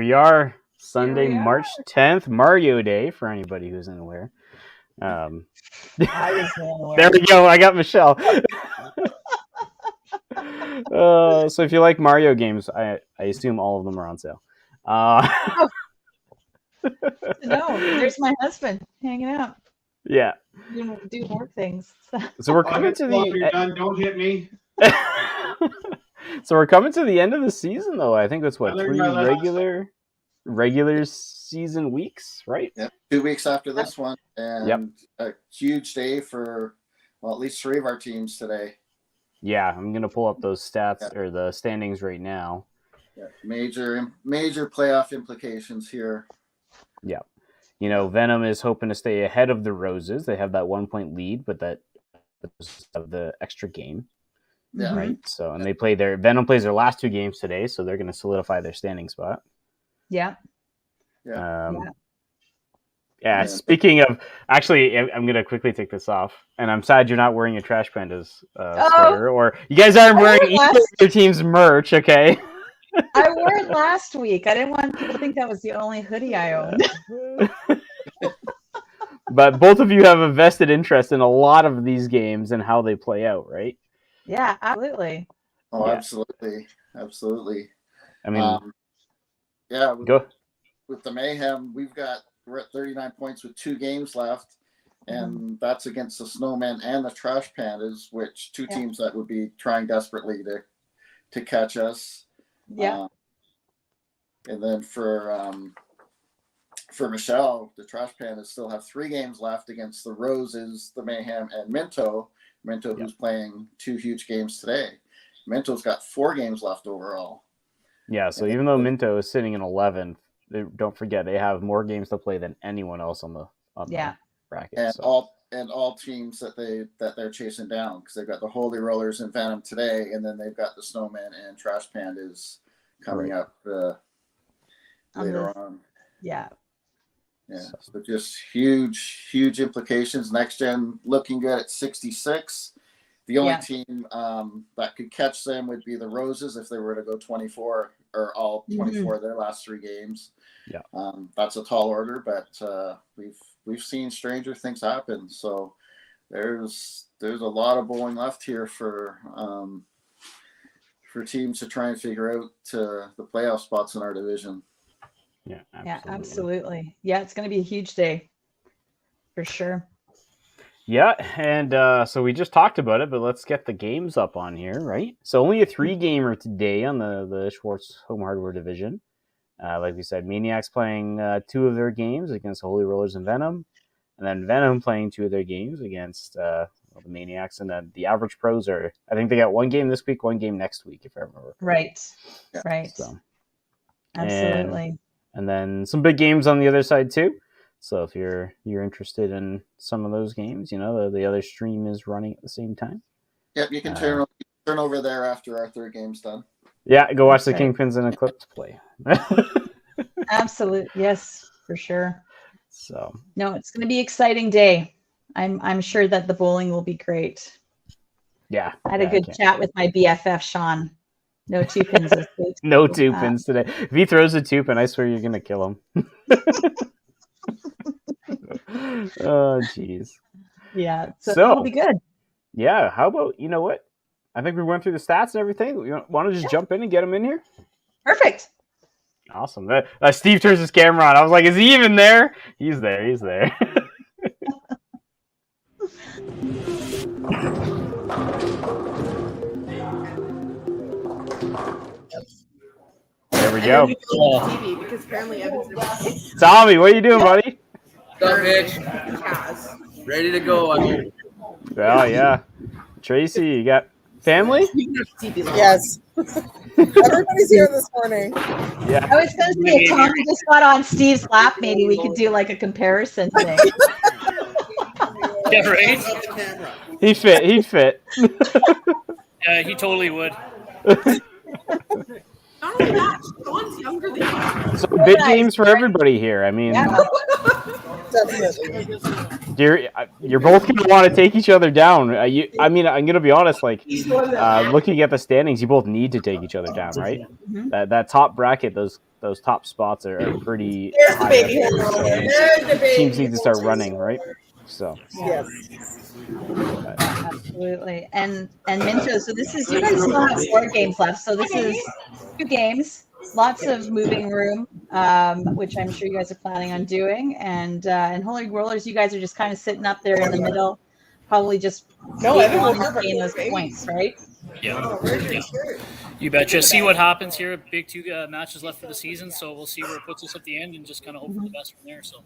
we are. Sunday, March 10th, Mario Day, for anybody who's unaware. I was unaware. There we go. I got Michelle. So if you like Mario games, I assume all of them are on sale. No, there's my husband hanging out. Yeah. Do more things. So we're coming to the... Don't hit me. So we're coming to the end of the season, though. I think that's, what, 3 regular season weeks, right? Yep, 2 weeks after this one. And a huge day for, well, at least 3 of our teams today. Yeah, I'm going to pull up those stats or the standings right now. Yeah, major playoff implications here. Yeah. You know, Venom is hoping to stay ahead of the Roses. They have that 1-point lead, but that of the extra game. Yeah. Right. So, and Venom plays their last 2 games today, so they're going to solidify their standing spot. Yeah. Speaking of, actually, I'm going to quickly take this off, and I'm sad you're not wearing a Trash Pandas sweater, or you guys aren't wearing either of your team's merch, okay? I wore it last week. I didn't want people to think that was the only hoodie I owned. But both of you have a vested interest in a lot of these games and how they play out, right? Yeah, absolutely. Oh, absolutely. Absolutely. I mean, go. With the Mayhem, we're at 39 points with 2 games left, and that's against the Snowmen and the Trash Pandas, which 2 teams that would be trying desperately to catch us. Yeah. And then for Michelle, the Trash Pandas still have 3 games left against the Roses, the Mayhem, and Minto. Minto, who's playing 2 huge games today. Minto's got 4 games left overall. Yeah, so even though Minto is sitting in 11th, don't forget they have more games to play than anyone else on the bracket. And all teams that they're chasing down, because they've got the Holy Rollers and Venom today, and then they've got the Snowmen and Trash Pandas coming up later on. Yeah. Yeah, so just huge implications. Next Gen looking good at 66. The only team that could catch them would be the Roses if they were to go 24 or all 24 of their last 3 games. Yeah, That's a tall order, but we've seen stranger things happen. So there's a lot of bowling left here for teams to try and figure out the playoff spots in our division. Yeah, absolutely. Yeah, it's going to be a huge day for sure. Yeah, and so we just talked about it, but let's get the games up on here, right? So only a 3-gamer today on the Schwartz Home Hardware division. Like we said, Maniacs playing 2 of their games against Holy Rollers and Venom, and then Venom playing 2 of their games against the Maniacs, and then the Average Pros I think they got 1 game this week, 1 game next week, if I remember. Right. Yeah. Right. So, absolutely. And then some big games on the other side too. So if you're interested in some of those games, you know, the other stream is running at the same time. Yep, you can turn over there after our 3rd game's done. Yeah, go watch the Kingpins and Eclipse play. Absolutely, yes, for sure. So no, it's going to be an exciting day. I'm sure that the bowling will be great. Yeah, I had a good chat with my BFF Sean. No 2 pins this week. No 2 pins today. If he throws a 2 pin, I swear you're gonna kill him. Oh, jeez. Yeah, so it'll be good. Yeah, how about, you know what? I think we went through the stats and everything. You want to just jump in and get him in here? Perfect. Awesome. Steve turns his camera on. I was like, is he even there? He's there. He's there. There we go. TV because apparently Evan's Tommy, what are you doing, buddy? What's up, Mitch? Ready to go. Well, yeah. Tracy, you got family? Yes. Everybody's here this morning. Yeah. I was going to say, if Tommy just got on Steve's lap, maybe we could do like a comparison thing. Yeah, right? He fit. Yeah, he totally would. Not only that, Sean's younger than you. So big games for everybody here. I mean, Definitely. you're both gonna want to take each other down. I mean, I'm gonna be honest. Like, looking at the standings, you both need to take each other down, right? Mhm. That top bracket, those top spots are pretty There's the high. baby Up, hair so roller. There's the baby teams need to start hair running, roller. right? So Yes. Absolutely. And Minto, so this is, you guys still have 4 games left. So this is 2 games, lots of moving room, which I'm sure you guys are planning on doing. And Holy Rollers, you guys are just kind of sitting up there in the middle, probably just No, Evan will gain those points, right? Yeah. You betcha. See what happens here. Big 2 matches left for the season, so we'll see where it puts us at the end and just kind of hope for the best from there. So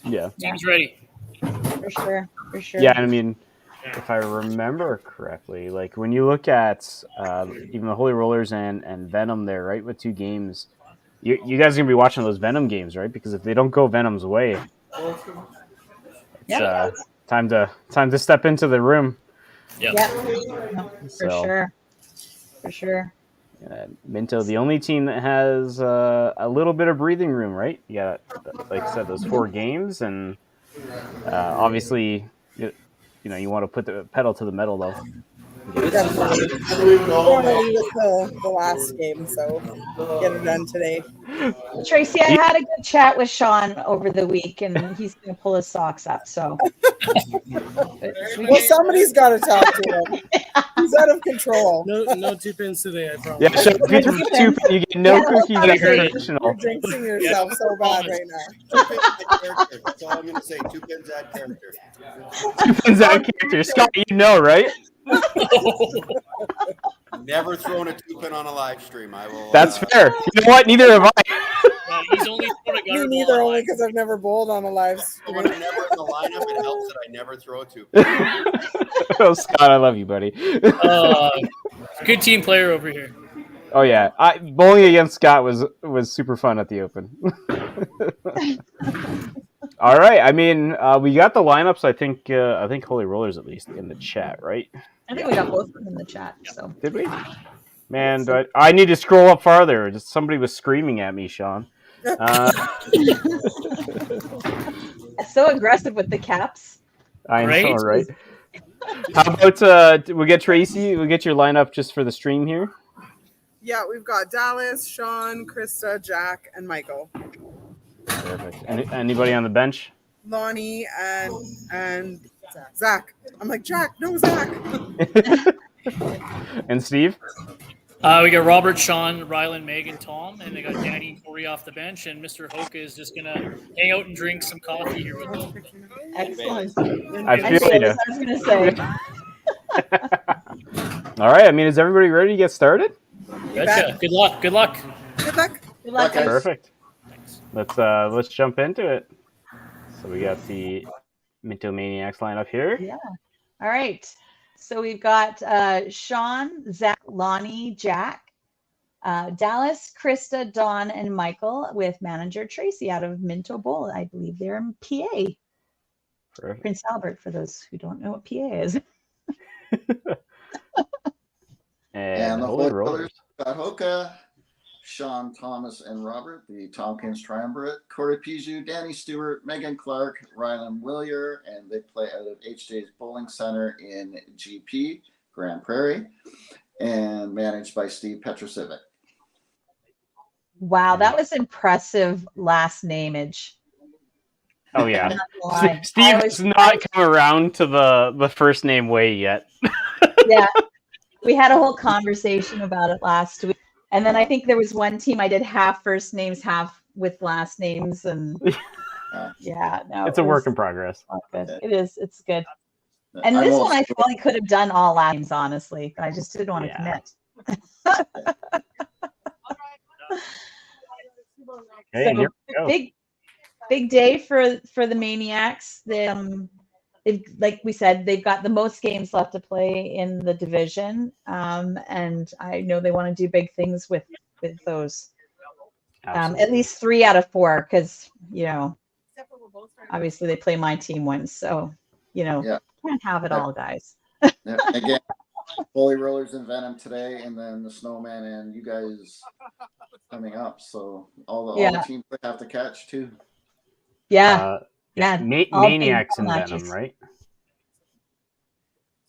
yeah, team's ready. For sure. For sure. yeah. And I mean, if I remember correctly, like when you look at even the Holy Rollers and Venom there, right, with 2 games, you guys are gonna be watching those Venom games, right? Because if they don't go Venom's way, it's time to step into the room. Yeah. No, for sure. For sure. Minto, the only team that has a little bit of breathing room, right? You got, like I said, those 4 games, and obviously, you you want to put the pedal to the metal, though. Definitely. We're going to leave it the last game, so get it done today. Tracy, I had a good chat with Sean over the week, and he's going to pull his socks up. So, Well, somebody's got to talk to him. He's out of control. No 2 pins today, I promise. Yeah, so if you throw 2 pins, you get no cookies at You're traditional. jinxing yourself so bad right now. 2 pins at character. That's all I'm going to say. 2 pins at character. 2 pins out character. Scott, you know, right? Never thrown a 2 pin on a live stream. I will. That's fair. You know what? Neither have I. He's only thrown a gutter Me ball neither, on only live. because I've never bowled on a live stream. When I'm never in the lineup, it helps that I never throw a 2 pin. Oh, Scott, I love you, buddy. Good team player over here. Oh yeah, bowling against Scott was super fun at the Open. All right, I mean, we got the lineups. I think Holy Rollers at least in the chat, right? I think we got both of them in the chat. So, Did we? Man, I need to scroll up farther. Just somebody was screaming at me, Sean. so aggressive with the caps. I Right? know, right? How about we get Tracy? We get your lineup just for the stream here. Yeah, we've got Dallas, Sean, Krista, Jack, and Michael. Perfect. Anybody on the bench? Lonnie and Zach. I'm like, Jack, no, Zach. And Steve? We got Robert, Sean, Rylan, Megan, Tom, and they got Danny and Corey off the bench, and Mr. Hoka is just going to hang out and drink some coffee here with them. Excellent. I feel you. I was going to say. All right. I mean, is everybody ready to get started? Betcha. Good luck. Good luck. Good luck. Good luck, guys. Perfect. Let's jump into it. So we got the Minto Maniacs lineup here. Yeah. All right. So we've got Sean, Zach, Lonnie, Jack, Dallas, Krista, Dawn, and Michael with manager Tracy out of Minto Bowl. I believe they're in PA. Perfect. Prince Albert, for those who don't know what PA is. And the Holy Holy Rollers. Rollers got Hoka, Sean, Thomas, and Robert, the Tompkins Triumvirate, Corey Piju, Danny Stewart, Megan Clark, Rylan Willier, and they play out of HJ's Bowling Center in GP, Grand Prairie, and managed by Steve Petrosivic. Wow, that was impressive last nameage. Oh yeah. I'm not gonna lie. Steve has not come around to the first name way yet. Yeah. We had a whole conversation about it last week. And then I think there was one team I did half first names, half with last names. And yeah, no. It's a work in progress. Good. It is. It's good. And this one I probably could have done all last names, honestly. But I just didn't want to commit. Okay, So, here we go. big day for the Maniacs. They've, like we said, they've got the most games left to play in the division, and I know they want to do big things with those. At least 3 out of 4, because obviously they play my team once, so can't have it all, guys. Again, Holy Rollers and Venom today, and then the Snowman and you guys coming up. So all the teams they have to catch too. Yeah. Yeah, all big Maniacs and matches. Venom, right?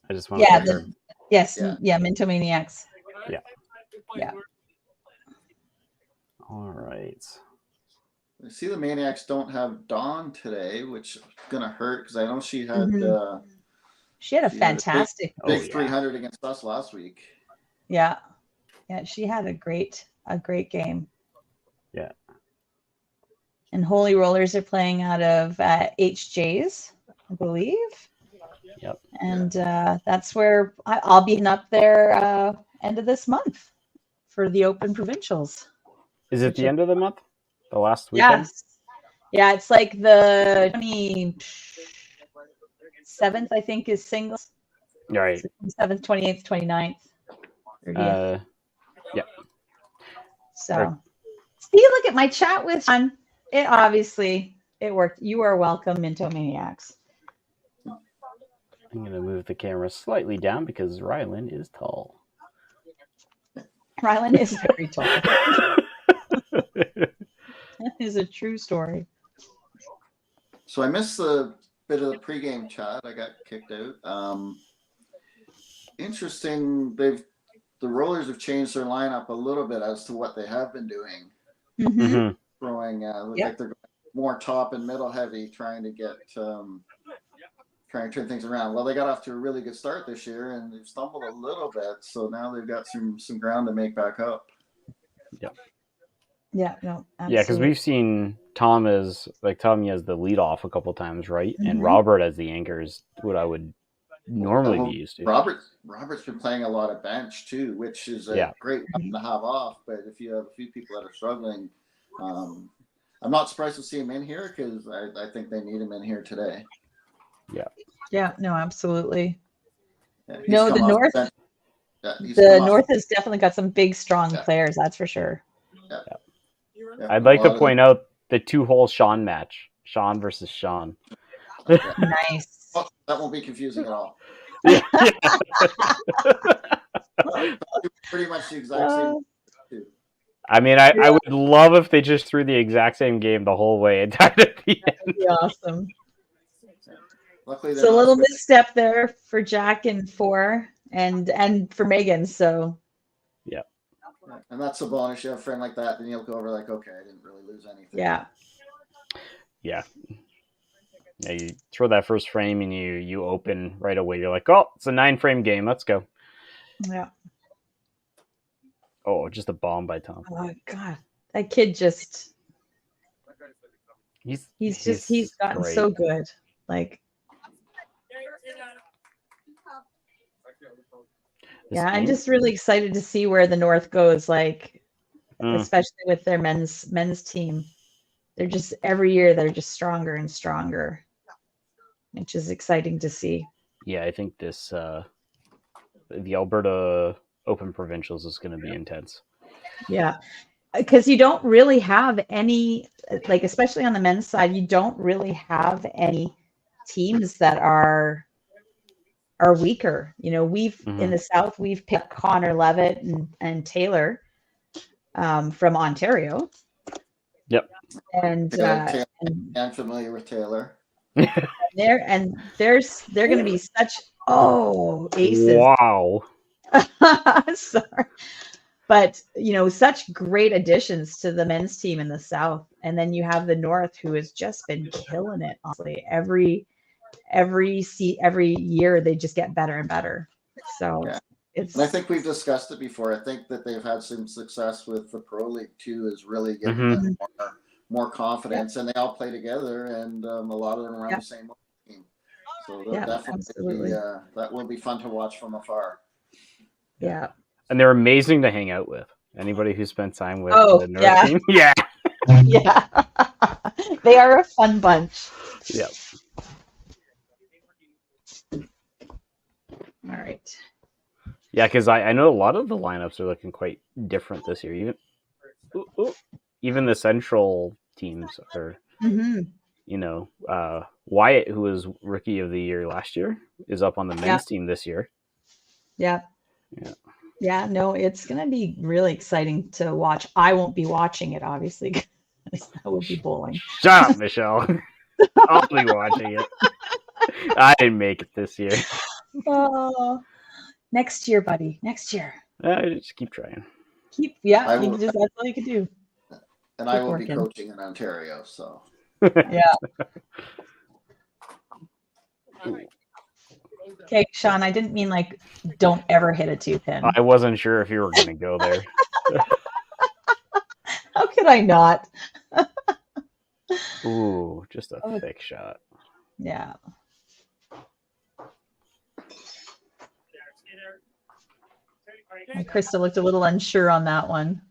I just want to Yeah, confirm. yes, Yeah. yeah, Minto Maniacs. Yeah. Yeah. All right. I see the Maniacs don't have Dawn today, which is gonna hurt because I know she had Mhm. She had a she had a fantastic, big Oh, yeah. 300 against us last week. yeah, she had a great game. Yeah. And Holy Rollers are playing out of HJ's, I believe. Yep. And that's where I'll be up there end of this month for the Open Provincials. Is it Which the is- end of the month? The last weekend? Yes. Yeah, it's like the 27th, I think, is singles. All right. 27th, 28th, 29th, 30th. Yeah. So, right. see, look at my chat with Sean. It worked. You are welcome, Minto Maniacs. I'm going to move the camera slightly down because Rylan is tall. Rylan is very tall. That is a true story. So I missed the bit of the pregame chat. I got kicked out. Interesting. The Rollers have changed their lineup a little bit as to what they have been doing. Mm-hmm. Mm-hmm. Throwing like they're more top and middle heavy, trying to turn things around. Well, they got off to a really good start this year, and they've stumbled a little bit. So now they've got some ground to make back up. Yeah, no, absolutely. Yeah, because we've seen Tommy as the lead off a couple times, right? Mhm. And Robert as the anchor is what I would normally be used to. Robert's been playing a lot of bench too, which is a great weapon to have off. But if you have a few people that are struggling, I'm not surprised to see him in here because I think they need him in here today. Yeah, no, absolutely. Yeah, No, the North. The North has definitely got some big, strong players. That's for sure. Yeah, I'd like to point out the 2-hole Sean match. Sean versus Sean. Nice. Oh, that won't be confusing at all. Pretty much the exact same. I mean, I would love if they just threw the exact same game the whole way and tied at the end. That'd be awesome. Luckily, it's a little misstep there for Jack and and for Megan. So and that's a bonus. You have a friend like that, then you'll go over like, okay, I didn't really lose anything. Yeah. You throw that first frame and you open right away. You're like, oh, it's a 9-frame game. Let's go. Yeah. Oh, just a bomb by Tom. Oh God, that kid just. He's gotten great. So good. Like. Yeah, I'm just really excited to see where the North goes. Like, especially with their men's team, they're just every year they're just stronger and stronger, which is exciting to see. Yeah, I think this the Alberta Open Provincials is going to be intense. Yeah, because you don't really have any, like, especially on the men's side, you don't really have any teams that are weaker. You know, in the South, we've picked Connor Levitt and Taylor from Ontario. Yep. And I'm familiar with Taylor. they're going to be such aces. Wow. Sorry. But, you know, such great additions to the men's team in the South. And then you have the North, who has just been killing it, honestly. Every year they just get better and better. So and I think we've discussed it before. I think that they've had some success with the Pro League too, is really giving them more confidence, and they all play together, and a lot of them are on the same team. So definitely that will be fun to watch from afar. Yeah. And they're amazing to hang out with. Anybody who spent time with the North team. Yeah. Yeah. They are a fun bunch. Yep. All right. Yeah, because I know a lot of the lineups are looking quite different this year. Even the Central teams are, you know, Wyatt, who was Rookie of the Year last year, is up on the men's team this year. Yeah. Yeah, no, it's going to be really exciting to watch. I won't be watching it, obviously, because I will be bowling. Shut up, Michelle. I'll be watching it. I didn't make it this year. Oh, next year, buddy. Next year. Just keep trying. I will- that's all you can do. And I Keep will working. be coaching in Ontario, so. Yeah. Okay, Sean, I didn't mean like don't ever hit a 2-pin. I wasn't sure if you were going to go there. How could I not? Ooh, just a Oh. thick shot. Yeah. And Krista looked a little unsure on that one.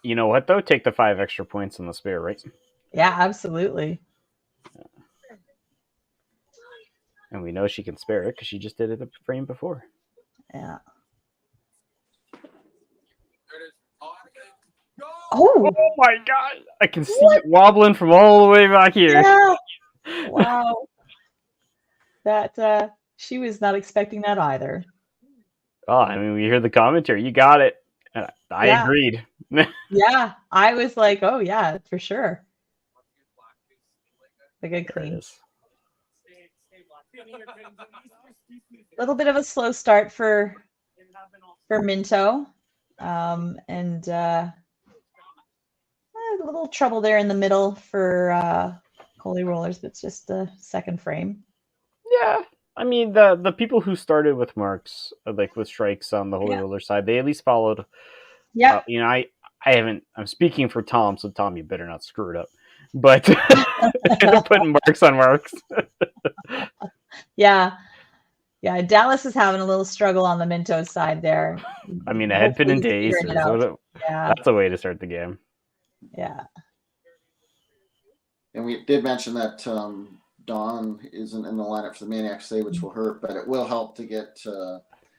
You know what, though? Take the 5 extra points on the spare, right? Yeah, absolutely. And we know she can spare it because she just did it the frame before. Yeah. Oh my god! I can see it wobbling from all the way back here. Yeah. Wow. That she was not expecting that either. Oh, I mean, we hear the commentary. You got it. I Yeah. agreed. Yeah, I was like, oh yeah, for sure. A good There it clean. is. Little bit of a slow start for Minto, and a little trouble there in the middle for Holy Rollers, but it's just the second frame. Yeah. I mean, the people who started with marks, like with strikes on the Holy Yeah. Roller side, they at least followed. Yeah, You know, I haven't. I'm speaking for Tom, so Tom, you better not screw it up. But they're putting marks on marks. yeah. Dallas is having a little struggle on the Minto side there. I mean, a head pin into Hopefully he's aces. figuring it out. Yeah, That's a way to start the game. yeah. And we did mention that Don isn't in the lineup for the Maniacs today, which will hurt, but it will help to get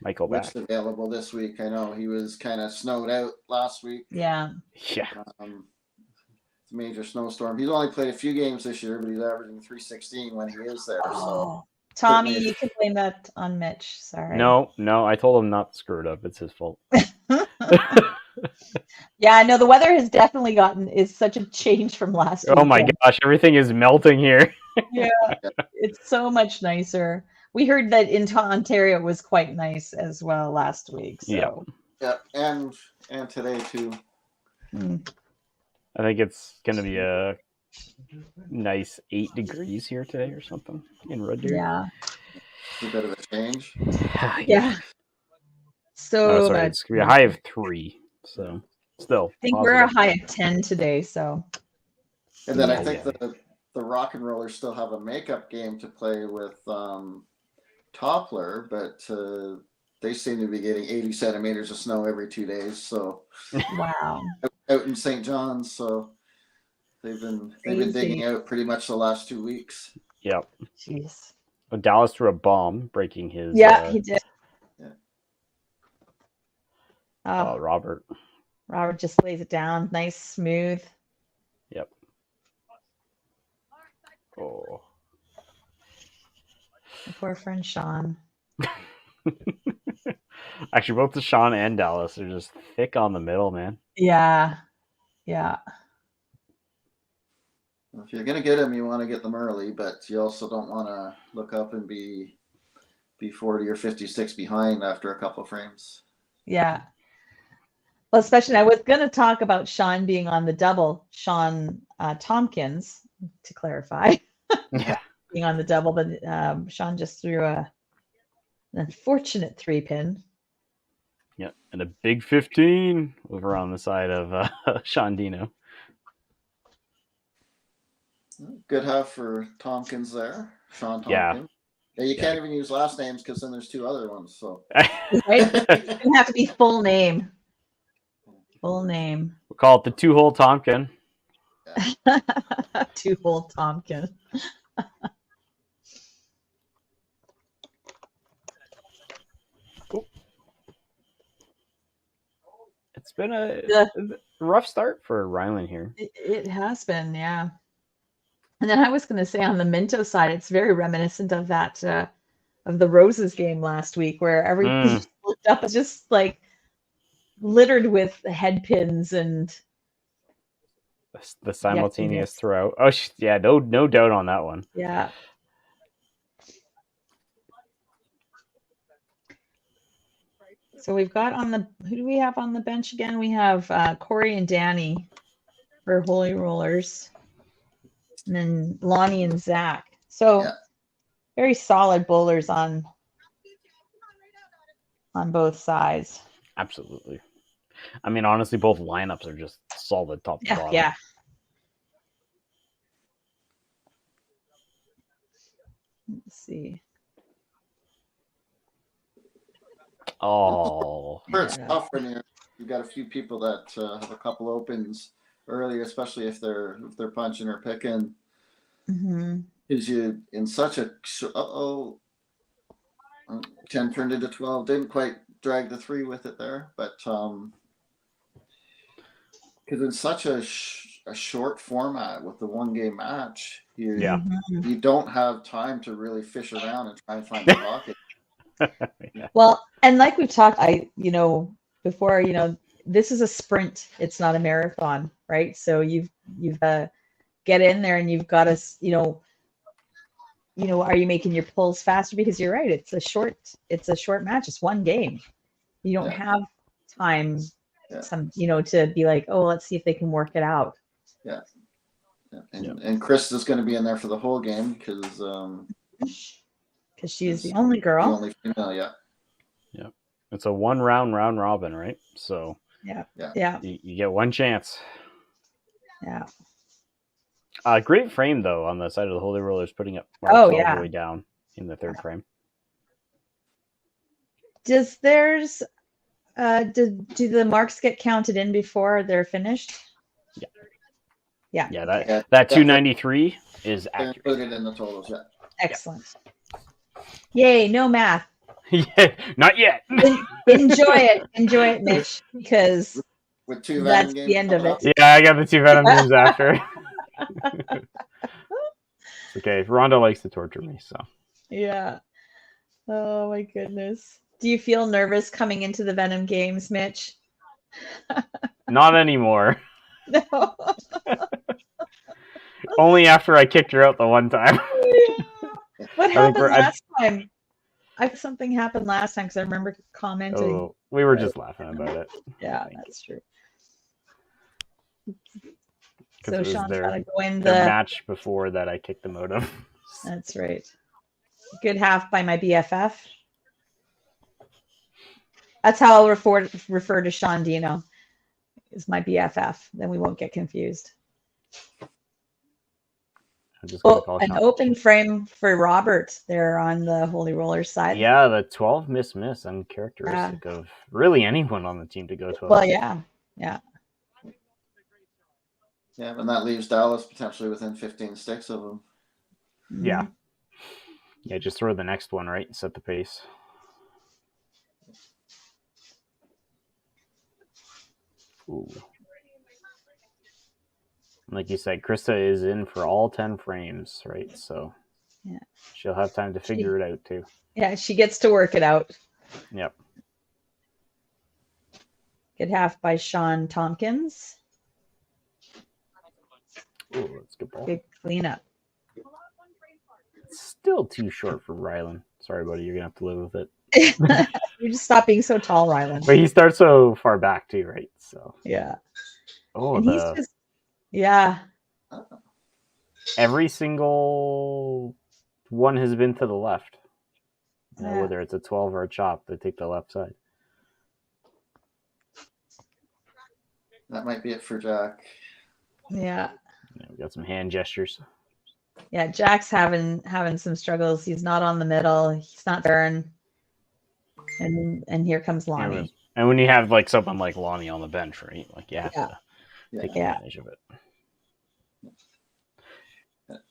Michael back. Rich available this week. I know he was kind of snowed out last week. Yeah. Yeah. It's a major snowstorm. He's only played a few games this year, but he's averaging 316 when he is there. So Oh, Tommy, you can blame that on Mitch. Sorry. No, I told him not to screw it up. It's his fault. Yeah, no, the weather has definitely is such a change from last week. Oh my gosh, everything is melting here. Yeah, it's so much nicer. We heard that in Ontario it was quite nice as well last week. So. yeah, and today too. Mm. I think it's going to be a nice 8 degrees here today or something in Red Deer. Yeah. It's a bit of a change. Yeah. So sorry, it's going to be a high of 3. So still. I think positive. we're a high of 10 today. So. And then I Yeah, think yeah. the Rock and Rollers still have a makeup game to play with Toppler, but they seem to be getting 80 centimeters of snow every 2 days. So Wow. out in St. John's, so they've been digging out pretty much the last 2 weeks. Yep. Jeez. Well, Dallas threw a bomb, breaking his. Yeah, he did. Yeah. Oh, Robert. Robert just lays it down, nice, smooth. Yep. Oh. My poor friend Sean. Actually, both the Sean and Dallas are just thick on the middle, man. Yeah. Yeah. If you're gonna get them, you want to get them early, but you also don't want to look up and be 40 or 56 behind after a couple of frames. Yeah. Well, especially I was going to talk about Sean being on the double, Sean Tompkins, to clarify, Yeah. being on the double, but Sean just threw an unfortunate 3-pin. Yeah, and a big 15 over on the side of Sean Dino. Good half for Tompkins there, Sean Yeah. Tompkins. Yeah, you can't even use last names because then there's 2 other ones. So Right? It doesn't have to be full name. Full name. We'll call it the 2-hole Tompkin. 2-hole Tompkin. It's been a Yeah. rough start for Ryland here. It has been, yeah. And then I was going to say on the Minto side, it's very reminiscent of that of the Roses game last week, where everything looked up is just like littered with head pins and The simultaneous throw. Oh, yeah, no doubt on that one. Yeah. So we've got who do we have on the bench again? We have Corey and Danny for Holy Rollers, and then Lonnie and Zach. So very solid bowlers on both sides. Absolutely. I mean, honestly, both lineups are just solid top to bottom. Yeah. Let's see. Oh, It's tough when you've got a few people that have a couple opens early, especially if they're punching or picking. Because you in such a 10 turned into 12. Didn't quite drag the 3 with it there, but because in such a short format with the 1 game match, you don't have time to really fish around and try and find the pocket. Well, and like we've talked, before, this is a sprint. It's not a marathon, right? So you've get in there and you've got to, are you making your pulls faster? Because you're right. It's a short match. It's 1 game. You don't have time, to be like, oh, let's see if they can work it out. Yeah. And Chris is going to be in there for the whole game because she is the only girl. The only female, yeah. It's a 1 round robin, right? So yeah. You get 1 chance. Yeah. Great frame though on the side of the Holy Rollers, putting up marks all the way down in the 3rd frame. Does theirs do the marks get counted in before they're finished? Yeah. That 293 is accurate. Included in the totals, yeah. Excellent. Yay, no math. Yeah, not yet. Enjoy it, Mitch, because with 2 that's the end of it. Yeah, I got the 2 Venom games after. Okay, Rhonda likes to torture me, so. Yeah. Oh my goodness. Do you feel nervous coming into the Venom games, Mitch? Not anymore. No. Only after I kicked her out the 1 time. Yeah. What happened last time? Something happened last time because I remember commenting. Oh, we were just laughing about it. Yeah, that's true. So Sean's their, got to go in the match before that I kicked them out of. That's right. Good half by my BFF. That's how I'll refer to Sean Dino. Is my BFF. Then we won't get confused. An open frame for Robert there on the Holy Rollers side. Yeah, the 12 miss uncharacteristic of really anyone on the team to go 12. Well, yeah. Yeah, and that leaves Dallas potentially within 15 sticks of them. Yeah. Yeah, just throw the next one, right? Set the pace. Ooh. Like you said, Krista is in for all 10 frames, right? So she'll have time to figure it out too. Yeah, she gets to work it out. Yep. Good half by Sean Tompkins. Ooh, that's a good ball. Good cleanup. It's still too short for Rylan. Sorry, buddy. You're going to have to live with it. You just stop being so tall, Rylan. But he starts so far back too, right? So yeah. Oh, he's just every single one has been to the left. Whether it's a 12 or a chop, they take the left side. That might be it for Jack. Yeah. We got some hand gestures. Yeah, Jack's having some struggles. He's not on the middle. He's not turn. And here comes Lonnie. And when you have like someone like Lonnie on the bench, right? Like you have to take advantage of it.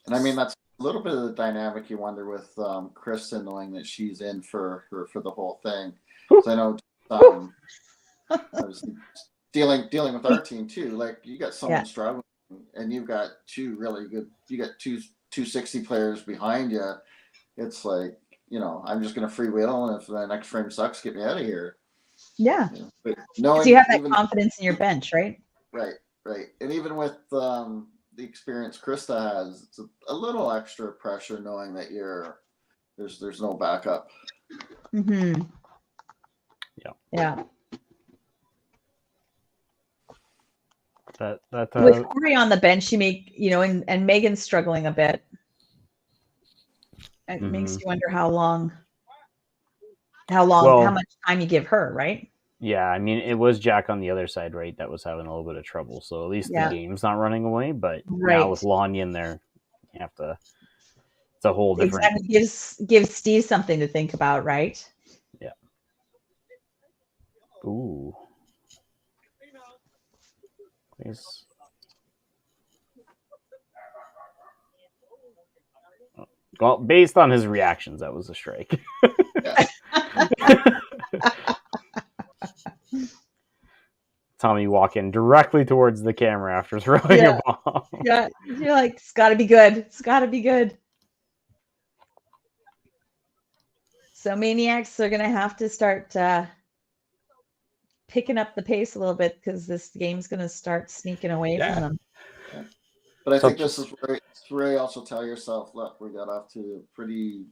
And I mean that's a little bit of the dynamic you wonder with Krista knowing that she's in for the whole thing. So I know I was dealing with our team too. Like you got someone struggling, and you've got 2 really good. You got 260 players behind you. It's like I'm just going to freewheel, and if the next frame sucks, get me out of here. Yeah. But knowing you have that confidence in your bench, right? Right. Right. And even with the experience Krista has, it's a little extra pressure knowing that there's no backup. Mm-hmm. Yeah. Yeah. That With Corey on the bench, and Megan's struggling a bit. It makes you wonder how much time you give her, right? Yeah, I mean, it was Jack on the other side, right? That was having a little bit of trouble. So at least the game's not running away. But now with Lonnie in there, you have to. It's a whole different. Exactly. Gives Steve something to think about, right? Yeah. Ooh. Please. Well, based on his reactions, that was a strike. Tommy walking directly towards the camera after throwing a bomb. Yeah, you're like, it's got to be good. It's got to be good. So Maniacs are going to have to start picking up the pace a little bit because this game's going to start sneaking away from them. Yeah. But I think this is where you also tell yourself, look, we got off to a pretty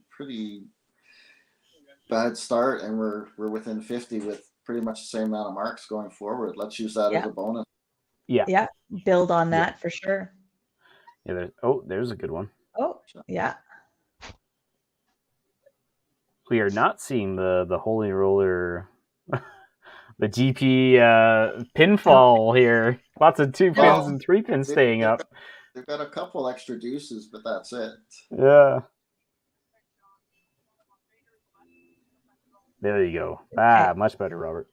bad start, and we're within 50 with pretty much the same amount of marks going forward. Let's use that as a bonus. Yeah. Yeah. Build on that for sure. Yeah. There's a good one. Oh, yeah. We are not seeing the Holy Roller, the GP pinfall here. Lots of 2 pins and 3 pins staying up. They've got a couple extra deuces, but that's it. Yeah. There you go. Much better, Robert.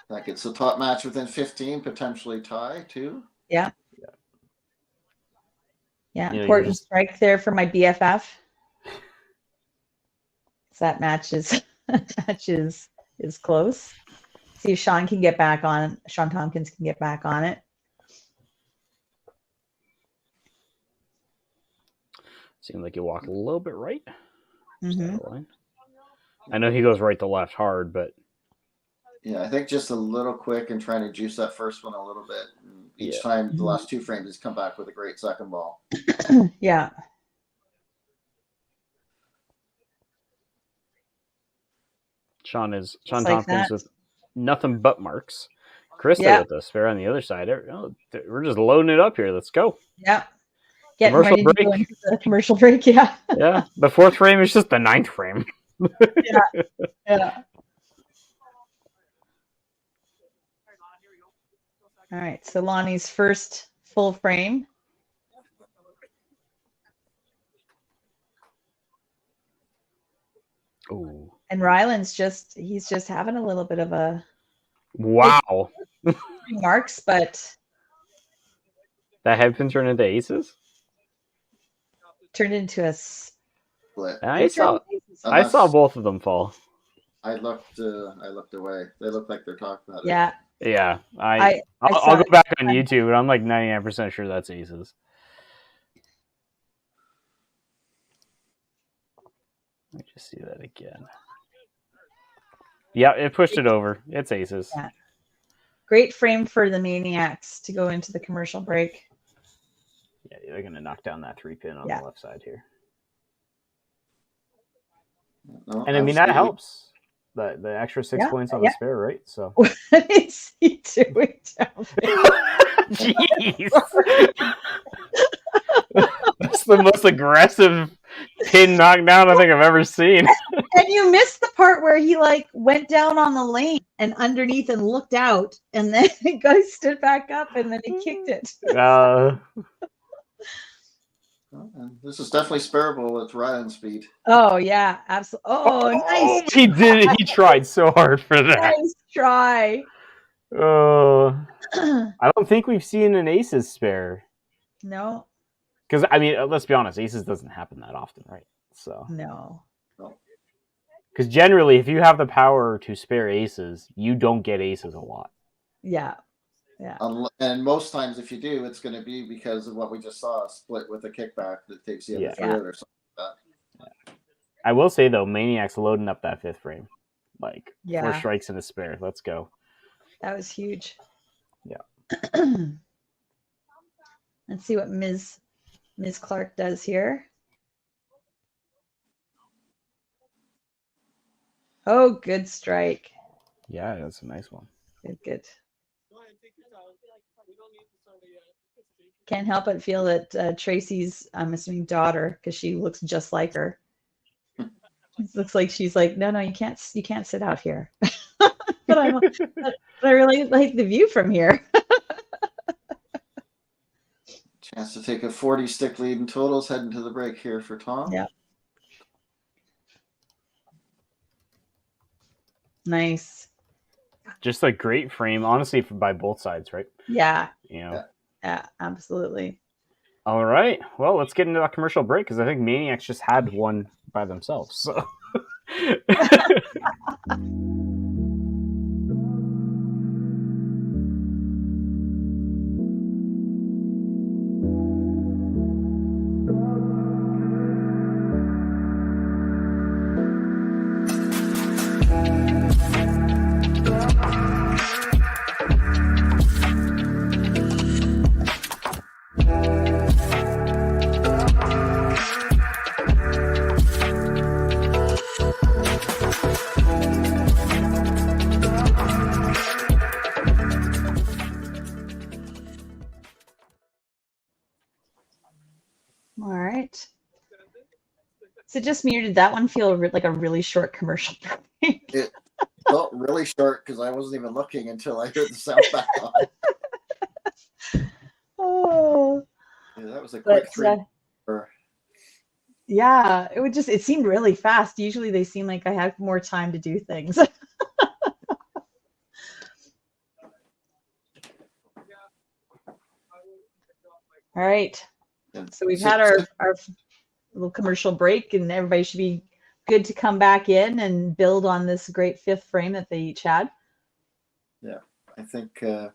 Like it's a top match within 15, potentially tie too. Yeah. Yeah. Important strike there for my BFF. So that match is close. See if Sean can get back on it. Sean Tompkins can get back on it. Seemed like he walked a little bit right. Mm-hmm. I know he goes right to left hard, but yeah, I think just a little quick and trying to juice that first one a little bit. And each time, the last 2 frames, he's come back with a great second ball. Yeah. Sean Tompkins with nothing but marks. Krista with the spare on the other side. We're just loading it up here. Let's go. Yeah. Getting ready to go into the commercial break. Yeah. Yeah. The 4th frame is just the 9th frame. Yeah. All right. So Lonnie's first full frame. Ooh. And Ryland's he's just having a little bit of a marks, but that headpin turned into aces? Turned into a split. I saw both of them fall. I looked away. They look like they're talking about it. Yeah. Yeah. I'll go back on YouTube, and I'm like 99% sure that's aces. Let me just see that again. Yeah, it pushed it over. It's aces. Yeah. Great frame for the Maniacs to go into the commercial break. Yeah, they're going to knock down that 3 pin on the left side here. And I mean, that helps. The extra 6 points on the spare, right? So what is he doing down there? Jeez. That's the most aggressive pin knockdown I think I've ever seen. And you missed the part where he went down on the lane and underneath and looked out, and then the guy stood back up and then he kicked it. This is definitely spareable with Ryan speed. Oh yeah, absolutely. Oh, nice. He did it. He tried so hard for that. Nice try. I don't think we've seen an aces spare. No. Because I mean, let's be honest, aces doesn't happen that often, right? So no. Because generally, if you have the power to spare aces, you don't get aces a lot. Yeah. Yeah. And most times, if you do, it's going to be because of what we just saw, a split with a kickback that takes the other three out or something like that. I will say though, Maniac's loading up that 5th frame. Like 4 Yeah. strikes and a spare. Let's go. That was huge. Yeah. Let's see what Ms. Clark does here. Oh, good strike. Yeah, that's a nice one. Good. Can't help but feel that Tracy's, I'm assuming, daughter, because she looks just like her. It looks like she's like, no, you can't sit out here. but I really like the view from here. Chance to take a 40-stick lead in totals heading to the break here for Tom. Yeah. Nice. Just a great frame, honestly, by both sides, right? Yeah. You know. Yeah, absolutely. All right. Well, let's get into that commercial break because I think Maniacs just had one by themselves. So. All right. So just me, or did that one feel like a really short commercial break? It felt really short because I wasn't even looking until I heard the sound back on. Oh. Yeah, that was a quick 3. Yeah, it seemed really fast. Usually they seem like I have more time to do things. All right. So we've had our little commercial break, and everybody should be good to come back in and build on this great 5th frame that they each had. Yeah, I think I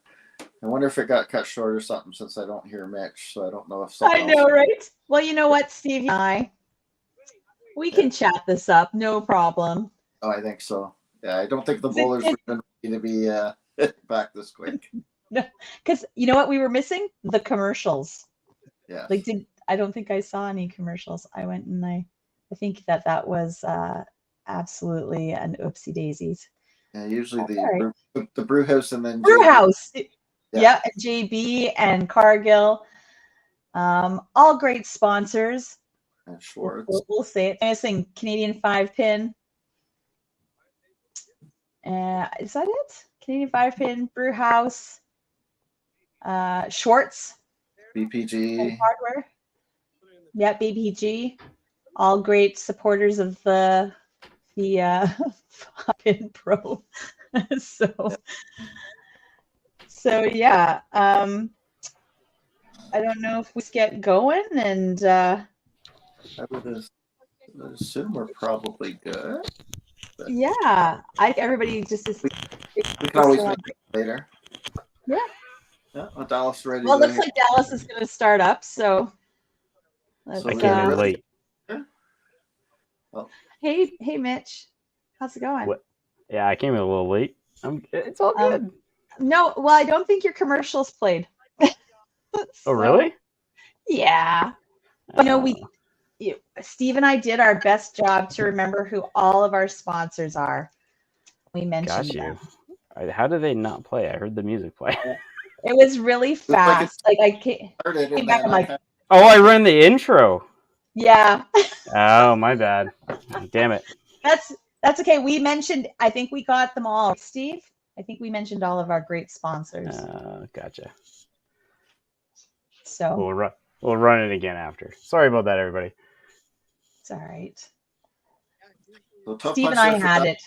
wonder if it got cut short or something since I don't hear Mitch, so I don't know if something I know, right? Well, you know what, Steve and I, we can chat this up, no problem. Oh, I think so. Yeah, I don't think the bowlers were going to be back this quick. No, because you know what we were missing? The commercials. Yeah. Like, I don't think I saw any commercials. I went and I think that was absolutely an oopsie daisies. Yeah, usually the brew house and then brew house. Yeah, and JB and Cargill, all great sponsors. And Schwartz. We'll say it. I'm saying Canadian 5-pin. Is that it? Canadian 5-pin, brew house, Schwartz. BPG. Hardware. Yeah, BPG. All great supporters of the 5-pin Pro. So yeah. I don't know if we get going, and I would assume we're probably good. Yeah, everybody just is. We can always make it later. Yeah. Yeah, well, Dallas ready. Well, it looks like Dallas is going to start up, so. I came in late. Well, hey, Mitch, how's it going? What? Yeah, I came in a little late. It's all good. No, well, I don't think your commercials played. Oh, really? Yeah. Steve and I did our best job to remember who all of our sponsors are. We mentioned them. How did they not play? I heard the music play. It was really fast. Like I came back, I'm like, oh, I ran the intro. Yeah. Oh, my bad. Damn it. That's okay. We mentioned, I think we got them all. Steve, I think we mentioned all of our great sponsors. Gotcha. So we'll run it again after. Sorry about that, everybody. It's all right. So Steve and I had it.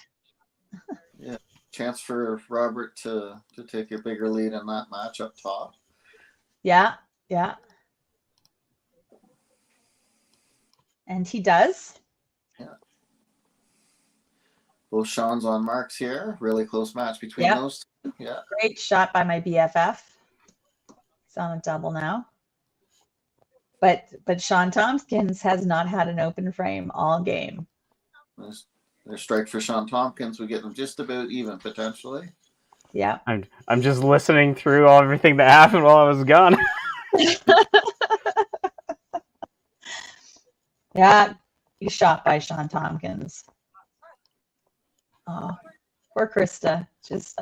Yeah, chance for Robert to take a bigger lead in that match up top. Yeah. And he does. Yeah. Both Sean's on marks here. Really close match between those two. Yeah. Great shot by my BFF. It's on a double now. But Sean Tompkins has not had an open frame all game. Their strike for Sean Tompkins would get them just about even potentially. Yeah. I'm just listening through everything that happened while I was gone. Yeah. He's shot by Sean Tompkins. Oh, poor Krista. Just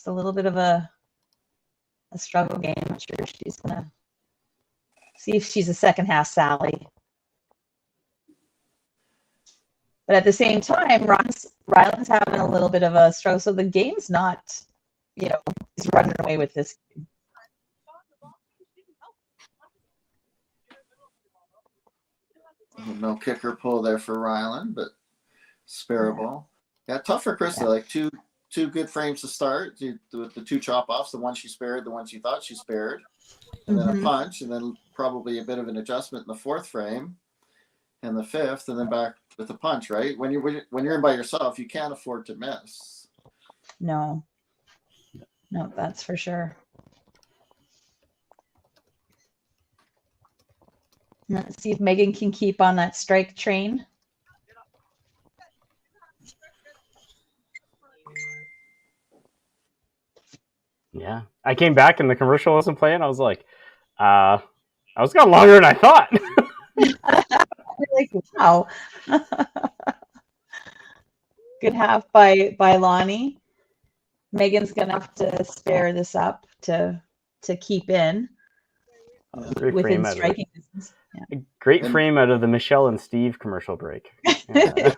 a little bit of a struggle game. I'm sure she's gonna see if she's a second half Sally. But at the same time, Ryland's having a little bit of a struggle. So the game's not, he's running away with this. No kicker pull there for Ryland, but sparable. Yeah, tough for Krista. Like two good frames to start. With the two chop offs, the one she spared, the one she thought she spared, and then a punch, and then probably a bit of an adjustment in the fourth frame, and the fifth, and then back with a punch. Right when you're in by yourself, you can't afford to miss. No, that's for sure. Let's see if Megan can keep on that strike train. Yeah. I came back and the commercial wasn't playing. I was like, I was gone longer than I thought. Like, wow. Good half by Lonnie. Megan's gonna have to spare this up to keep in within striking distance. Yeah. Great frame out of the Michelle and Steve commercial break. Yeah.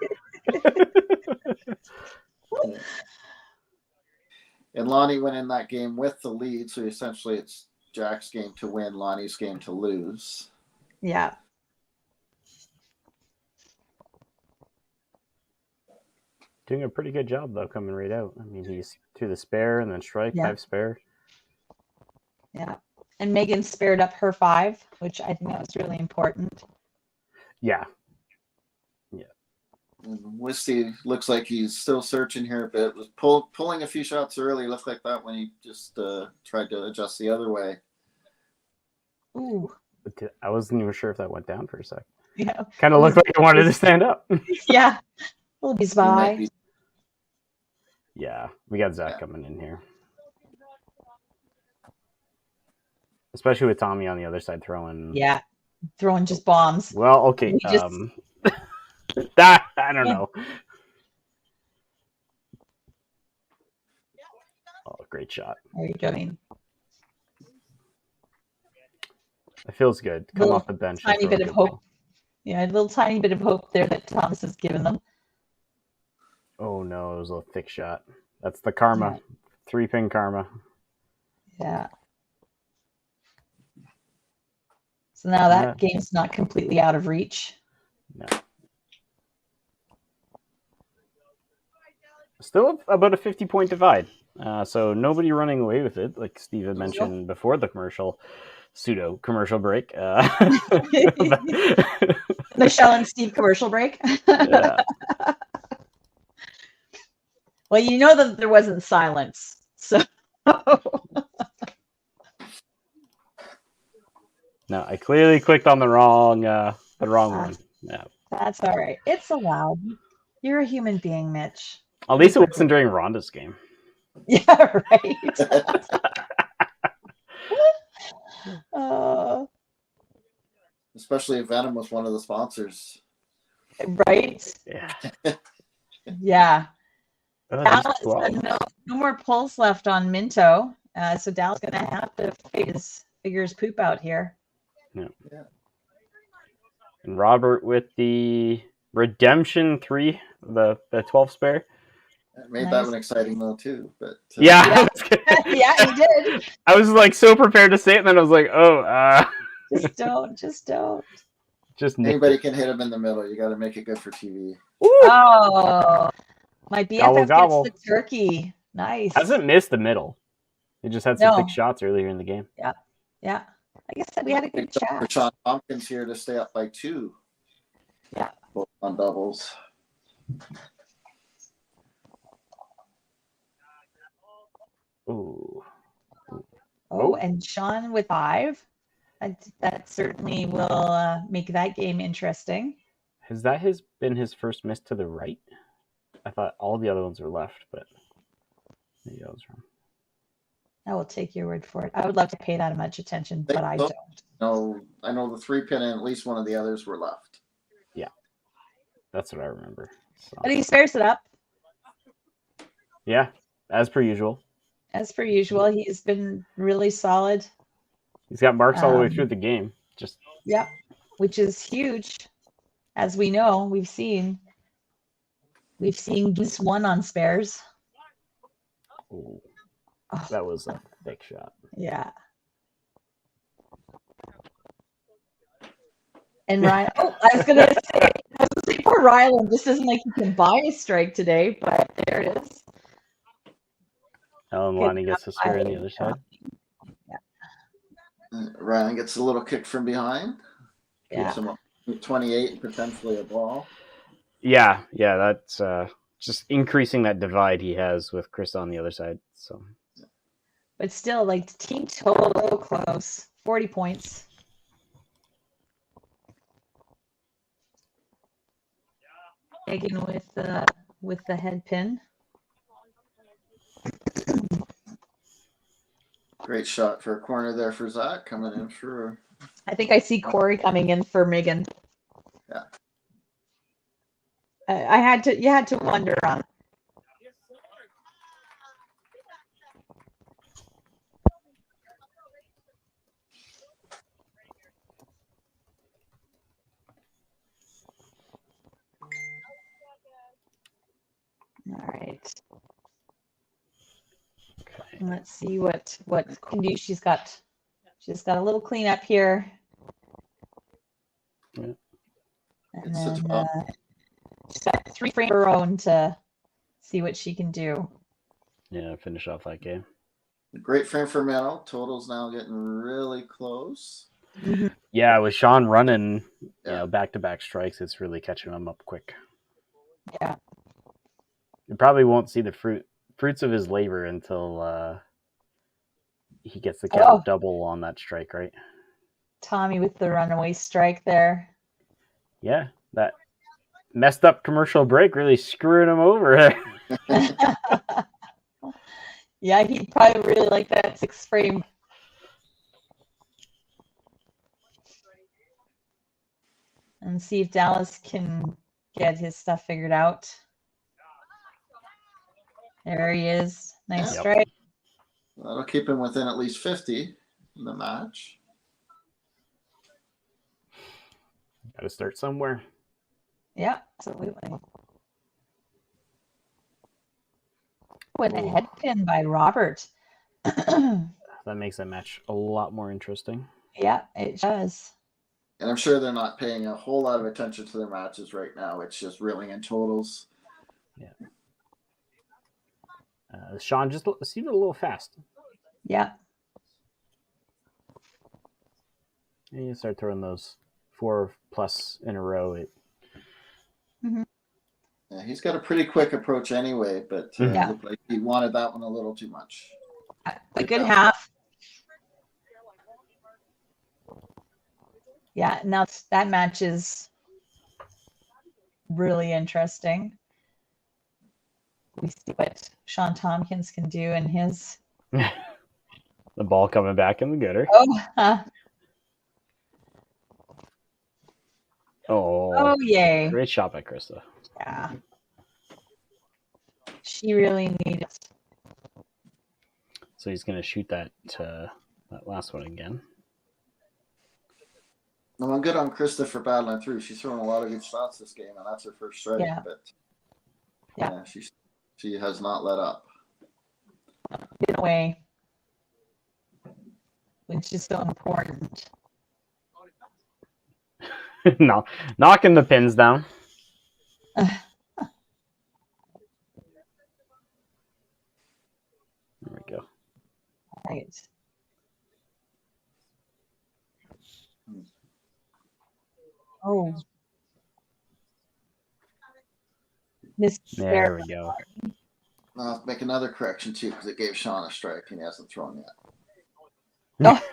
And Lonnie went in that game with the lead, so essentially it's Jack's game to win, Lonnie's game to lose. Yeah. Doing a pretty good job, though, coming right out. I mean, he's to the spare and then strike, 5 spare. Yeah. And Megan spared up her 5, which I think that was really important. Yeah. And Wisty looks like he's still searching here a bit. Was pulling a few shots early. Looked like that when he just tried to adjust the other way. Ooh. I wasn't even sure if that went down for a sec. Yeah. Kind of looked like he wanted to stand up. Yeah. We'll be by. Yeah, we got Zach coming in here. Especially with Tommy on the other side throwing. Yeah. Throwing just bombs. Well, okay. That I don't know. Oh, great shot. How are you doing? It feels good. Come off the bench. Tiny bit of hope. Yeah, a little tiny bit of hope there that Thomas has given them. Oh no, it was a thick shot. That's the karma. 3-pin karma. Yeah. So now that game's not completely out of reach. No. Still about a 50-point divide. So nobody running away with it, like Steve had mentioned before the pseudo commercial break. Michelle and Steve commercial break. Yeah. Well, you know that there wasn't silence, so. No, I clearly clicked on the wrong one. Yeah. That's all right. It's allowed. You're a human being, Mitch. At least it wasn't during Rhonda's game. Yeah, right. Especially if Venom was one of the sponsors. Right? Yeah. Yeah. Dallas, no more pulse left on Minto. So Dallas going to have to figure his poop out here. Yeah. And Robert with the Redemption 3, the 12 spare. It made that one exciting though too, but yeah, yeah, he did. I was like so prepared to say it, and then I was like, just don't. Just anybody can hit him in the middle. You got to make it good for TV. Ooh. Oh, my BFF gets the turkey. Nice. Hasn't missed the middle. It just had some thick shots earlier in the game. Yeah. Like I said, we had a good chat. For Sean Tompkins here to stay up by 2. Yeah. Both on doubles. Ooh. Oh, and Sean with 5. That certainly will make that game interesting. Has that been his first miss to the right? I thought all the other ones were left, but maybe I was wrong. I will take your word for it. I would love to pay that much attention, but I don't. No, I know the 3-pin and at least one of the others were left. Yeah, that's what I remember. So. But he spares it up. Yeah, as per usual. As per usual, he's been really solid. He's got marks all the way through the game. Just yeah, which is huge. As we know, we've seen Geese won on spares. oh, that was a thick shot. Yeah. And Ryan, I was gonna say poor Ryland. This isn't like he can buy a strike today, but there it is. Lonnie gets the spare on the other side. Ryan gets a little kick from behind. Yeah. Keeps him up 28 and potentially a ball. Yeah, that's just increasing that divide he has with Chris on the other side. So, but still, like team total close, 40 points. Megan with the head pin. Great shot for a corner there for Zach coming in for. I think I see Corey coming in for Megan. Yeah. You had to wonder on. All right. okay. Let's see what can do. She's got a little cleanup here. Yeah. And then she's got 3 frames of her own to see what she can do. Yeah, finish off that game. Great frame for Meadow. Total's now getting really close. Yeah, with Sean running back-to-back strikes, it's really catching him up quick. Yeah. You probably won't see the fruits of his labor until he gets the count double on that strike, right? Tommy with the runaway strike there. Yeah, that messed up commercial break really screwing him over. Yeah, he'd probably really like that 6 frame. And see if Dallas can get his stuff figured out. There he is. Nice strike. That'll keep him within at least 50 in the match. Got to start somewhere. Yeah, absolutely. With a head pin by Robert. That makes that match a lot more interesting. Yeah, it does. And I'm sure they're not paying a whole lot of attention to their matches right now. It's just reeling in totals. Yeah. Sean just seemed a little fast. Yeah. And you start throwing those 4+ in a row. Yeah, he's got a pretty quick approach anyway, but it looked like he wanted that one a little too much. A good half. Yeah, now that match is really interesting. We see what Sean Tompkins can do in his. The ball coming back in the gutter. Oh, yay. Great shot by Krista. Yeah. She really needed it. So he's going to shoot that last one again. No, I'm good on Krista for battling through. She's throwing a lot of good shots this game, and that's her first strike. Yeah. But yeah, she has not let up. In a way, which is so important. No, knocking the pins down. There we go. Right. Oh. There we go. I'll make another correction too, because it gave Sean a strike and he hasn't thrown yet.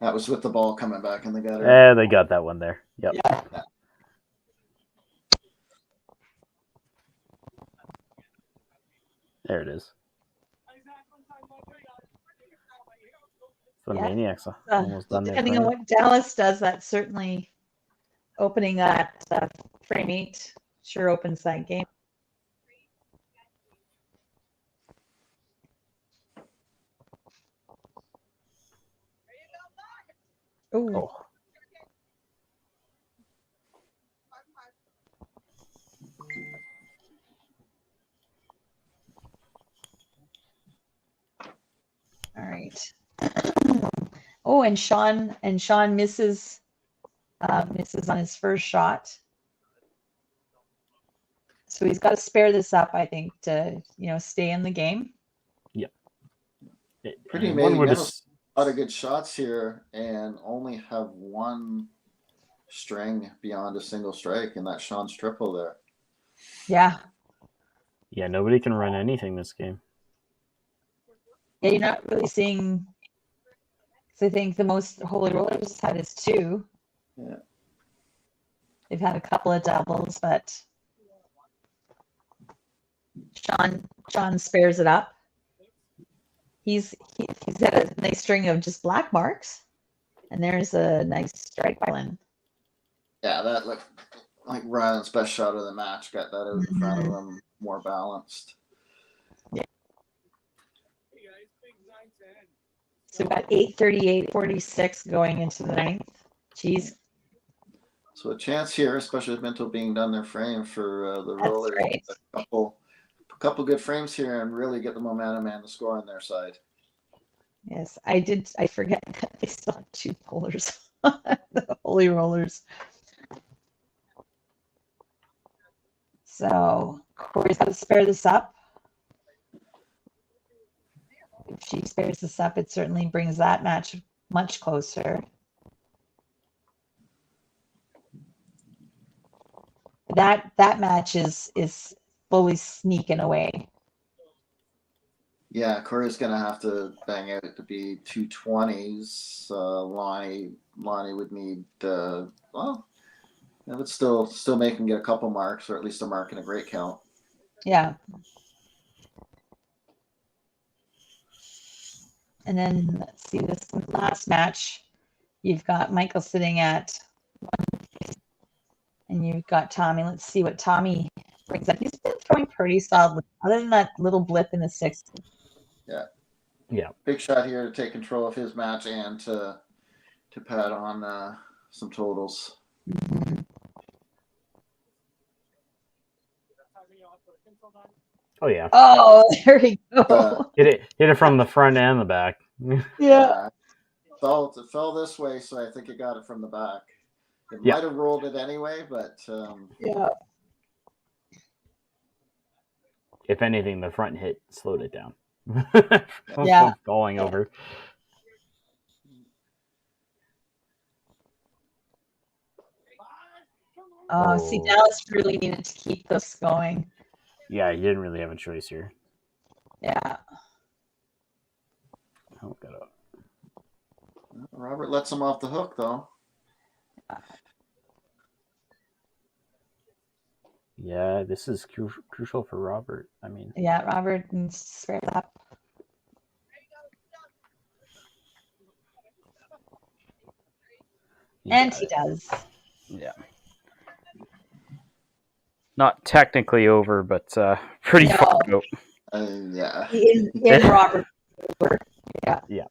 That was with the ball coming back in the gutter. Yeah, they got that one there. Yep. Yeah. There it is. The Yeah. Maniacs almost done their Depending on frame. what Dallas does, that's certainly opening that frame 8 sure opens that game. Ooh. Oh. All right. Oh, and Sean misses on his first shot. So he's got to spare this up, I think, to stay in the game. Yep. Pretty amazing. A lot of good shots here, and only have one string beyond a single strike, and that's Sean's triple there. Yeah. Yeah, nobody can run anything this game. Yeah, you're not really seeing. So I think the most Holy Rollers had is 2. Yeah. They've had a couple of doubles, but Sean spares it up. He's got a nice string of just black marks, and there's a nice strike by Lynn. Yeah, that looked like Ryan's best shot of the match. Got that out in front of him, more balanced. Yeah. So we've got 8:38:46 going into the 9th. Jeez. So a chance here, especially with Minto being done their frame for the That's Rollers. right. A couple good frames here and really get the momentum and the score on their side. Yes, I forget that they still have 2 pullers. The Holy Rollers. So Corey's got to spare this up. If she spares this up, it certainly brings that match much closer. That match is fully sneaking away. Yeah, Corey's gonna have to bang out to be 220s. Lonnie would need it would still make him get a couple marks, or at least a mark and a great count. Yeah. And then let's see, this last match, you've got Michael sitting at 1, and you've got Tommy. Let's see what Tommy brings up. He's been throwing pretty solidly, other than that little blip in the 6th. Yeah. Big shot here to take control of his match and to pad on some totals. Oh yeah. Oh, there we go. Hit it from the front and the back. Yeah. It fell this way, so I think it got it from the back. It might have rolled it anyway, but Yeah. If anything, the front hit slowed it down. Yeah. Falling over. Oh, see, Dallas really needed to keep this going. Yeah, you didn't really have a choice here. Yeah. Oh, got up. Robert lets him off the hook, though. Yeah, this is crucial for Robert. I mean, Yeah, Robert needs to spare it up. And he does. Yeah. Not technically over, but pretty far out. Yeah. In Robert. Yeah. Yeah.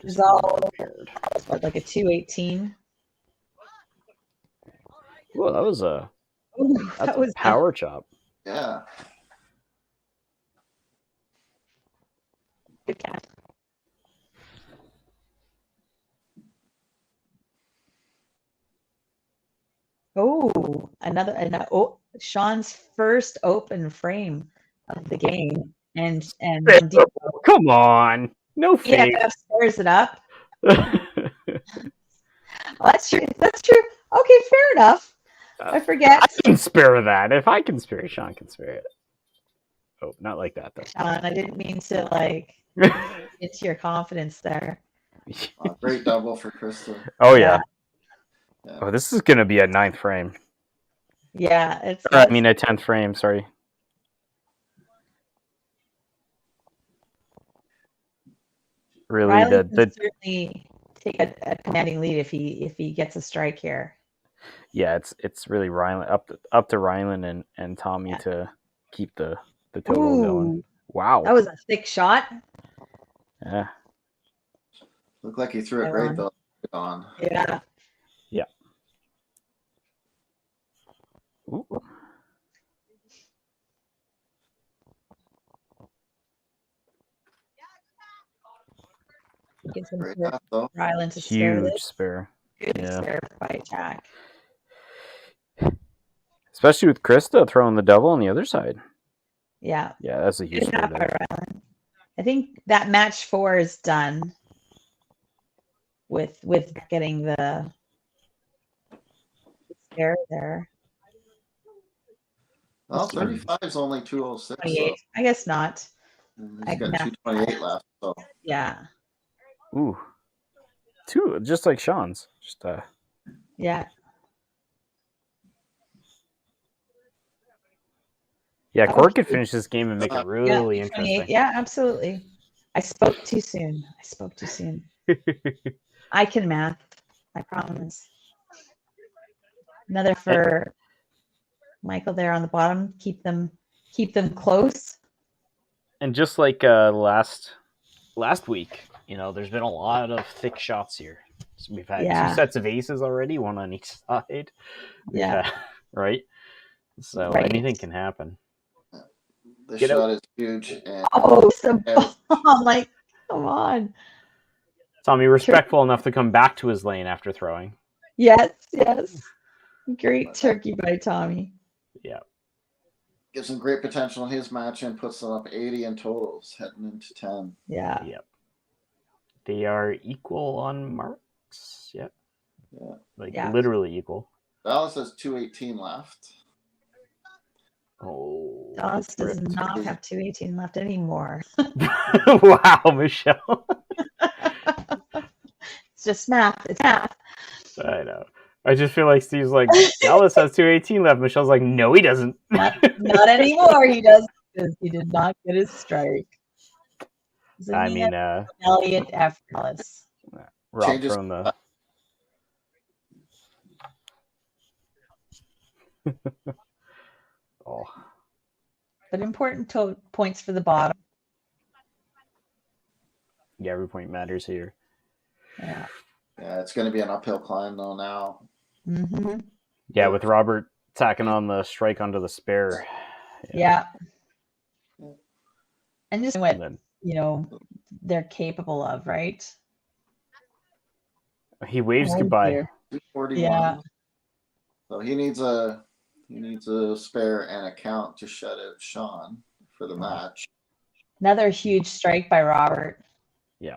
It's all like a 218. Whoa, that was a That was power chop. Yeah. good catch. Oh, another Sean's first open frame of the game, and Come on, no fake. EFF spares it up. Well, that's true. That's true. Okay, fair enough. I forget. I can spare that. If I can spare it, Sean can spare it. Oh, not like that though. Sean, I didn't mean to into your confidence there. Great double for Crystal. Oh yeah. Oh, this is gonna be a 9th frame. Yeah, it's. Or, I mean, a 10th frame. Sorry. Really, Riley can certainly take a commanding lead if he gets a strike here. Yeah, it's really Rylan up to Rylan and Tommy to keep the total going. Wow, that was a thick shot. Yeah, Looked like he threw it great though. On. Yeah. Yeah. Ooh. Gets him Great for pass, though. Rylan to spare Huge this. spare. Good Yeah. spare by Jack. Especially with Krista throwing the double on the other side. Yeah. Yeah, that's a huge Good spare half by there. Rylan. I think that match 4 is done with getting the spare there. Well, 35 is only 206. 28. So. I guess not. He's got 228 left. So. Yeah. Ooh. 2, just like Sean's. Just Yeah. Yeah, Cork could finish this game and make it really interesting. Yeah, absolutely. I spoke too soon. I can math. I promise. Another for Michael there on the bottom. Keep them close. And just like last week, there's been a lot of thick shots here. So we've had 2 sets of aces already, one on each side. Right? So anything can happen. The shot is huge. And I'm like, come on. Tommy, respectful enough to come back to his lane after throwing. Yes. Great turkey by Tommy. Yeah. Gives him great potential in his match and puts them up 80 in totals heading into 10. Yeah. Yep. They are equal on marks. Yep. Yeah. Literally equal. Dallas has 218 left. Oh. Dallas does not have 218 left anymore. Wow, Michelle. It's just math. It's math. I know. I just feel like Steve's like, Dallas has 218 left. Michelle's like, no, he doesn't. Not anymore. He doesn't, because he did not get his strike. I mean, Elliot F. Dallas. Rob throwing the. Oh. But important points for the bottom. Yeah, every point matters here. Yeah. Yeah, it's going to be an uphill climb though now. Mm-hmm. Yeah, with Robert tacking on the strike onto the spare. Yeah. And just what they're capable of, right? He waves goodbye. 241. Yeah. So he needs a spare and a count to shut out Sean for the match. Another huge strike by Robert. Yeah.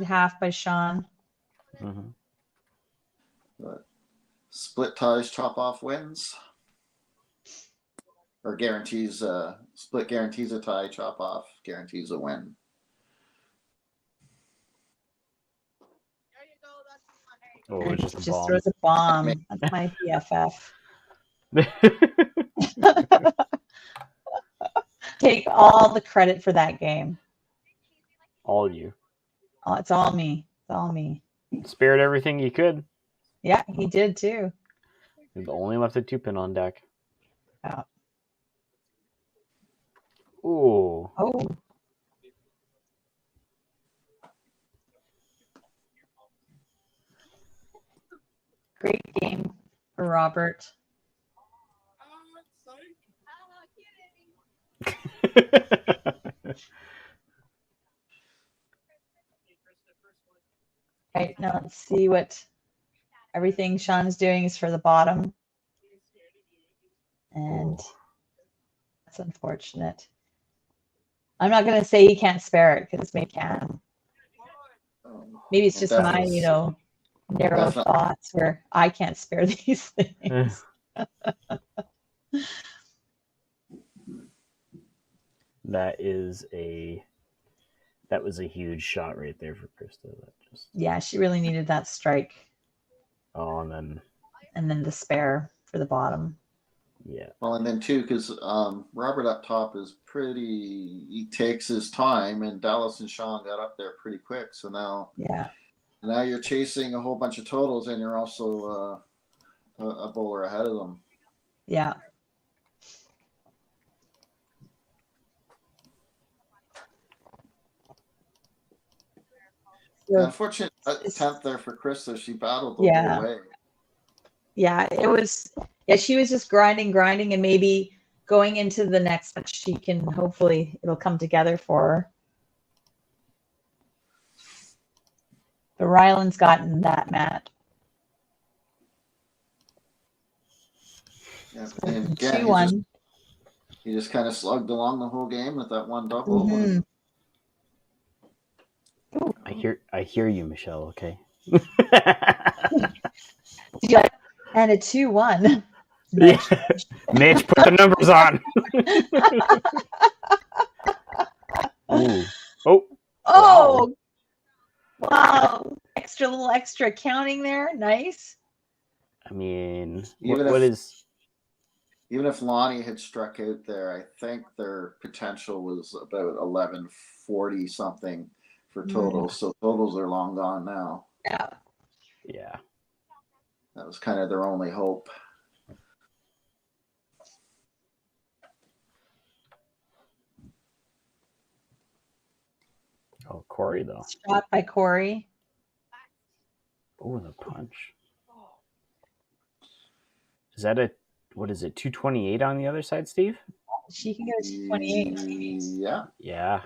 Half by Sean. Mm-hmm. But split ties chop off wins. Or guarantees split guarantees a tie, chop off guarantees a win. Oh, it was just a bomb. Throws a bomb. That's my BFF. Take all the credit for that game. All you. Oh, it's all me. It's all me. Spared everything you could. Yeah, he did too. He only left a 2-pin on deck. Yeah. Ooh. Oh. Great game for Robert. Right, now let's see what everything Sean's doing is for the bottom. And that's unfortunate. I'm not going to say he can't spare it, because maybe he can. Maybe it's just my, narrow thoughts where I can't spare these things. That is a That was a huge shot right there for Krista. That just Yeah, she really needed that strike. Oh, and then the spare for the bottom. Yeah. Well, and then too, because Robert up top is he takes his time, and Dallas and Sean got up there pretty quick. So now you're chasing a whole bunch of totals, and you're also a bowler ahead of them. Yeah. Yeah, unfortunate 10th there for Krista. She battled the whole way. Yeah, it was. Yeah, she was just grinding, and maybe going into the next match, she can hopefully it'll come together for her. But Ryland's gotten that mat. Yeah, and again, he just kind of slugged along the whole game with that one double. Mm-hmm. I hear you, Michelle. Okay. And a 2-1. Mitch, put the numbers on. Ooh. Oh, wow! Little extra counting there. Nice. I mean, even if Lonnie had struck out there, I think their potential was about 1140 something for totals. So totals are long gone now. Yeah. That was kind of their only hope. Oh, Corey though. Shot by Corey. Oh, the punch. Is that what is it? 228 on the other side, Steve? She can get a 228. Yeah.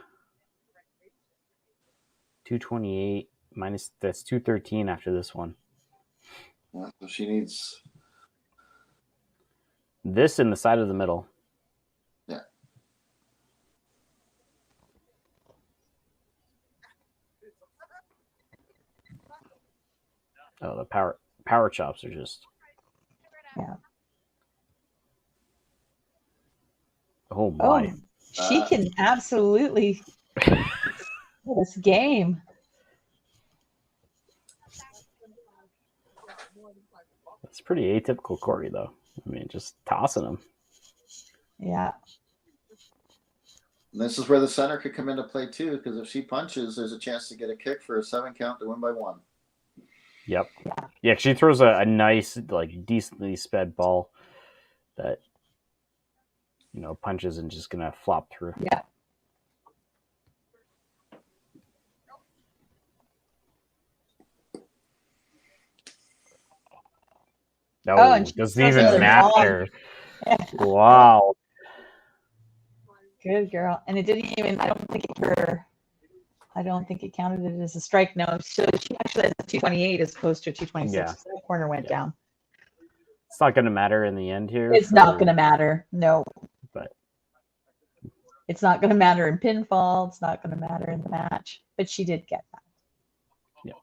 228 minus that's 213 after this one. Yeah, so she needs this in the side of the middle. Yeah. Oh, the power chops are just. Yeah. Oh my. She can absolutely this game. That's pretty atypical Corey though. I mean, just tossing him. Yeah. And this is where the center could come into play too, because if she punches, there's a chance to get a kick for a 7 count to win by 1. Yep. Yeah, she throws a nice, like, decently sped ball that, punches and just gonna flop through. Yeah. No, it doesn't even matter. Wow. Good girl. And it didn't even, I don't think it counted it as a strike. No, so she actually has a 228 as opposed to a 226. Yeah. So the corner went down. It's not going to matter in the end here. It's not going to matter. No. But it's not going to matter in pinfall. It's not going to matter in the match. But she did get that. Yeah.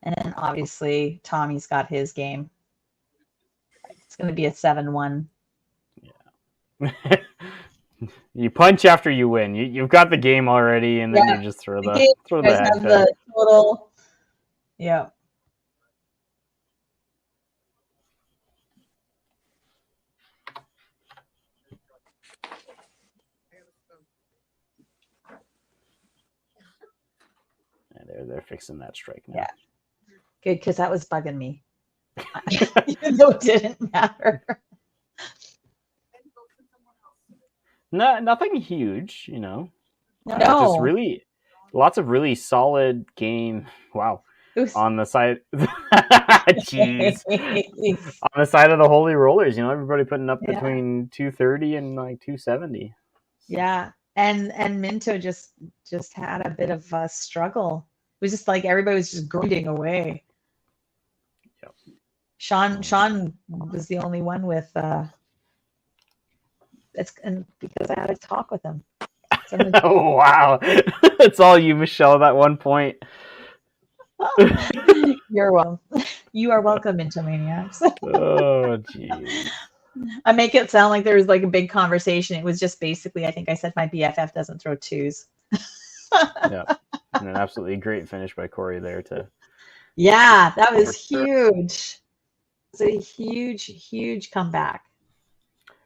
And then obviously Tommy's got his game. It's going to be a 7-1. Yeah. You punch after you win. You've got the game already, and then you just throw the head. The total. Yeah. And they're fixing that strike now. Yeah. Good, because that was bugging me. Even though it didn't matter. No, nothing huge, No. Just really lots of really solid game. Wow. On the side jeez. On the side of the Holy Rollers, everybody putting up between 230 and like 270. Yeah. And Minto just had a bit of a struggle. It was just like everybody was just grinding away. Yep. Sean was the only one with and because I had a talk with him. So oh wow. It's all you, Michelle, at that one point. You're welcome. You are welcome into Maniacs. Oh jeez. I make it sound like there was like a big conversation. It was just basically, I think I said my BFF doesn't throw twos. Yeah, and an absolutely great finish by Corey there to. Yeah, that was huge. It's a huge comeback.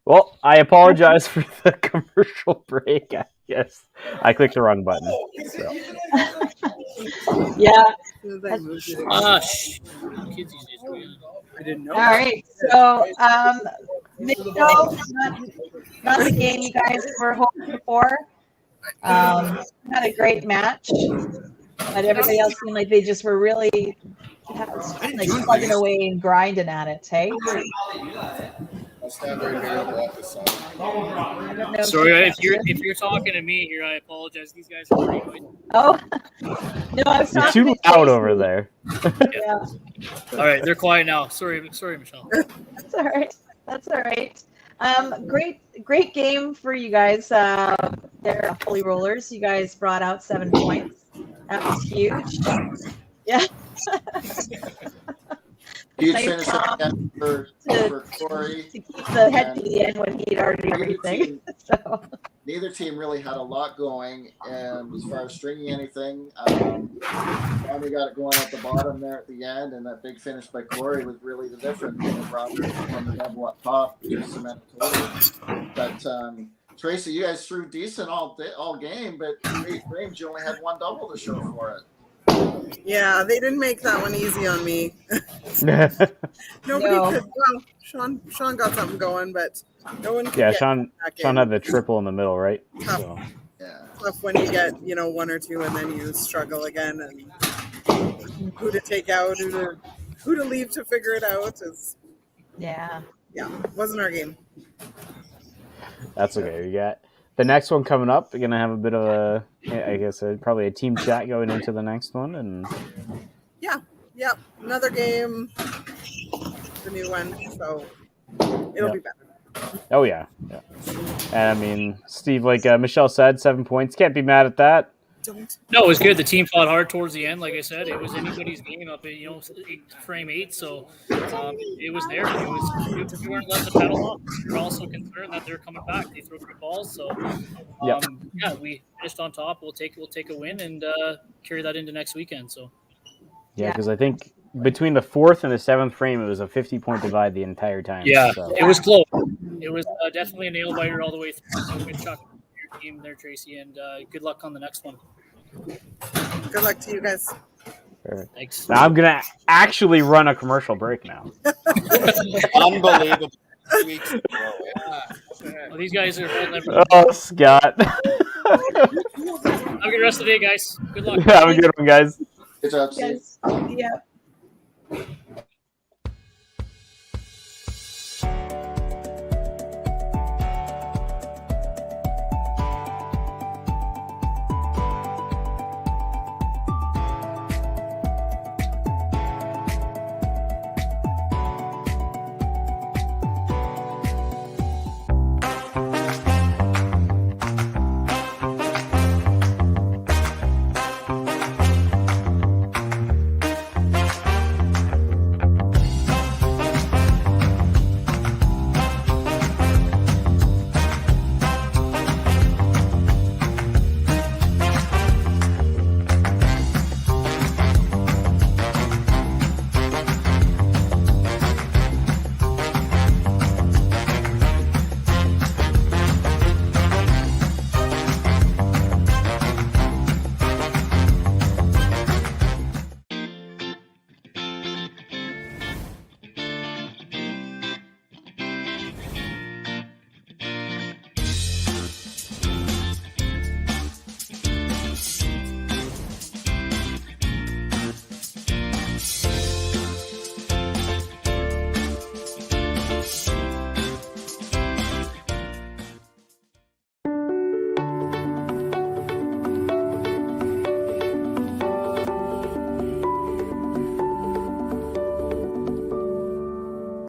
Well, I apologize for the commercial break. I guess I clicked the wrong button. So. Yeah. Kids these days, I didn't know. All right. So, Mitchell, not the game you guys were hoping for. Had a great match, but everybody else seemed like they just were really like plugging away and grinding at it. Hey. I'll stand right here and walk this side. I don't know Sorry, if you're talking to me here, I apologize. These guys are pretty noisy. Oh no, I was You're talking too to loud Tracy. over there. Yeah, All right, they're quiet now. Sorry, Michelle. that's all right. That's all right. Great game for you guys. They're Holy Rollers. You guys brought out 7 points. That was huge. Yeah. Huge Nice finish job again for Corey. to keep the head to the end when he'd already everything. So Neither team really had a lot going, and as far as stringing anything, finally got it going at the bottom there at the end, and that big finish by Corey was really the difference. Robert on the double up top, just cement total. But Tracy, you guys threw decent all game, but 8 frames, you only had 1 double to show for it. Yeah, they didn't make that one easy on me. Nobody No. could. Well, Sean got something going, but no one could. Yeah, get Sean back Sean in. had the triple in the middle, right? Tough. So. Yeah. Tough when you get 1 or 2 and then you struggle again, and who to take out, who to leave to figure it out is yeah. wasn't our game. That's okay. We got the next one coming up. We're gonna have a bit of a, I guess, probably a team chat going into the next one, and Yeah, another game, the new one, so it'll be better. oh yeah. And I mean, Steve, like Michelle said, 7 points. Can't be mad at that. Don't. No, it was good. The team fought hard towards the end. Like I said, it was anybody's game up at frame 8. So it was there. You weren't left to pedal off. You're also concerned that they're coming back. They throw good balls. So yeah, we finished on top. We'll take a win and carry that into next weekend. So Yeah, because I think between the 4th and the 7th frame, it was a 50-point divide the entire time. yeah, So. it was close. It was definitely a nail biter all the way through. So good chuck your team there, Tracy, and good luck on the next one. Good luck to you guys. Perfect. Thanks. Now I'm gonna actually run a commercial break now. Unbelievable. 2 weeks in a row. Yeah. Well, these guys are holding everything. Oh, Scott. Have a good rest of the day, guys. Good luck. Have a good one, guys. Good job, Steve. Yes. Yeah.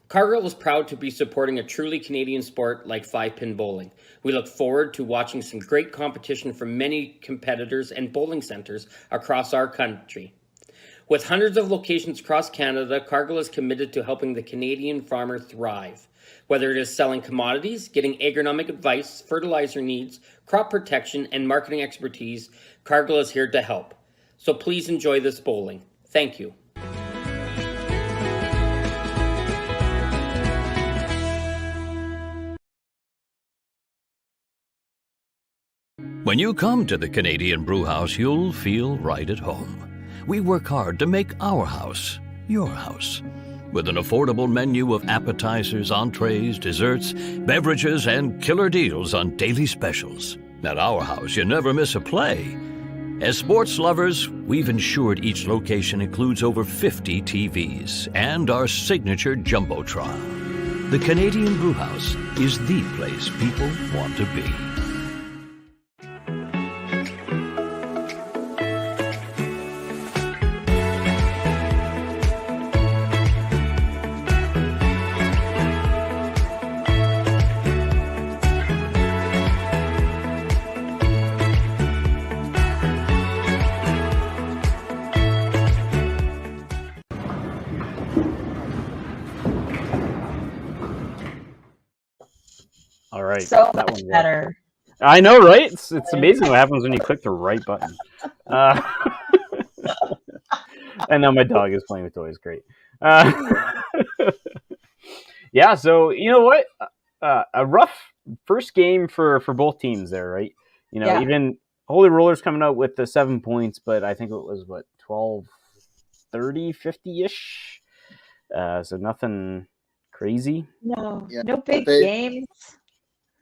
Cargill is proud to be supporting a truly Canadian sport like 5-pin bowling. We look forward to watching some great competition from many competitors and bowling centres across our country. With hundreds of locations across Canada, Cargill is committed to helping the Canadian farmer thrive. Whether it is selling commodities, getting agronomic advice, fertilizer needs, crop protection, and marketing expertise, Cargill is here to help. So please enjoy this bowling. Thank you. When you come to the Canadian Brew House, you'll feel right at home. We work hard to make our house your house. With an affordable menu of appetizers, entrees, desserts, beverages, and killer deals on daily specials. At our house, you never miss a play. As sports lovers, we've ensured each location includes over 50 TVs and our signature Jumbotron. The Canadian Brew House is the place people want to be. All right. So that much one worked. better. I know, right? It's amazing what happens when you click the right button. And now my dog is playing with toys. Great. Yeah, so you know what? A rough first game for both teams there, right? You know, Yeah. even Holy Rollers coming out with the 7 points, but I think it was, 12, 30, 50-ish? So nothing crazy. No, Yeah, no big they- games.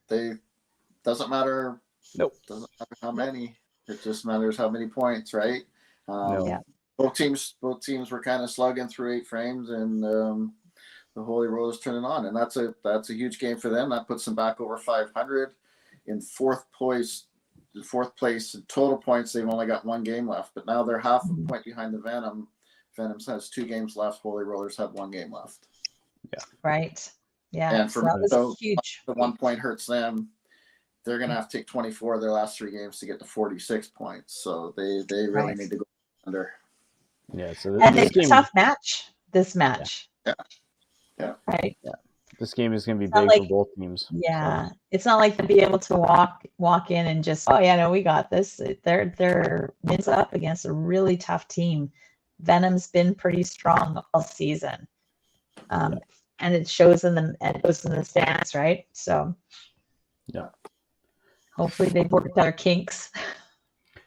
They doesn't matter. Nope. Doesn't matter how many. It just matters how many points, right? No. Yeah. Both teams were kind of slugging through 8 frames, and the Holy Rollers turning on, and that's a huge game for them. That puts them back over 500 in fourth place. In fourth place in total points, they've only got 1 game left, but now they're half a point behind the Venom. Venom has 2 games left. Holy Rollers have 1 game left. Right. Yeah. And So for that was so huge. the 1 point hurts them. They're going to have to take 24 of their last 3 games to get to 46 points. So they really Right. need to go under. Yeah, so And this it's a game, tough match. This match. Yeah. Right. this game is going to be not big like- for both teams. Yeah. It's not like to be able to walk in and just, oh yeah, no, we got this. They're wins up against a really tough team. Venom's been pretty strong all season. And it shows in the stats, right? So Yeah. hopefully they've worked out their kinks.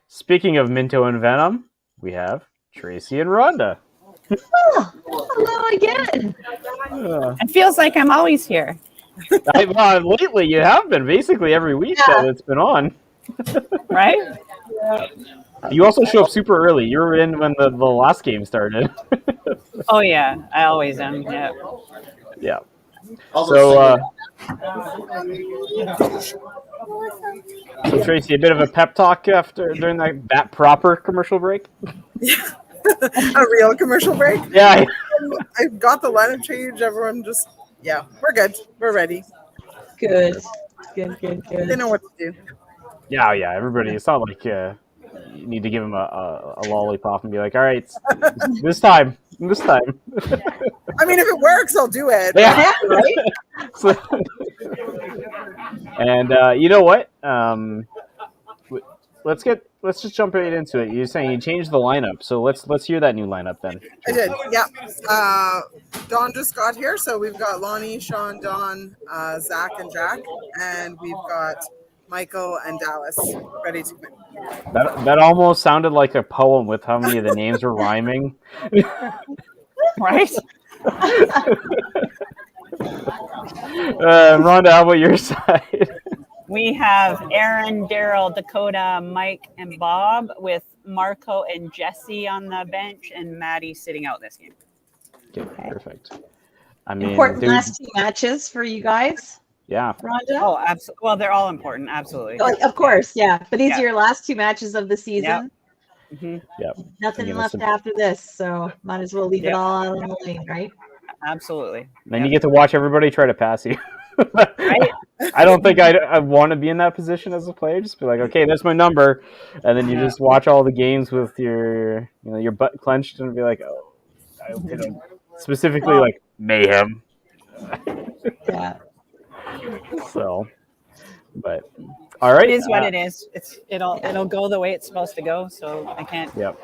Speaking of Minto and Venom, we have Tracy and Rhonda. Oh, hello again. It feels like I'm always here. Lately, you have been basically every week that it's been on. Right? You also show up super early. You were in when the last game started. Oh yeah, I always am. Yeah. Yeah. Although So Tracy, a bit of a pep talk during that proper commercial break. A real commercial break. Yeah. I got the lineup change. Everyone just, we're good. We're ready. Good. They know what to do. Yeah. Everybody. It's not like you need to give them a lollipop and be like, all right, this time. I mean, if it works, I'll do it. Yeah. Right? So, and you know what? Let's just jump right into it. You're saying you changed the lineup, so let's hear that new lineup then. I did, yeah. Dawn just got here, so we've got Lonnie, Sean, Dawn, Zach, and Jack, and we've got Michael and Dallas ready to win. That almost sounded like a poem with how many of the names were rhyming. Right? Rhonda, how about your side? We have Aaron, Daryl, Dakota, Mike, and Bob with Marco and Jesse on the bench and Maddie sitting out this game. Okay, perfect. I mean, Important last 2 matches for you guys, yeah. Rhonda. Oh, absolutely. Well, they're all important. Absolutely. Oh, of course, yeah. But these Yeah. are your last 2 matches of the season. Mhm. Yep. Nothing Again, left that's after this, so might as well leave it Yep. all out on the lane, right? Absolutely. Then you get to watch everybody try to pass you. Right? I don't think I want to be in that position as a player. Just be like, okay, that's my number, and then you just watch all the games with your butt clenched and be like, oh, I specifically like mayhem. Yeah. So, but all right, It is what it is. It'll go the way it's supposed to go. So I can't Yep.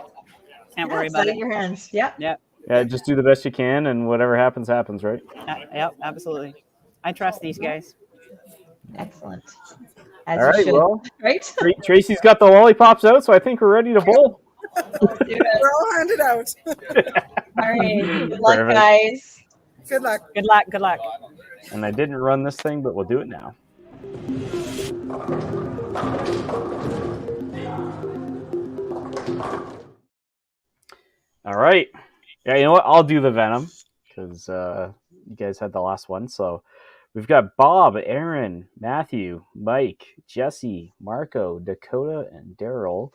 worry It's about out of it. your hands. Yep. Yeah. Yeah, just do the best you can, and whatever happens, happens, right? Yep. Absolutely. I trust these guys. Excellent. As All you right, should. well, Right? Tracy's got the lollipops out, so I think we're ready to bowl. We're all handed out. All right. Good luck, Perfect. guys. Good luck. Good luck. Good luck. And I didn't run this thing, but we'll do it now. All right. Yeah, you know what? I'll do the Venom because you guys had the last one. So we've got Bob, Aaron, Matthew, Mike, Jesse, Marco, Dakota, and Daryl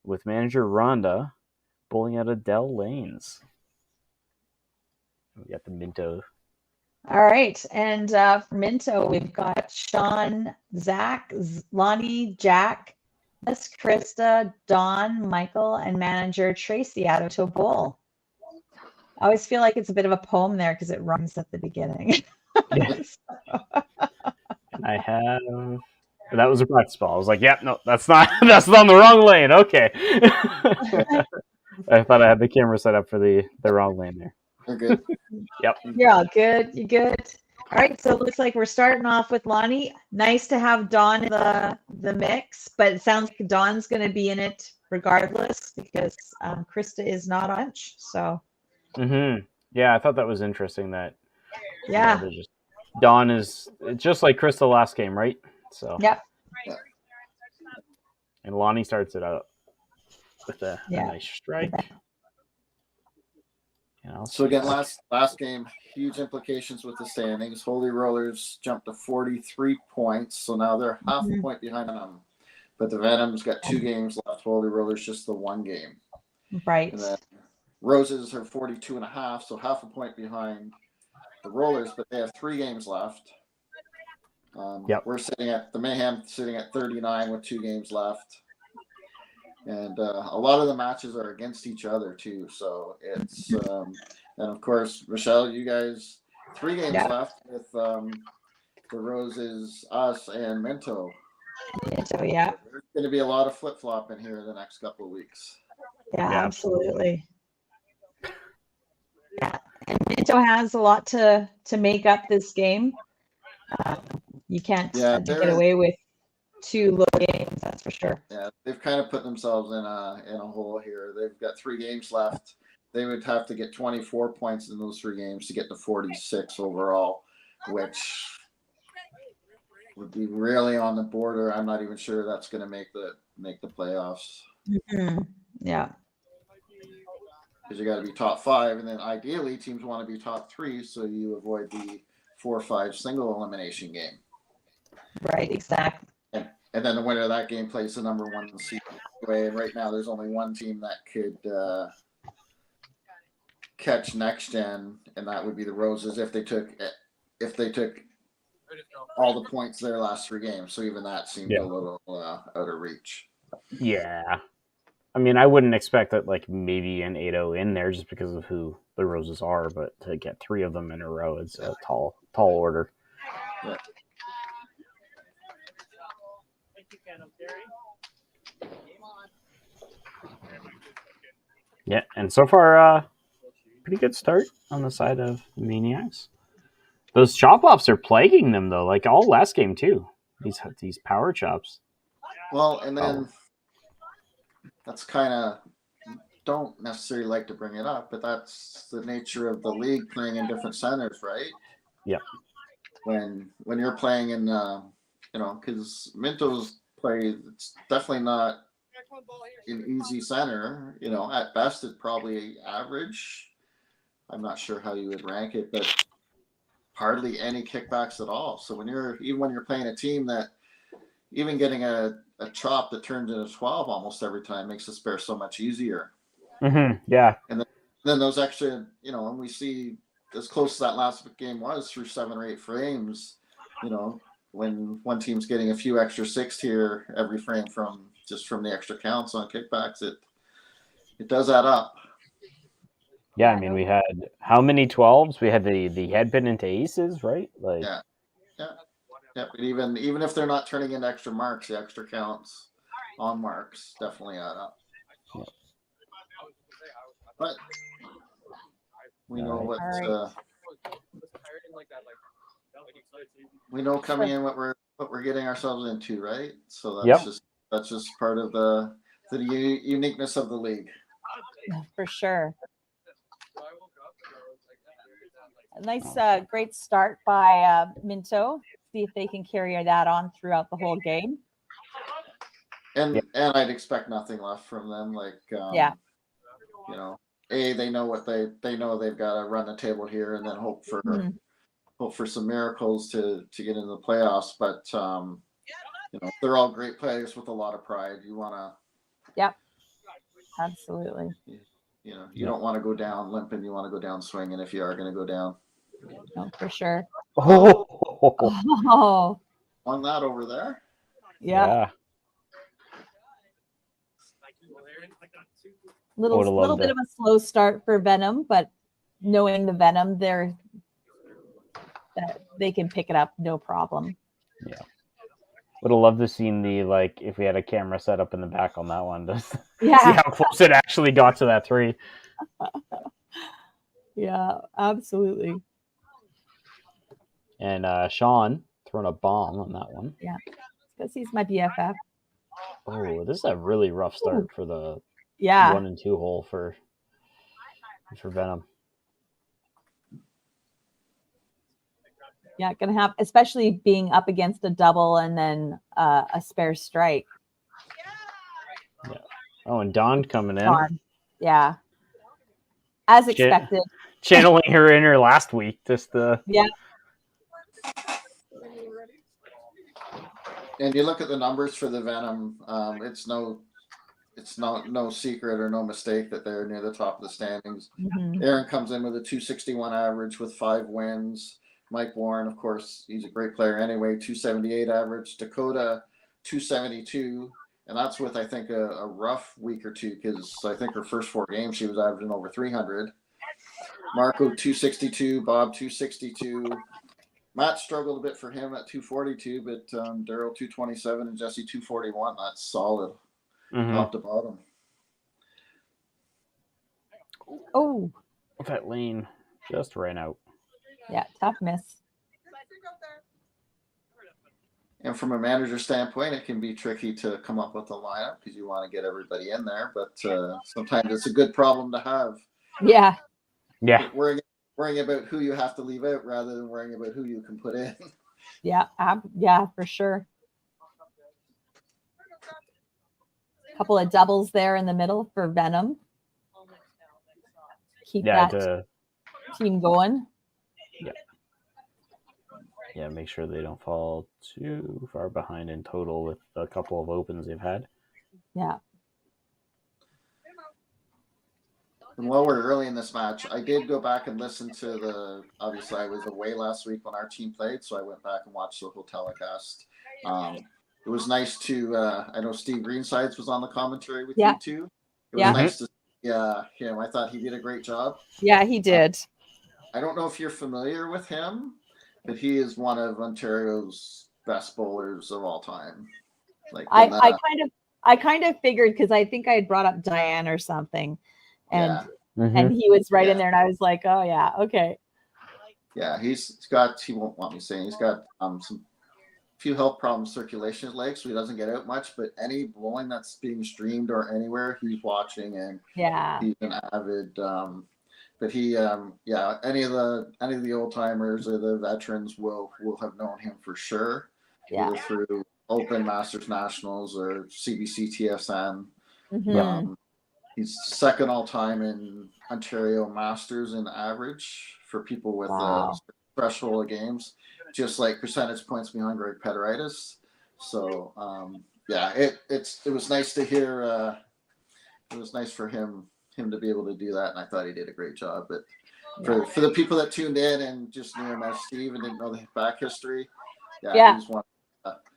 with manager Rhonda bowling out of Dell Lanes. We got the Minto. All right. And for Minto, we've got Sean, Zach, Lonnie, Jack, Miss Krista, Dawn, Michael, and manager Tracy out of Tobowl. I always feel like it's a bit of a poem there because it rhymes at the beginning. Yeah. And I have. That was a practice ball. I was like, "Yep, no, that's not on the wrong lane." Okay. I thought I had the camera set up for the wrong lane there. You're good. Yep. You're all good. You're good. All right. So it looks like we're starting off with Lonnie. Nice to have Dawn in the mix, but it sounds like Dawn's going to be in it regardless because Krista is not on bench. So. Mm-hmm. Yeah, I thought that was interesting. That Yeah. Dawn is just like Krista last game, right? So. Yep. And Lonnie starts it out with a nice strike. So again, last game, huge implications with the standings. Holy Rollers jumped to 43 points, so now they're half a point behind them. But the Venom's got 2 games left. Holy Rollers just the 1 game. Right. And then Roses are 42.5, so half a point behind the Rollers, but they have 3 games left. We're sitting at the Mayhem, sitting at 39 with 2 games left. And a lot of the matches are against each other too. So it's and of course, Michelle, you guys 3 games left with the Roses, us, and Minto. Minto, yeah. There's going to be a lot of flip flop in here in the next couple of weeks. Yeah, absolutely. Yeah, and Minto has a lot to make up this game. You can't get away with 2 low games, that's for sure. Yeah, they've kind of put themselves in a hole here. They've got 3 games left. They would have to get 24 points in those 3 games to get to 46 overall, which would be really on the border. I'm not even sure that's going to make the playoffs. Mm-hmm. Yeah. Because you got to be top 5, and then ideally teams want to be top 3, so you avoid the 4-5 single elimination game. Right, exactly. And then the winner of that game plays the number 1 seed. And right now, there's only 1 team that could catch next gen, and that would be the Roses if they took all the points their last 3 games. So even that seemed a little out of reach. Yeah, I mean, I wouldn't expect that like maybe an 8-0 in there just because of who the Roses are, but to get 3 of them in a row, it's a tall order. Yeah. Yeah, and so far, pretty good start on the side of the Maniacs. Those chop offs are plaguing them though, like all last game too. These power chops. Well, and then that's kind of don't necessarily like to bring it up, but that's the nature of the league playing in different centers, right? Yeah. When you're playing in, because Minto's play, it's definitely not an easy center. At best, it's probably average. I'm not sure how you would rank it, but hardly any kickbacks at all. So when you're playing a team that even getting a chop that turns into 12 almost every time makes the spare so much easier. Mm-hmm. Yeah. And then those extra, when we see as close as that last game was through 7 or 8 frames, when one team's getting a few extra 6 here every frame from the extra counts on kickbacks, it does add up. Yeah, I mean, we had how many 12s? We had the head pin into aces, right? Like, Yeah. But even if they're not turning in extra marks, the extra counts on marks definitely add up. Yeah. But we know what we know coming in what we're getting ourselves into, right? So that's just part of the uniqueness of the league. For sure. A nice, great start by Minto. See if they can carry that on throughout the whole game. And I'd expect nothing left from them. Like, you know, they know what they know they've got to run the table here, and then hope for some miracles to get into the playoffs. But you know, they're all great players with a lot of pride. You want to. Yep. Absolutely. You know, you don't want to go down limping. You want to go down swinging if you are going to go down. No, for sure. Oh. On that over there. Yeah. Little bit of a slow start for Venom, but knowing the Venom, they can pick it up no problem. Yeah. Would have loved to seen if we had a camera set up in the back on that one to see how close it actually got to that 3. Yeah, absolutely. And Sean throwing a bomb on that one. Yeah, because he's my BFF. Oh, this is a really rough start for the 1 and 2 hole for Venom. Yeah, gonna have, especially being up against a double and then a spare strike. Yeah. Oh, and Dawn coming in. Yeah. As expected. Channeling her inner last week. Yeah. And you look at the numbers for the Venom. It's no secret or no mistake that they're near the top of the standings. Mm-hmm. Aaron comes in with a 261 average with 5 wins. Mike Warren, of course, he's a great player anyway, 278 average. Dakota, 272. And that's with, I think, a rough week or two, because I think her first 4 games she was averaging over 300. Marco, 262. Bob, 262. Matt struggled a bit for him at 242, but Daryl, 227, and Jesse, 241. That's solid, top to bottom. Oh. That lane just ran out. Yeah, tough miss. And from a manager standpoint, it can be tricky to come up with a lineup because you want to get everybody in there. But sometimes it's a good problem to have. Yeah. Yeah. Worrying about who you have to leave out rather than worrying about who you can put in. Yeah, for sure. A couple of doubles there in the middle for Venom. Keep that team going. Yeah, make sure they don't fall too far behind in total with a couple of opens they've had. Yeah. And while we're early in this match, I did go back and listen to obviously I was away last week when our team played, so I went back and watched the whole telecast. It was nice to, I know Steve Greensides was on the commentary with you too. It was nice to see him. I thought he did a great job. Yeah, he did. I don't know if you're familiar with him, but he is one of Ontario's best bowlers of all time. Like I kind of figured, because I think I had brought up Diane or something, and he was right in there, and I was like, oh yeah, okay. Yeah, he won't want me saying he's got some few health problems, circulation in his legs, so he doesn't get out much. But any bowling that's being streamed or anywhere, he's watching, and he's an avid. But he, any of the old timers or the veterans will have known him for sure, either through Open, Masters, Nationals, or CBC TSN. He's second all time in Ontario Masters in average for people with a threshold of games, just like percentage points behind Greg Pederitis. So it was nice to hear. It was nice for him to be able to do that, and I thought he did a great job. But for the people that tuned in and just knew him as Steve and didn't know the back history, he's one.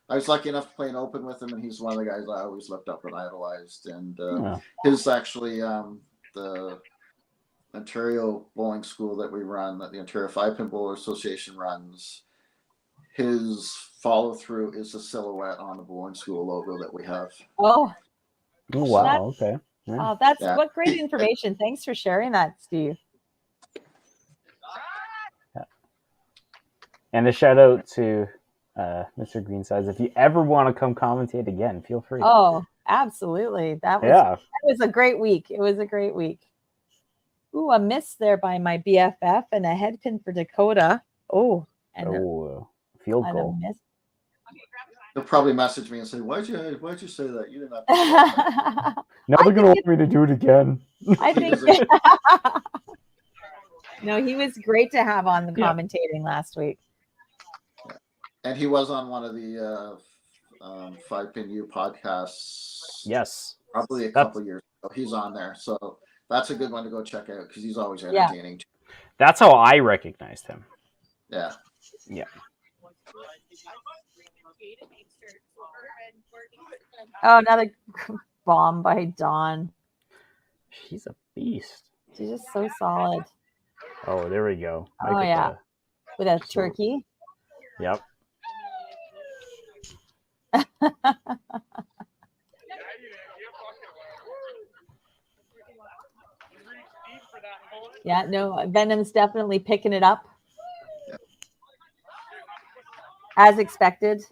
I was lucky enough to play an Open with him, and he's one of the guys I always looked up and idolized. And his actually the Ontario bowling school that we run, that the Ontario 5-Pin Bowler Association runs, his follow through is a silhouette on the bowling school logo that we have. Oh, Oh wow, okay. Yeah. oh, that's Yeah. what great information. Thanks for sharing that, Steve. And a shout out to Mr. Greensides. If you ever want to come commentate again, feel free. Oh, absolutely. That was a great week. It was a great week. Ooh, a miss there by my BFF and a head pin for Dakota. Oh, and field a goal. miss. They'll probably message me and say, "Why'd you say that? You didn't have to." Now they're gonna want me to do it again. I think. No, he was great to have on the commentating last week. And he was on one of the 5-Pin U podcasts. Yes, probably a couple years ago. He's on there, so that's a good one to go check out because he's always entertaining. Yeah. That's how I recognized him. Yeah. Yeah. Oh, another bomb by Dawn. She's a beast. She's just so solid. Oh, there we go. Oh, yeah. With a turkey. Yep. Yeah, no, Venom's definitely picking it up. As expected.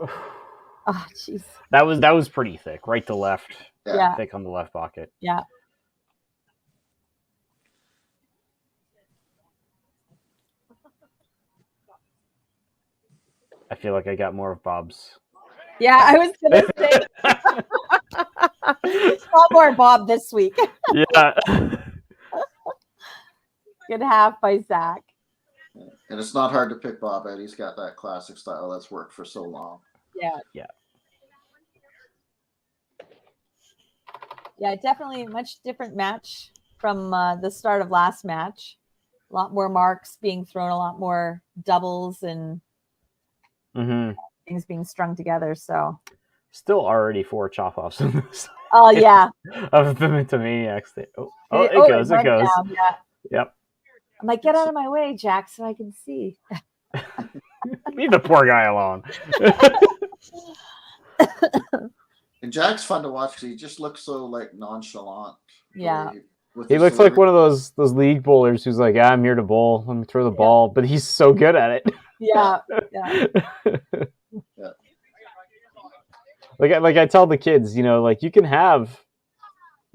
Oh, jeez. That was pretty thick, right to left. Yeah. Thick on the left pocket. Yeah. I feel like I got more of Bob's. Yeah, I was gonna say not more Bob this week. Yeah. Good half by Zach. And it's not hard to pick Bob out. He's got that classic style that's worked for so long. Yeah. Yeah. Yeah, definitely a much different match from the start of last match. A lot more marks being thrown, a lot more doubles and things being strung together. So still already 4 chop offs on this. Oh yeah. Of the Maniacs. It goes. Down, yeah. Yep. I'm like, get out of my way, Jack, so I can see. Leave the poor guy alone. And Jack's fun to watch because he just looks so like nonchalant. Yeah. He looks like one of those league bowlers who's like, I'm here to bowl. Let me throw the ball. But he's so good at it. Yeah. Yeah. Yeah. Like I tell the kids, like you can have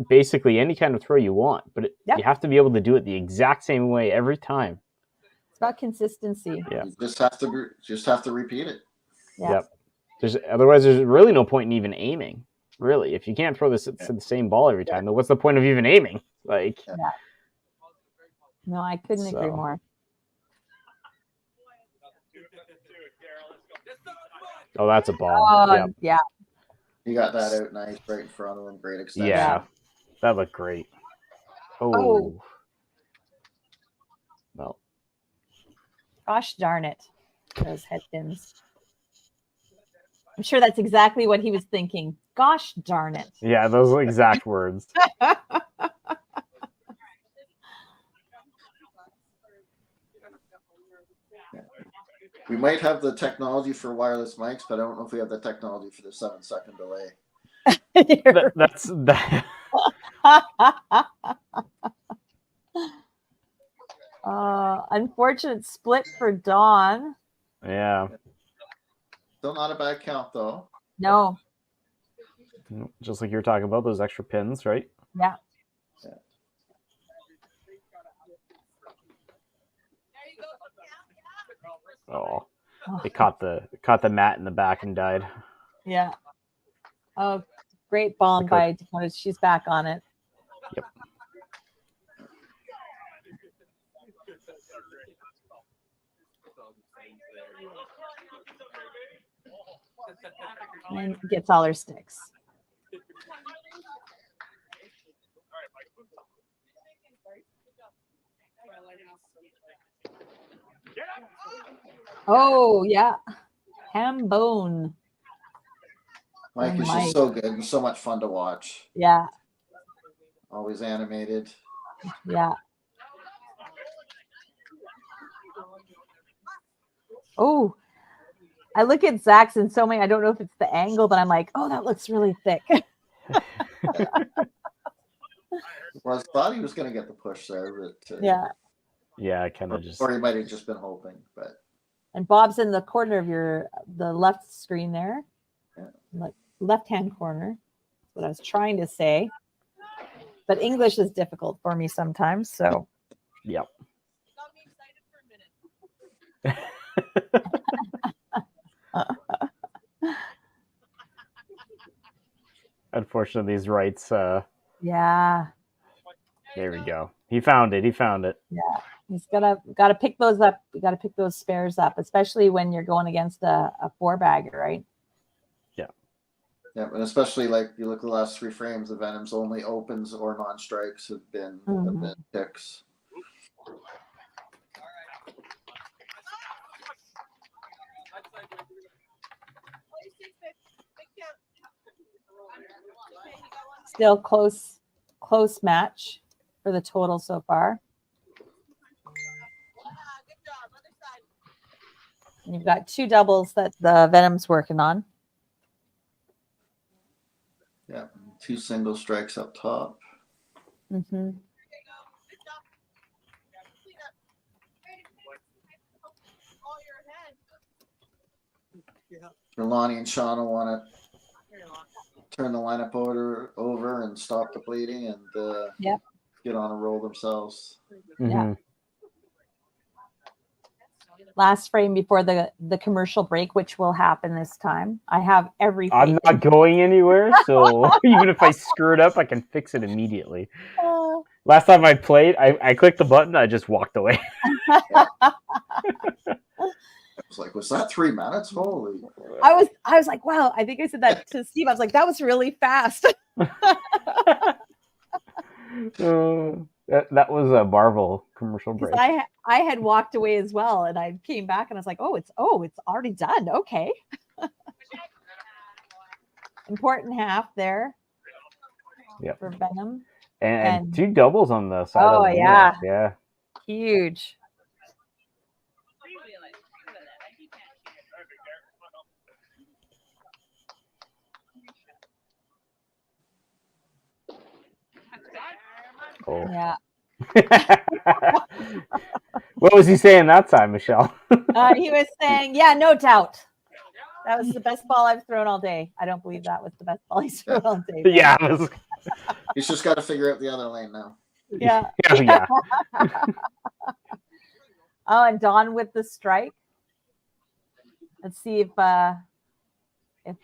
basically any kind of throw you want, but you have to be able to do it the exact same way every time. It's about consistency. Yeah. You just have to repeat it. Yeah. Yep. Otherwise, there's really no point in even aiming. Really, if you can't throw the same ball every time, then what's the point of even aiming? Like, no, I couldn't agree more. Oh, that's a bomb. Yeah. He got that out nice, right in front of him. Great extension. Yeah, that looked great. Oh. Well. Gosh darn it. Those head pins. I'm sure that's exactly what he was thinking. Gosh darn it. Yeah, those exact words. We might have the technology for wireless mics, but I don't know if we have the technology for the 7-second delay. That's that. Unfortunate split for Dawn. Yeah. Still not a bad count, though. No. Just like you were talking about, those extra pins, right? Yeah. Oh, it caught the mat in the back and died. Yeah. Oh, great bomb by Dakota. She's back on it. Yep. And gets all her sticks. Oh, yeah. Ham bone. Mike is just so good and so much fun to watch. Yeah. Always animated. Yeah. Oh, I look at Zach's and so many. I don't know if it's the angle, but I'm like, oh, that looks really thick. Well, I thought he was going to get the push there, but Yeah, I kind of just. Or he might have just been hoping, but. And Bob's in the corner of the left screen there, like left-hand corner. That's what I was trying to say. But English is difficult for me sometimes, so. Yep. Unfortunately, these rights. Yeah. There we go. He found it. Yeah. He's gotta pick those up. You gotta pick those spares up, especially when you're going against a four-bagger, right? Yeah, and especially like you look at the last 3 frames, the Venom's only opens or non-strikes have been picks. Still close match for the total so far. And you've got 2 doubles that the Venom's working on. Yeah, 2 single strikes up top. Mm-hmm. Lonnie and Sean will want to turn the lineup over and stop the bleeding and get on a roll themselves. Yeah. Last frame before the commercial break, which will happen this time. I have every. I'm not going anywhere, so even if I screw it up, I can fix it immediately. Last time I played, I clicked the button, I just walked away. I was like, was that 3 minutes? Holy! I was like, wow. I think I said that to Steve. I was like, that was really fast. That was a Marvel commercial break. I had walked away as well, and I came back and I was like, it's already done. Okay. Important half there. Yep. For Venom. And 2 doubles on the side. Oh, yeah. Yeah. Huge. Oh. Yeah. What was he saying that time, Michelle? He was saying, yeah, no doubt. That was the best ball I've thrown all day. I don't believe that was the best ball he's thrown all day. Yeah. He's just got to figure out the other lane now. Yeah. Yeah. Oh, and Don with the strike. Let's see if the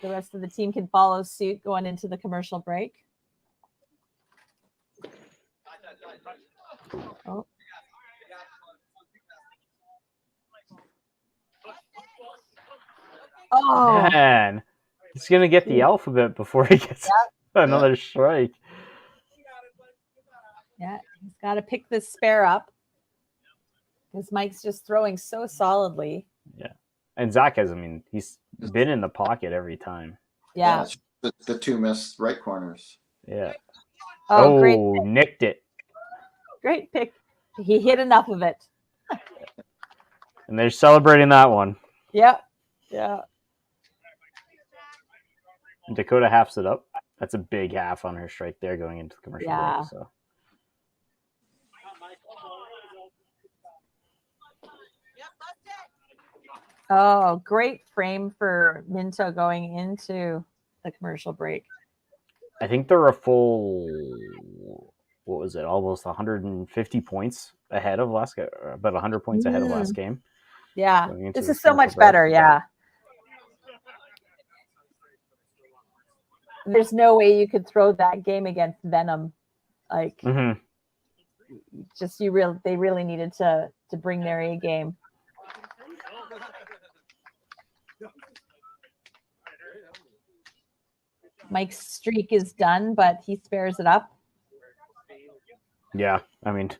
rest of the team can follow suit going into the commercial break. Oh. Oh man, he's gonna get the alphabet before he gets another strike. Yeah, he's got to pick this spare up because Mike's just throwing so solidly. Yeah, and Zach has. I mean, he's been in the pocket every time. Yeah, the 2 missed right corners. Yeah. Oh, great! Nicked it. Great pick. He hit enough of it. And they're celebrating that one. Yep. Yeah. And Dakota halves it up. That's a big half on her strike there going into the commercial break. So. Oh, great frame for Minto going into the commercial break. I think they're a full, what was it, almost 150 points ahead of last game, about 100 points ahead of last game. Yeah, this is so much better, yeah. There's no way you could throw that game against Venom. Like, just they really needed to bring their A game. Mike's streak is done, but he spares it up. Yeah, I mean,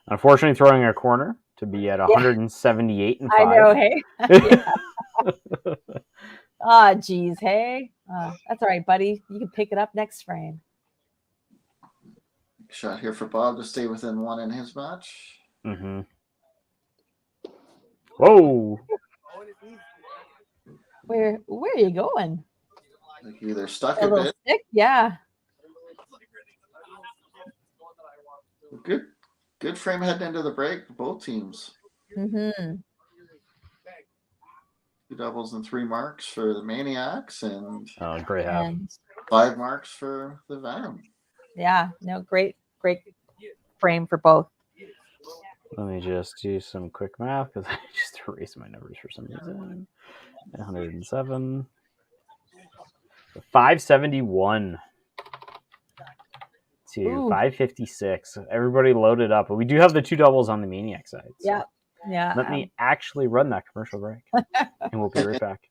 unfortunately, throwing a corner to be at 178 and 5. I know, hey. Ah, geez, hey. That's all right, buddy. You can pick it up next frame. Shot here for Bob to stay within 1 in his match. Whoa. Where are you going? Like either stuck A a little bit. stick? Yeah. Good frame heading into the break for both teams. Mm-hmm. 2 doubles and 3 marks for the Maniacs, and great half. 5 marks for the Venom. Yeah, no, great frame for both. Let me just do some quick math because I just erased my numbers for some reason. 107. 571 to 556. Everybody loaded up, but we do have the 2 doubles on the Maniac side. So yeah. Let me actually run that commercial break, and we'll be right back.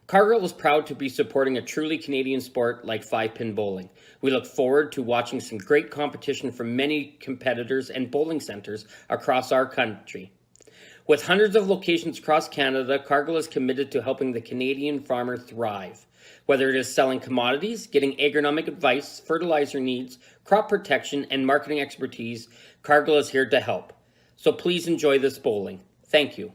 Cargill is proud to be supporting a truly Canadian sport like 5-pin bowling. We look forward to watching some great competition from many competitors and bowling centres across our country. With hundreds of locations across Canada, Cargill is committed to helping the Canadian farmer thrive. Whether it is selling commodities, getting agronomic advice, fertilizer needs, crop protection, and marketing expertise, Cargill is here to help. So please enjoy this bowling. Thank you.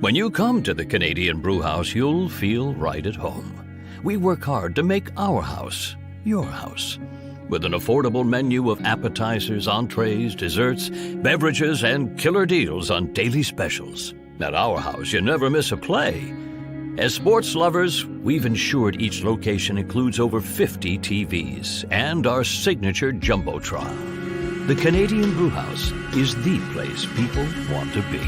When you come to the Canadian Brewhouse, you'll feel right at home. We work hard to make our house your house. With an affordable menu of appetizers, entrees, desserts, beverages, and killer deals on daily specials. At our house, you never miss a play. As sports lovers, we've ensured each location includes over 50 TVs and our signature Jumbotron. The Canadian Brewhouse is the place people want to be.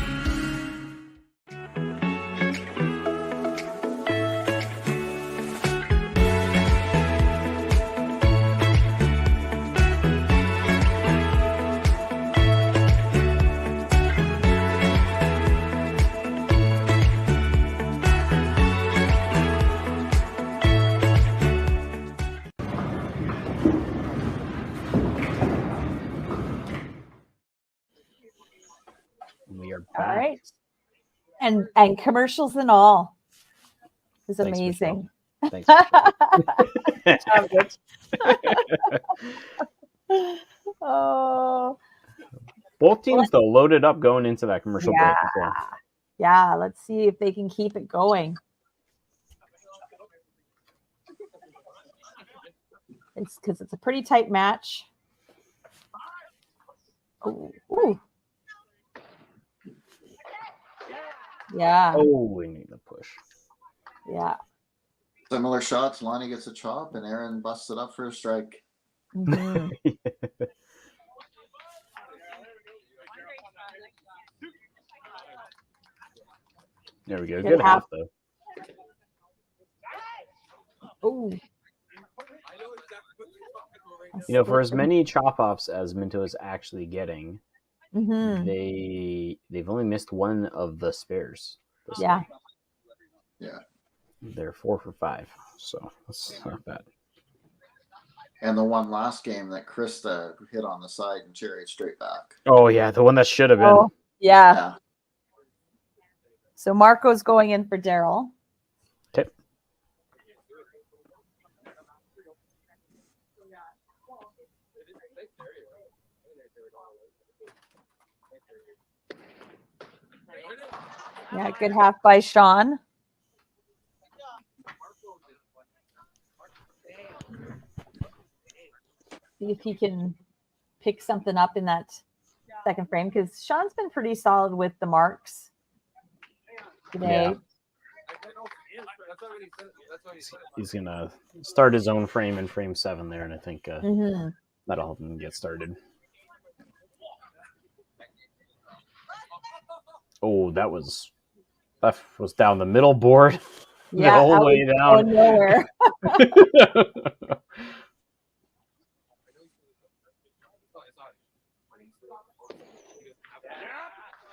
We are All back. right. And commercials and all. It was Thanks, amazing. Thanks. Oh. Both teams, though, loaded up going into that commercial break as well. Yeah, let's see if they can keep it going. It's because it's a pretty tight match. Ooh. Yeah. Oh, we need the push. Yeah. Similar shots. Lonnie gets a chop, and Aaron busts it up for a strike. Mm-hmm. There we go. Good half, though. Oh. You know, for as many chop offs as Minto is actually getting, mm-hmm. they've only missed one of the spares. Yeah. Yeah. They're 4 for 5, so that's not bad. and the one last game that Krista hit on the side and chariot straight back. Oh yeah, the one that should have been. Oh, yeah. Yeah. So Marco's going in for Daryl. Okay. Yeah, good half by Sean. See if he can pick something up in that second frame, because Sean's been pretty solid with the marks today. Yeah. He's gonna start his own frame in frame 7 there, and I think that'll help him get started. Oh, that was down the middle board. Yeah, the whole way down. Nowhere.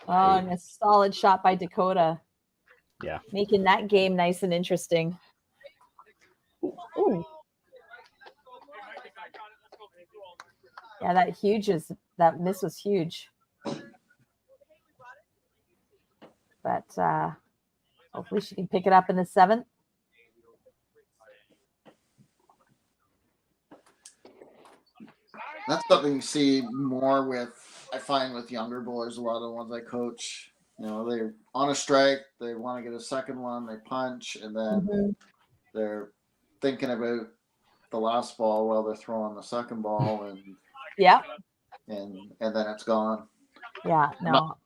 Oh, and a solid shot by Dakota. Yeah. Making that game nice and interesting. Ooh. Yeah, that miss was huge. But hopefully she can pick it up in the 7th. That's something you see more I find with younger bowlers, a lot of the ones I coach. They're on a strike, they want to get a second one, they punch, and then they're thinking about the last ball while they're throwing the second ball, and then it's gone. Yeah, no.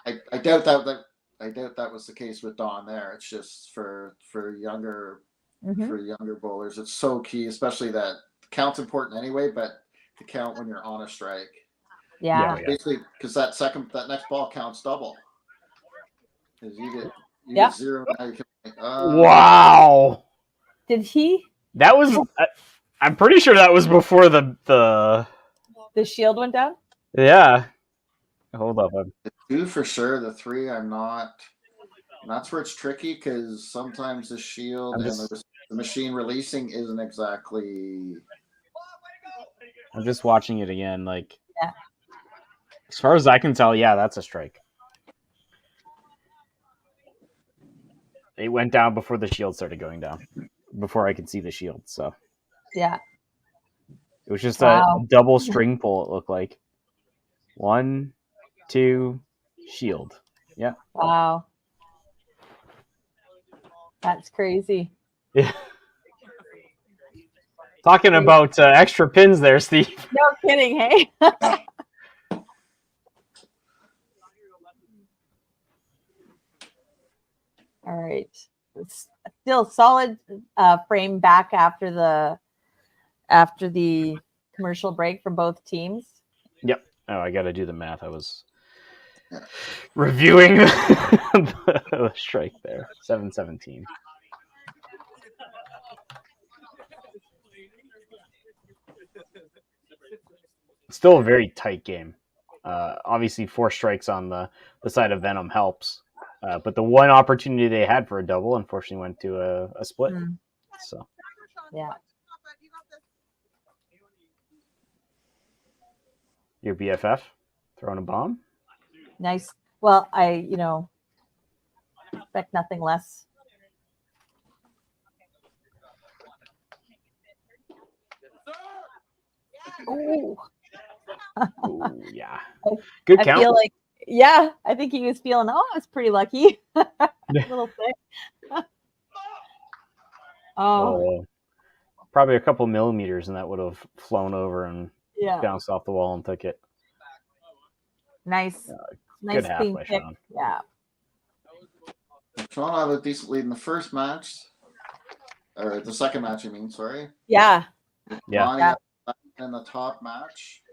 I doubt that was the case with Dawn there. It's just for younger bowlers, it's so key, especially that count's important anyway, but to count when you're on a strike. Yeah. Basically, because that next ball counts double. Because you get 0 now. You can, wow. Did he? That was. I'm pretty sure that was before the shield went down. Yeah. Hold up. The 2 for sure. The 3, I'm not. And that's where it's tricky, because sometimes the shield and the machine releasing isn't exactly. I'm just watching it again. As far as I can tell, that's a strike. It went down before the shield started going down, before I could see the shield. So yeah, it was just a double string pull. It looked like 1, 2, shield. Yeah. Wow, that's crazy. Yeah. Talking about extra pins there, Steve. No kidding, hey. All right. It's still solid frame back after the commercial break from both teams. Yep. Oh, I got to do the math. I was reviewing the strike there. 7-17. Still a very tight game. Obviously, 4 strikes on the side of Venom helps. But the one opportunity they had for a double, unfortunately, went to a split. So, yeah. Your BFF throwing a bomb. Nice. Well, I expect nothing less. Oh. Ooh, yeah. Good count. I feel like, I think he was feeling, it's pretty lucky. A little thick. Probably a couple millimeters, and that would have flown over and bounced off the wall and took it. Nice. Good half by pick. Sean. Yeah. Sean had a decent lead in the first match. Or the second match, I mean, sorry. Yeah. Yeah. In the top match.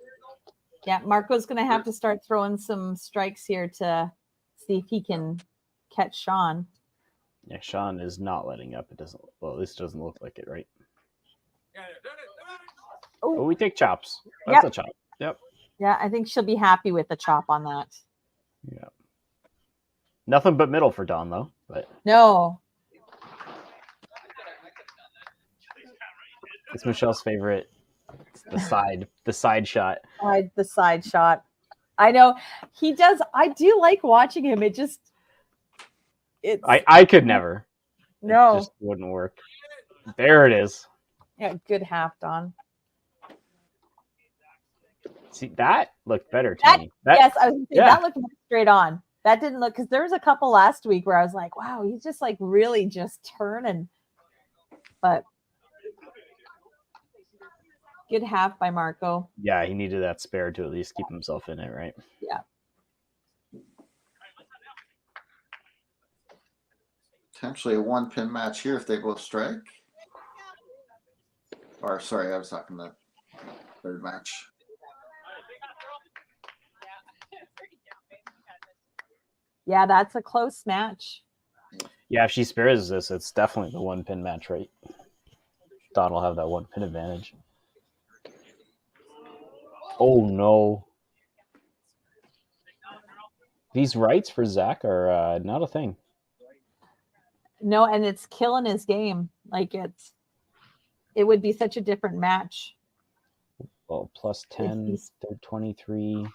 Yeah, Marco's going to have to start throwing some strikes here to see if he can catch Sean. Yeah, Sean is not letting up. It doesn't. Well, at least it doesn't look like it, right? Oh, we take chops. That's a chop. Yep. Yeah, I think she'll be happy with the chop on that. Yeah. Nothing but middle for Dawn, though. But no. It's Michelle's favorite the side shot. The side shot. I know he does. I do like watching him. I could never. No, it just wouldn't work. There it is. Yeah, good half, Don. See, that looked better to me. Yes, I was gonna say, that looked straight on. That didn't look, because there was a couple last week where I was like, wow, he's just like really just turning. But good half by Marco. Yeah, he needed that spare to at least keep himself in it, right? Yeah. Potentially a 1-pin match here if they both strike. Or sorry, I was talking the third match. Yeah, that's a close match. Yeah, if she spares this, it's definitely the 1-pin match, right? Don will have that 1-pin advantage. Oh no. These rights for Zach are not a thing. No, and it's killing his game. Like it would be such a different match. Well, plus 10, 23.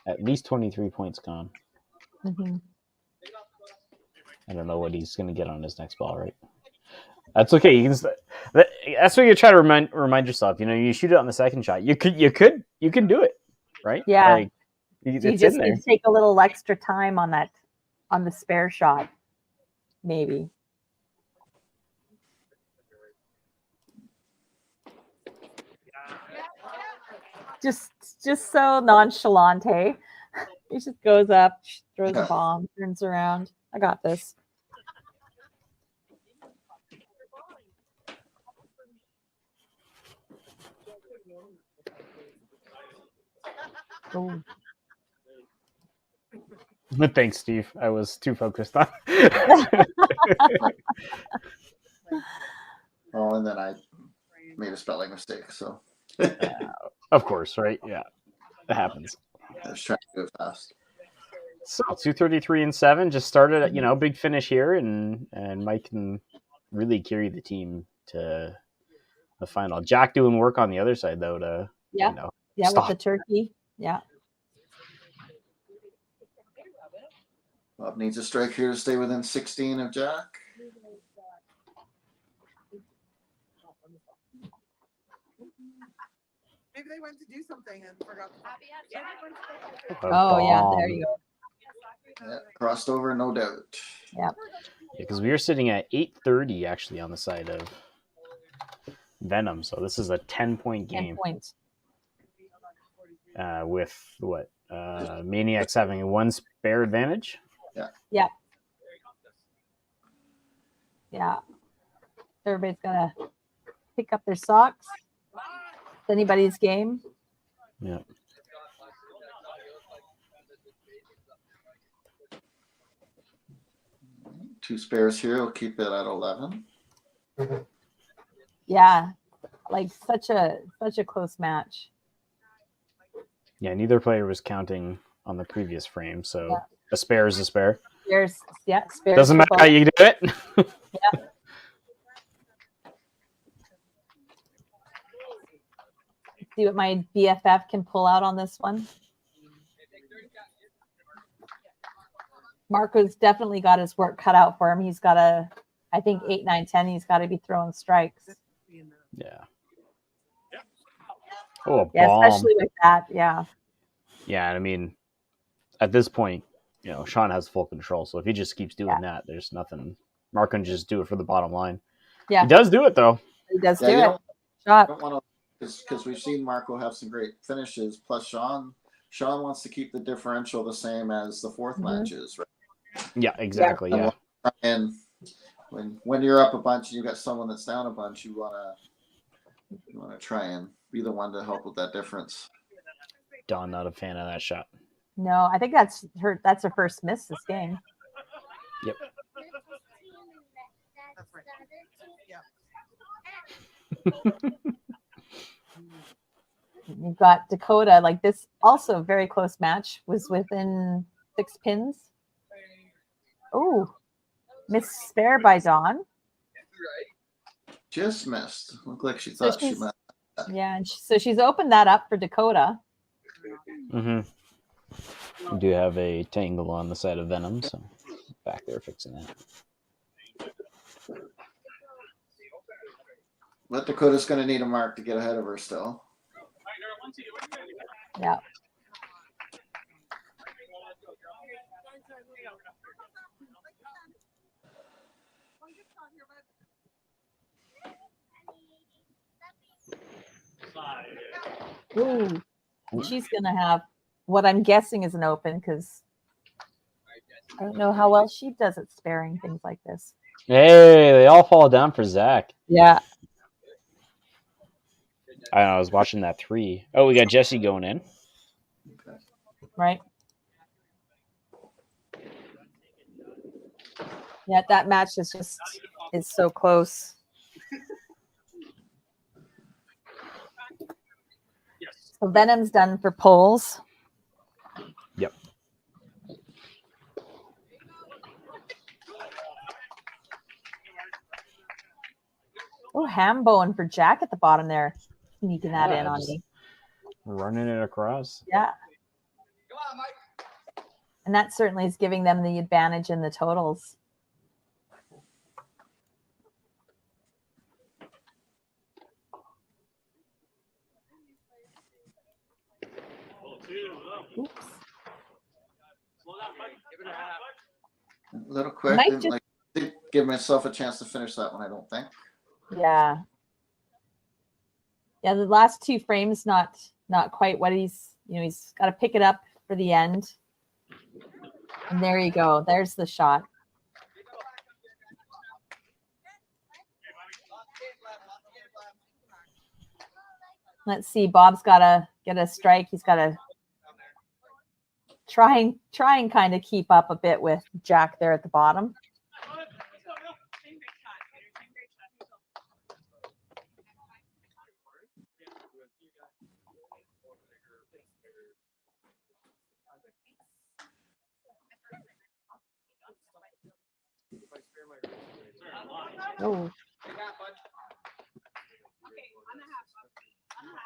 At least 23 points gone. Mm-hmm. I don't know what he's going to get on his next ball, right? That's okay. You can. That's what you try to remind yourself. You know, you shoot it on the second shot. You can do it, right? Yeah. Like, you just need to take a little extra time on the spare shot, maybe. Just so nonchalant, hey? He just goes up, throws a bomb, turns around. I got this. Oh. Thanks, Steve. I was too focused on. Oh, and then I made a spelling mistake. So, of course, right? Yeah, it happens. I was trying to go fast. So 233-7 just started. Big finish here, and Mike can really carry the team to the final. Jack doing work on the other side though to with the turkey. Yeah. Bob needs a strike here to stay within 16 of Jack. Maybe they went to do something and forgot. Oh yeah, there you go. Yeah, crossed over, no doubt. Yeah. Because we are sitting at 830 actually on the side of Venom, so this is a 10-point game. 10 points. With what? Maniacs having one spare advantage. Yeah. Yeah. Yeah. Everybody's gonna pick up their socks. It's anybody's game. Yeah. Two spares here. We'll keep it at 11. Yeah. Like such a close match. Yeah, neither player was counting on the previous frame, so a spare is a spare. Spares. Doesn't matter how you do it. Yeah. See what my BFF can pull out on this one. Marco's definitely got his work cut out for him. He's got I think 8, 9, 10. He's got to be throwing strikes. Yeah. Oh, a yeah, bomb. Especially with that. Yeah. Yeah, I mean, at this point, Sean has full control. So if he just keeps doing that, there's nothing. Marco can just do it for the bottom line. Yeah. He does do it though. He does do it. Shot. Don't want to, because we've seen Marco have some great finishes. Plus, Sean wants to keep the differential the same as the fourth matches, right? Yeah, exactly. Yeah. And when you're up a bunch and you got someone that's down a bunch, you wanna try and be the one to help with that difference. Don, not a fan of that shot. No, I think that's her first miss this game. Yep. That's right. Yeah. You've got Dakota, like this also very close match, was within 6 pins. Oh, missed spare by Dawn. Just missed. Looked like she thought she might. Yeah, and so she's opened that up for Dakota. We do have a tangle on the side of Venom, so back there fixing that. But Dakota's going to need a mark to get ahead of her still. Yeah. Ooh, she's gonna have what I'm guessing is an open because I don't know how well she does at sparing things like this. Hey, they all fall down for Zach. Yeah. I don't know, I was watching that 3. Oh, we got Jesse going in. Right. Yeah, that match is so close. So Venom's done for polls. Yep. Oh, ham bone for Jack at the bottom there. Sneaking that in on me. Running it across. Yeah. And that certainly is giving them the advantage in the totals. Oops. A little quick. Didn't give myself a chance to finish that one, I don't think. Yeah. Yeah, the last 2 frames not quite what he's got to pick it up for the end. And there you go. There's the shot. Let's see. Bob's got to get a strike. He's got to try and kind of keep up a bit with Jack there at the bottom. Oh.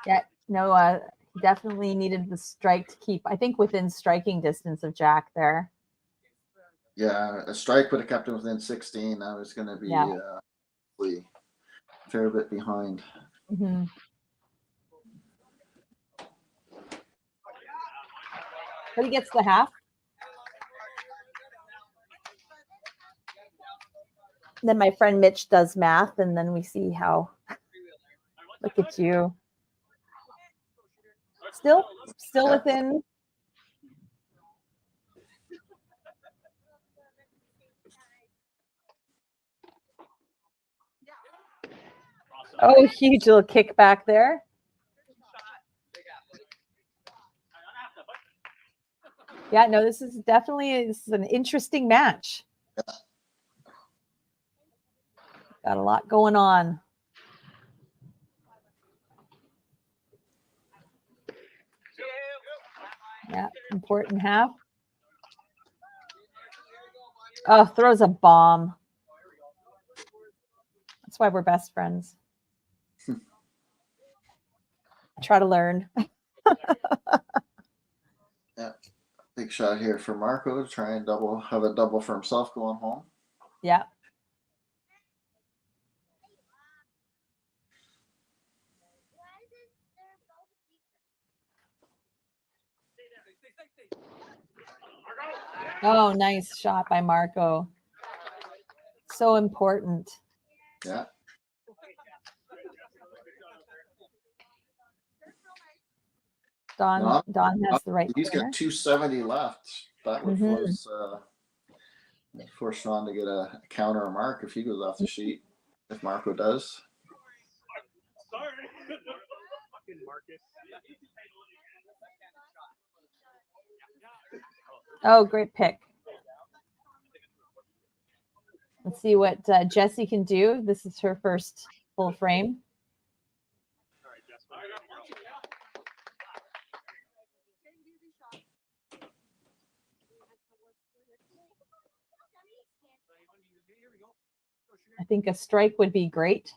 Yeah, no, definitely needed the strike to keep, I think, within striking distance of Jack there. Yeah, a strike would have kept him within 16. I was going to be a fair bit behind. Mm-hmm. But he gets the half. Then my friend Mitch does math, and then we see how. Look at you. Still within. Oh, huge little kickback there. Yeah, no, this is an interesting match. Got a lot going on. Yeah, important half. Oh, throws a bomb. That's why we're best friends. Try to learn. Yeah, big shot here for Marco to try and have a double for himself going home. Yeah. Oh, nice shot by Marco. So important. Yeah. Don has the right. He's got 270 left. That would force Sean to get a counter or mark if he goes off the sheet. If Marco does. Oh, great pick. Let's see what Jessie can do. This is her first full frame. I think a strike would be great.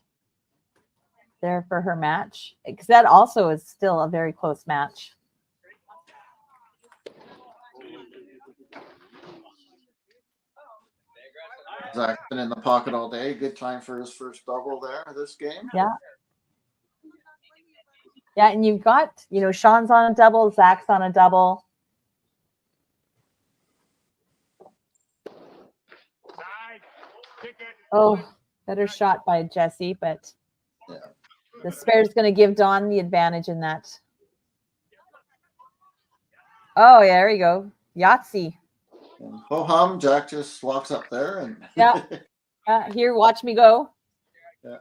there for her match, because that also is still a very close match. Zach's been in the pocket all day. Good time for his first double there this game. Yeah. Yeah, and you've got, Sean's on a double, Zach's on a double. Oh, better shot by Jesse, but the spare is going to give Dawn the advantage in that. Oh, yeah, there you go. Yahtzee. Ho hum, Jack just walks up there and yeah. Here, watch me go. Yeah.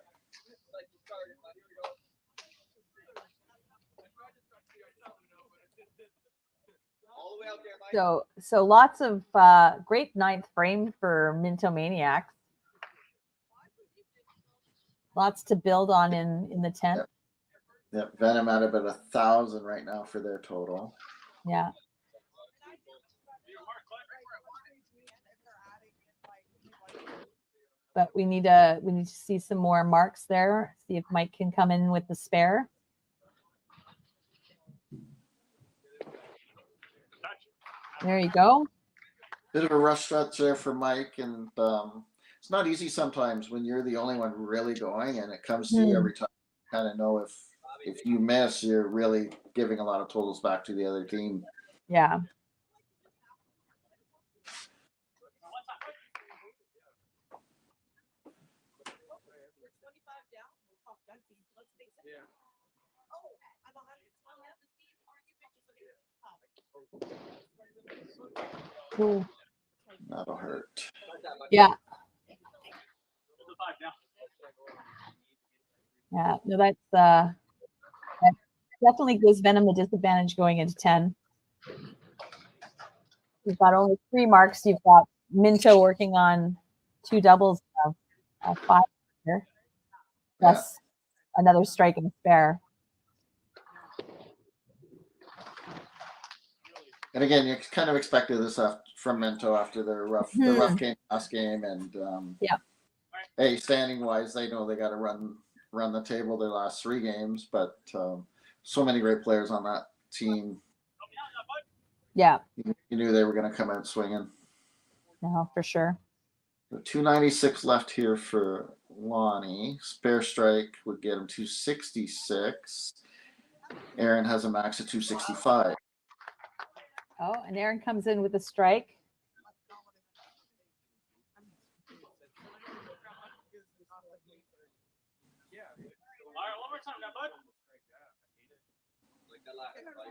So lots of great ninth frame for Minto Maniacs. Lots to build on in the 10th. Yeah, Venom at about 1,000 right now for their total. Yeah. But we need to see some more marks there. See if Mike can come in with the spare. There you go. Bit of a rush stretch there for Mike, and it's not easy sometimes when you're the only one really going, and it comes to you every time. You kind of know if you miss, you're really giving a lot of totals back to the other team. Yeah. Ooh. That'll hurt. Yeah. Yeah. No, that definitely gives Venom a disadvantage going into 10. You've got only 3 marks. You've got Minto working on 2 doubles of 5 here, plus another strike and spare. And again, you kind of expected this from Minto after the rough game last game, and hey, standing wise, they know they got to run the table their last 3 games, but so many great players on that team. Yeah, you knew they were going to come out swinging. No, for sure. 296 left here for Lonnie. Spare strike would get him 266. Aaron has a max of 265. Oh, and Aaron comes in with a strike.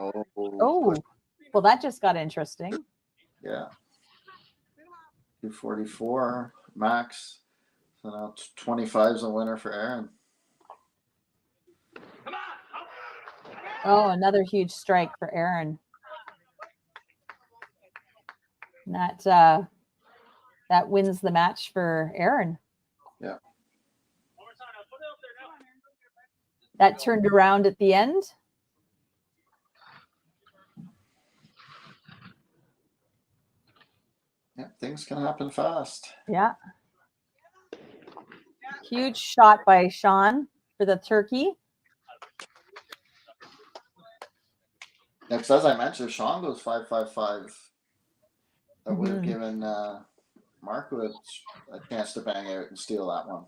Oh, well, that just got interesting. Yeah. 244 max. So now 25 is a winner for Aaron. Oh, another huge strike for Aaron. And that wins the match for Aaron. Yeah. That turned around at the end. Yeah, things can happen fast. Yeah. Huge shot by Sean for the turkey. Next, as I mentioned, Sean goes 5-5-5. That would have given Marco a chance to bang out and steal that one.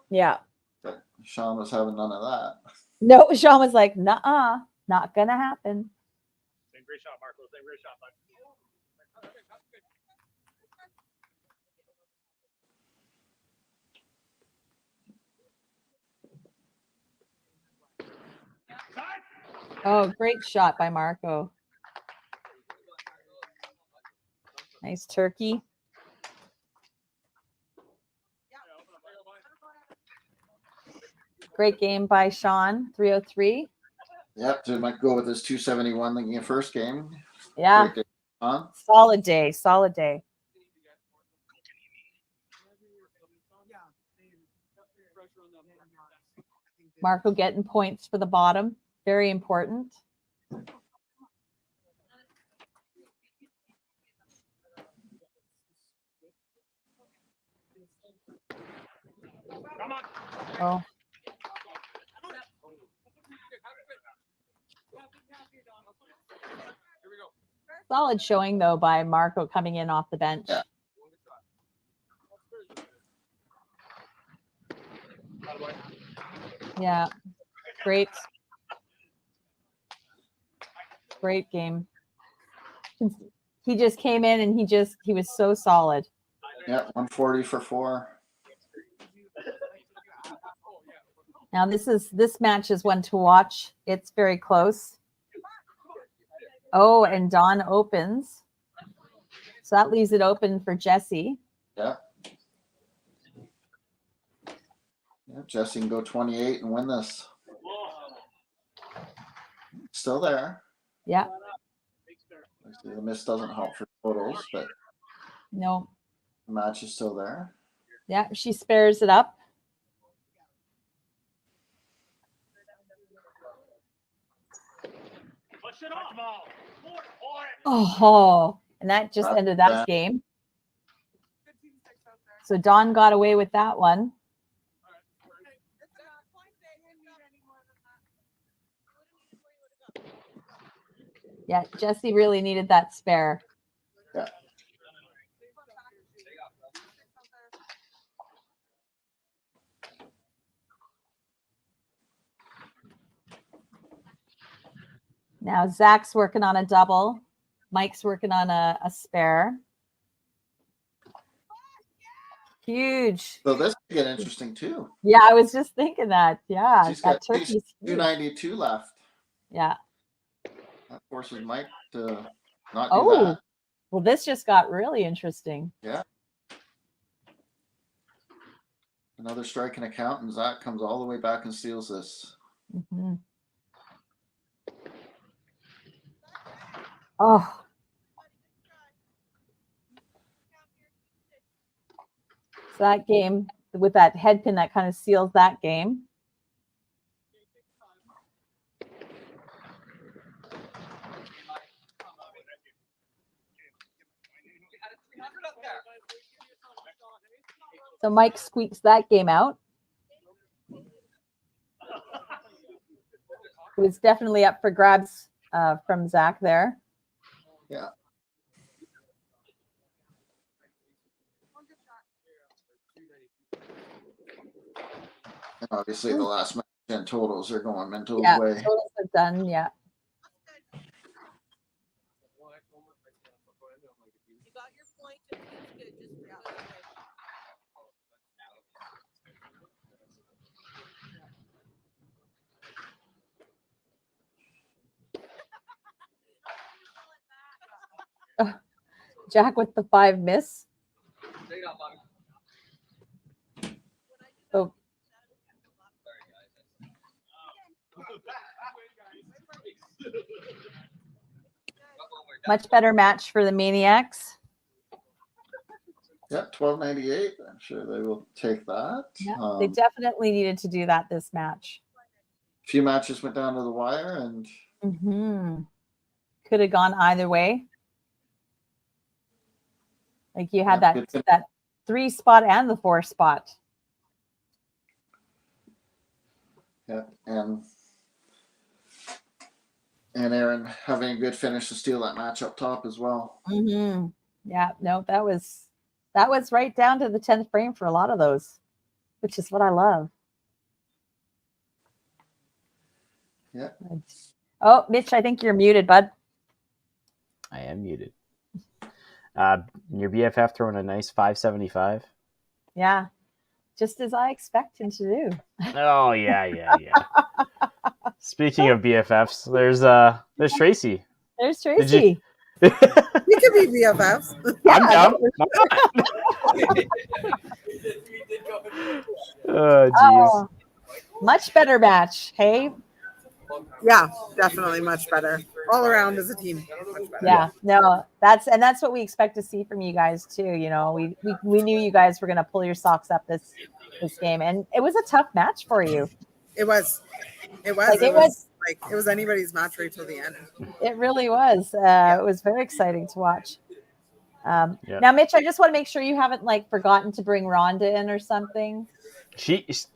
Yeah. But Sean was having none of that. No, Sean was like, nuh-uh, not gonna happen. Same great shot, Marco. Same great shot, bud. Oh, great shot by Marco. Nice turkey. Great game by Sean, 303. Yep, so might go with his 271 in the first game. Yeah. Great day, solid day, solid day. Marco getting points for the bottom. Very important. Oh. Solid showing though by Marco coming in off the bench. Yeah. Yeah. Great game. He just came in and he was so solid. Yeah, 140 for 4. Now this match is one to watch. It's very close. Oh, and Dawn opens. So that leaves it open for Jesse. Yeah. Yeah, Jesse can go 28 and win this. Still there. Yeah. The miss doesn't help for totals, but no. The match is still there. Yeah, she spares it up. Oh, and that just ended that game. So Dawn got away with that one. Yeah, Jesse really needed that spare. Yeah. Now Zach's working on a double. Mike's working on a spare. Huge. So this could get interesting too. Yeah, I was just thinking that. Yeah, She's that got turkey's 292 left. Yeah. That forces Mike to not do that. Well, this just got really interesting. Yeah. Another strike and a count, and Zach comes all the way back and steals this. Mm-hmm. Oh. So that game with that head pin, that kind of seals that game. So Mike squeaks that game out. It was definitely up for grabs from Zach there. Yeah. And obviously, the last match and totals are going mental way. Totals are done. Yeah. Jack with the 5 miss. Oh. Much better match for the Maniacs. Yeah, 12.98. I'm sure they will take that. Yeah, they definitely needed to do that this match. A few matches went down to the wire, and could have gone either way. Like you had that 3 spot and the 4 spot. Yeah, and Aaron having a good finish to steal that match up top as well. Yeah, no, that was right down to the 10th frame for a lot of those, which is what I love. Yeah. Oh, Mitch, I think you're muted, bud. I am muted. Your BFF throwing a nice 575. Yeah, just as I expect him to do. Oh yeah. Speaking of BFFs, there's Tracy. There's Tracy. We could be BFFs. Yeah, I'm down. Oh, jeez. Much better match. Hey. Yeah, definitely much better. All around as a team. Much better. Yeah, no, that's what we expect to see from you guys too. You know, we knew you guys were gonna pull your socks up this game, and it was a tough match for you. It was anybody's match right till the end. It really was. It was very exciting to watch. Now, Mitch, I just want to make sure you haven't forgotten to bring Rhonda in or something.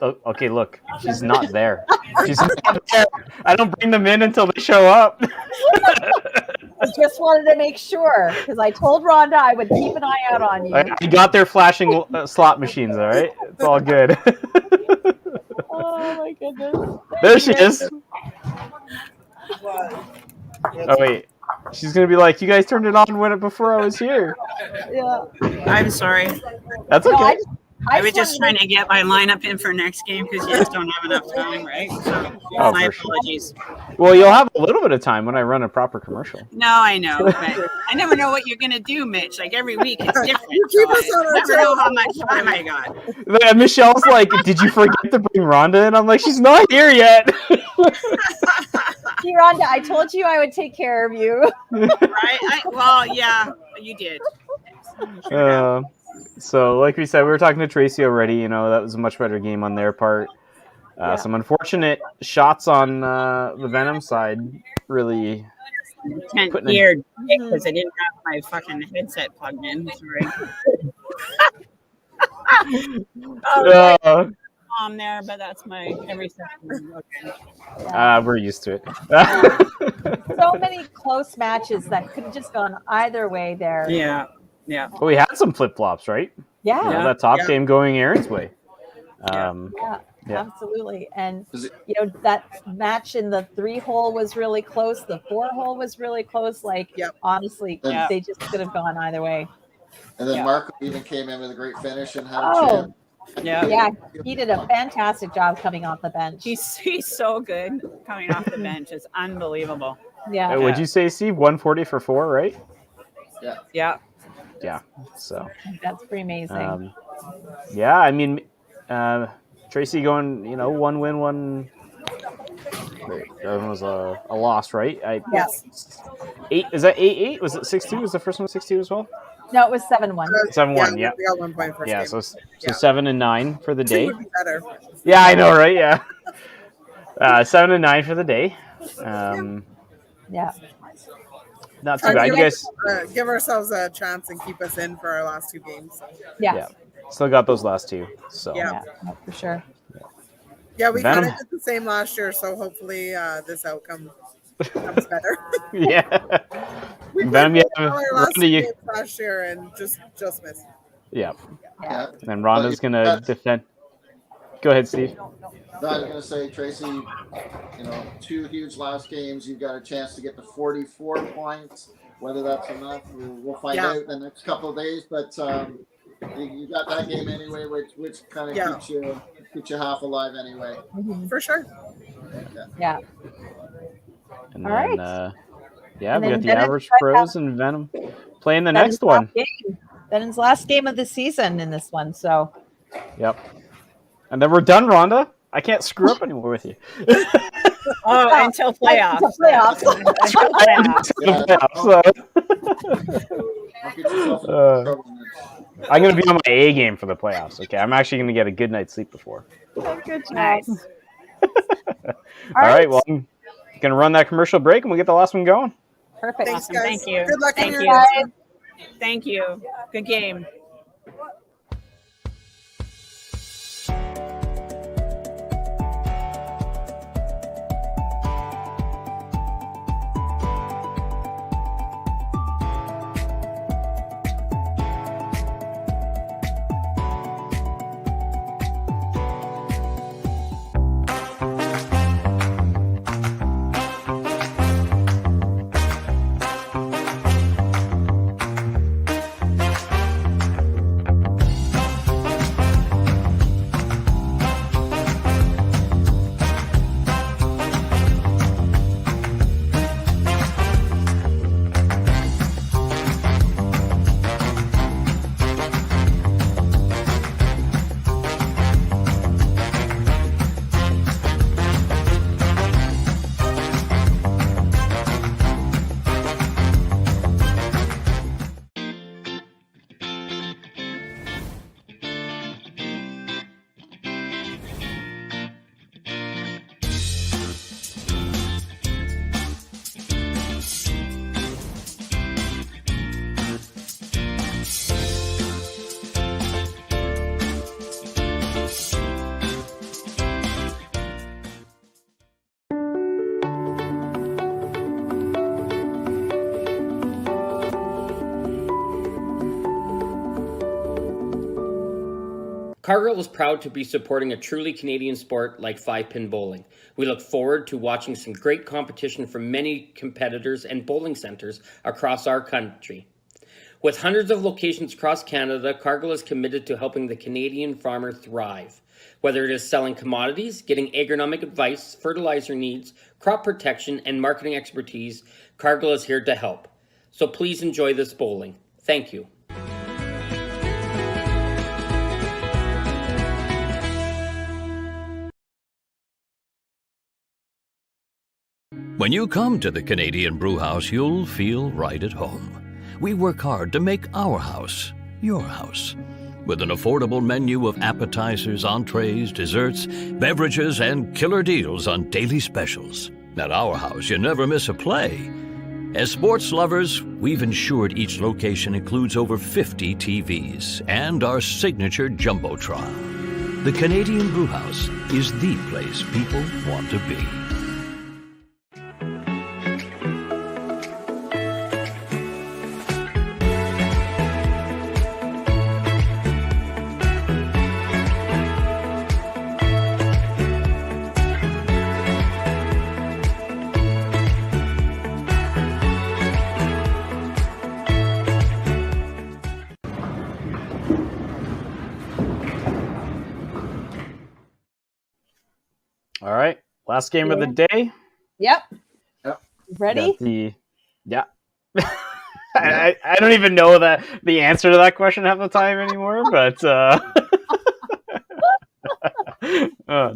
Okay, look, she's not there. She's not there. I don't bring them in until they show up. I just wanted to make sure because I told Rhonda I would keep an eye out on you. I got their flashing slot machines. All right, it's all good. Oh my goodness! There she is. Oh wait, she's gonna be like, "You guys turned it on when before I was here." Yeah. I'm sorry. That's No, okay. I was just trying to get my lineup in for next game because you just don't have enough time, right? So Oh, my for sure. apologies. Well, you'll have a little bit of time when I run a proper commercial. No, I know, but I never know what you're gonna do, Mitch. Like every week it's different. You keep so us on I our never know toes. how much time I got. And Michelle's like, "Did you forget to bring Rhonda in?" I'm like, "She's not here yet." See, Rhonda, I told you I would take care of you. Right? Well, yeah, you did. So, like we said, we were talking to Tracy already. You know, that was a much better game on their part. Some unfortunate shots on the Venom side. Really Can't putting hear because I didn't have my fucking headset plugged in. Sorry. There, but that's my every second. Okay. We're used to it. So many close matches that could have just gone either way there. Yeah. But we had some flip flops, right? Yeah. You know, that top game going Aaron's way. Yeah, absolutely. And you know, that match in the 3-hole was really close. The 4-hole was really close. Like, honestly, they just could have gone either way. And then Marco even came in with a great finish and had a Oh, chance. yeah, he did a fantastic job coming off the bench. He's so good coming off the bench. It's unbelievable. Yeah. Would you say, Steve, 140 for 4, right? Yeah. Yeah. So that's pretty amazing. Yeah, I mean, Tracy going, you know, 1 win, 1. That one was a loss, right? Yes. 8 is that 8-8? Was it 6-2? Was the first one 6-2 as well? No, it was 7-1. 7-1. Yeah. We got 1 point first Yeah. game. So 7 and 9 for the day. 2 would be better. Yeah, I know, right? Yeah. 7 and 9 for the day. Yeah. Not too bad. You guys give ourselves a chance and keep us in for our last 2 games. Yeah. Still got those last 2. So Yeah. For sure. Yeah, we Venom. kind of did the same last year, so hopefully this outcome comes better. Yeah. We Venom, played yeah. our last Rhonda, 2 you- games last year and just missed. Yeah. Yeah. And Rhonda's gonna defend. Go ahead, Steve. No, I was going to say, Tracy, you know, 2 huge last games. You've got a chance to get to 44 points. Whether that's enough, we'll find out in the next couple of days. But you got that game anyway, which kind of keeps you half alive anyway. For sure. Yeah. And All then, right. yeah, And we then got the Venom average tried pros and Venom playing the Venom's next one. last game. Venom's last game of the season in this one. So. Yep. And then we're done, Rhonda. I can't screw up anymore with you. Until playoffs. Until playoffs. I'm going to be on my A game for the playoffs. Okay, I'm actually going to get a good night's sleep before. Good job. Nice. All right. Well, I'm going to run that commercial break and we'll get the last one going. Perfect. Thanks, Awesome. guys. Thank you. Good luck in Thank your you. guys. Thank you. Good game. Cargill is proud to be supporting a truly Canadian sport like 5-pin bowling. We look forward to watching some great competition from many competitors and bowling centers across our country. With hundreds of locations across Canada, Cargill is committed to helping the Canadian farmer thrive. Whether it is selling commodities, getting agronomic advice, fertilizer needs, crop protection, and marketing expertise, Cargill is here to help. So please enjoy this bowling. Thank you. When you come to the Canadian Brewhouse, you'll feel right at home. We work hard to make our house your house. With an affordable menu of appetizers, entrees, desserts, beverages, and killer deals on daily specials. At our house, you never miss a play. As sports lovers, we've ensured each location includes over 50 TVs and our signature Jumbotron. The Canadian Brewhouse is the place people want to be. All right, last game of the day. Yep. Yep. Ready? Yeah. I don't even know the answer to that question half the time anymore, but oh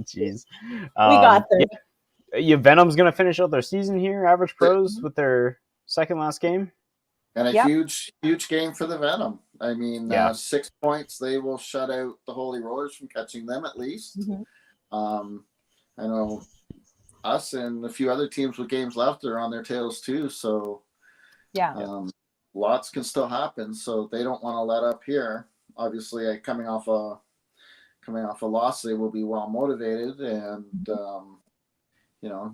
jeez. We got there. Yeah, Venom's gonna finish out their season here, Average Pros, with their second last game. And a huge game for the Venom. I mean, 6 points, they will shut out the Holy Rollers from catching them at least. Mm-hmm. I know us and a few other teams with games left are on their tails too. So lots can still happen. So they don't want to let up here. Obviously, coming off a loss, they will be well motivated, and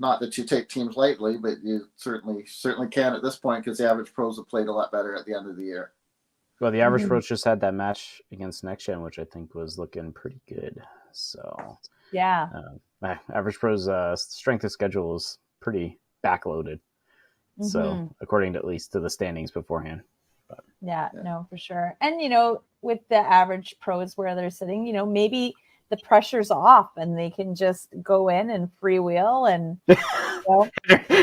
not that you take teams lightly, but you certainly can at this point, because the Average Pros have played a lot better at the end of the year. Well, the Average Pros just had that match against Next Gen, which I think was looking pretty good. So yeah. Average Pros' strength of schedule is pretty backloaded. Mm-hmm. So according to at least to the standings beforehand. But, no, for sure. And, with the Average Pros where they're sitting, maybe the pressure's off and they can just go in and freewheel and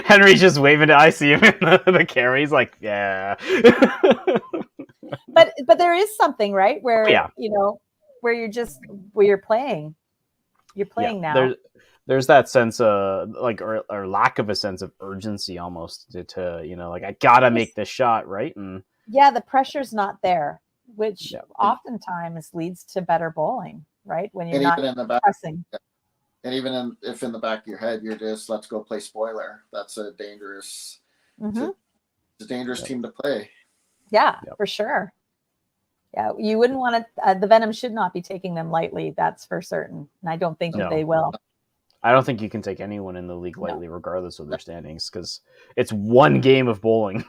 Henry's just waving to I see him in the carries like, yeah. But there is something, right? Where, where you're playing. You're playing now. There's that sense of or lack of a sense of urgency almost to I gotta make this shot, right? And the pressure's not there, which oftentimes leads to better bowling, right? When you're not pressing. And even if in the back of your head you're just let's go play spoiler, that's a dangerous, it's a dangerous team to play. Yeah, for sure. Yeah, you wouldn't want to. The Venom should not be taking them lightly. That's for certain, and I don't think that they will. I don't think you can take anyone in the league lightly, regardless of their standings, because it's one game of bowling.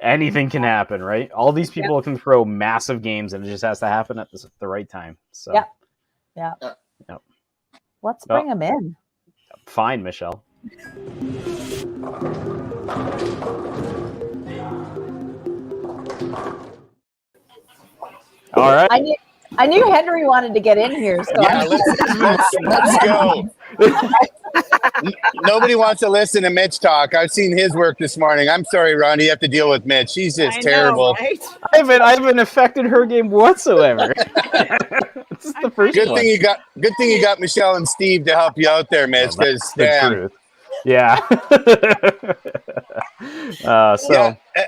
Anything can happen, right? All these people can throw massive games, and it just has to happen at the right time. So, Let's bring them in. Fine, Michelle. All right. I knew Henry wanted to get in here. So let's go. Nobody wants to listen to Mitch talk. I've seen his work this morning. I'm sorry, Ron. You have to deal with Mitch. He's just terrible. Right? I haven't affected her game whatsoever. This is the first good one. Good thing you got Michelle and Steve to help you out there, Mitch. Because truth. Yeah.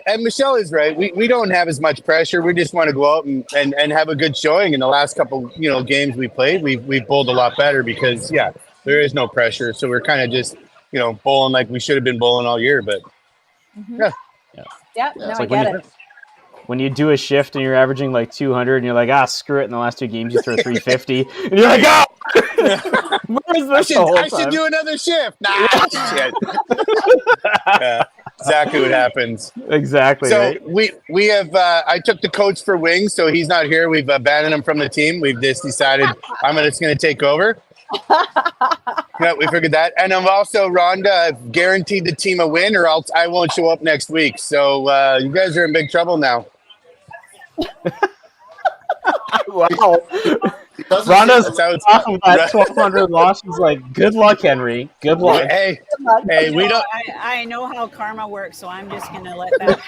And Michelle is right. We don't have as much pressure. We just want to go out and have a good showing. In the last couple games we played, we bowled a lot better because there is no pressure. So we're kind of just bowling like we should have been bowling all year. But no, I get it. When you do a shift and you're averaging like 200 and you're like, screw it. In the last 2 games, you throw 350 and you're like, where is this I should do another shift. Nah, shit. exactly what happens. Exactly. So right? we have. I took the coach for wings, so he's not here. We've abandoned him from the team. We've just decided I'm just going to take over. Yeah, we figured that, and I'm also Rhonda. I've guaranteed the team a win, or else I won't show up next week. So you guys are in big trouble now. Wow. Rhonda's off of that 1,200 loss. She's like, "Good luck, Henry. Good luck." Hey, we don't. I know how karma works, so I'm just gonna let that.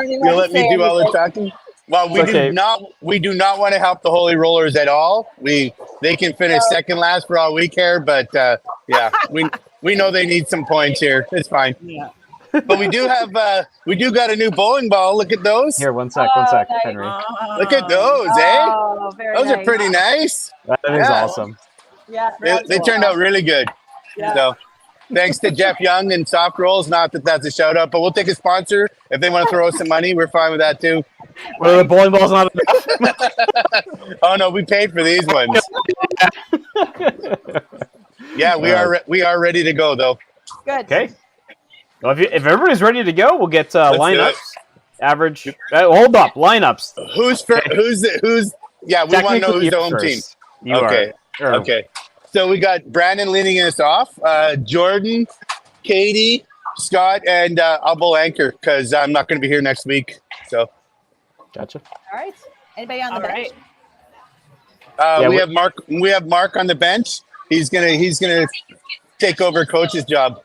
You let me do all the talking. Well, we do not. We do not want to help the Holy Rollers at all. They can finish second last for all we care, but yeah, we know they need some points here. It's fine. Yeah. But we do got a new bowling ball. Look at those. Here, one sec, Henry. Look at those, those are pretty nice. That is awesome. Yeah, they turned out really good. Yeah. So thanks to Jeff Young and Soft Rolls. Not that that's a shout out, but we'll take a sponsor if they want to throw us some money. We're fine with that too. Well, the bowling ball's not enough. Oh no, we paid for these ones. Yeah, we are ready to go though. Good. Okay. Well, if everybody's ready to go, we'll get lineups. Average. Hold up, lineups. Who's? Yeah, we want to know who's the home team. Okay. Okay. So we got Brandon leading us off. Jordan, Katie, Scott, and I'll bowl anchor because I'm not going to be here next week. So. Gotcha. All right. Anybody on the bench? We have Mark. We have Mark on the bench. He's gonna take over coach's job.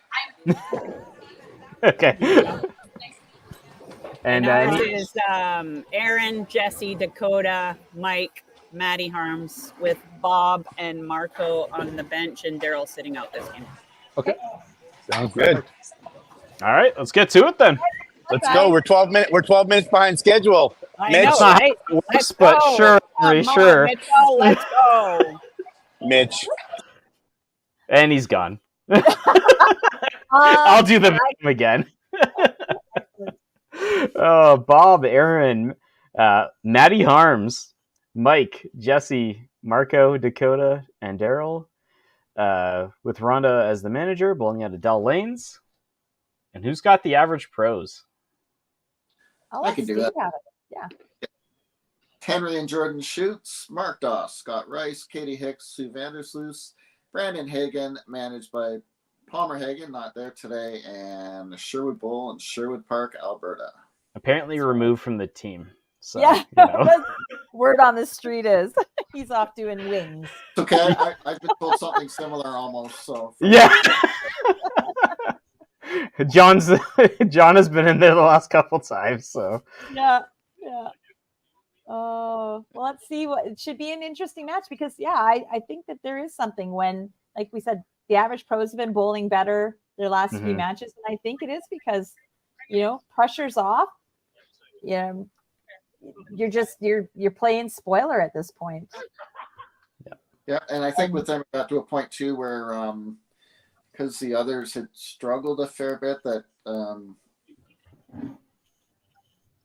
Okay. And ours is Aaron, Jesse, Dakota, Mike, Maddie Harms, with Bob and Marco on the bench, and Daryl sitting out this game. Okay. Sounds good. All right, let's get to it then. Let's go. We're 12 minutes behind schedule. I know, right? Let's but go. Sure, sure. Let's go. Mitch. And he's gone. I'll do the Venom again. Oh, Bob, Aaron, Maddie Harms, Mike, Jesse, Marco, Dakota, and Daryl, with Rhonda as the manager, bowling out of Dell Lanes. And who's got the average pros? I can do that. Yeah. Henry and Jordan Schutz, Mark Doss, Scott Rice, Katie Hicks, Sue Vandersloos, Brandon Hagen, managed by Palmer Hagen, not there today, and Sherwood Bowl in Sherwood Park, Alberta. Apparently removed from the team. So, yeah. You know. Word on the street is he's off doing wings. Okay, I've been told something similar almost. So yeah. John has been in there the last couple times, so yeah. Well, let's see. It should be an interesting match because I think that there is something when, like we said, the average pros have been bowling better their last few matches, and I think it is because pressure's off. You're playing spoiler at this point. Yeah, and I think with them it got to a point too where because the others had struggled a fair bit, that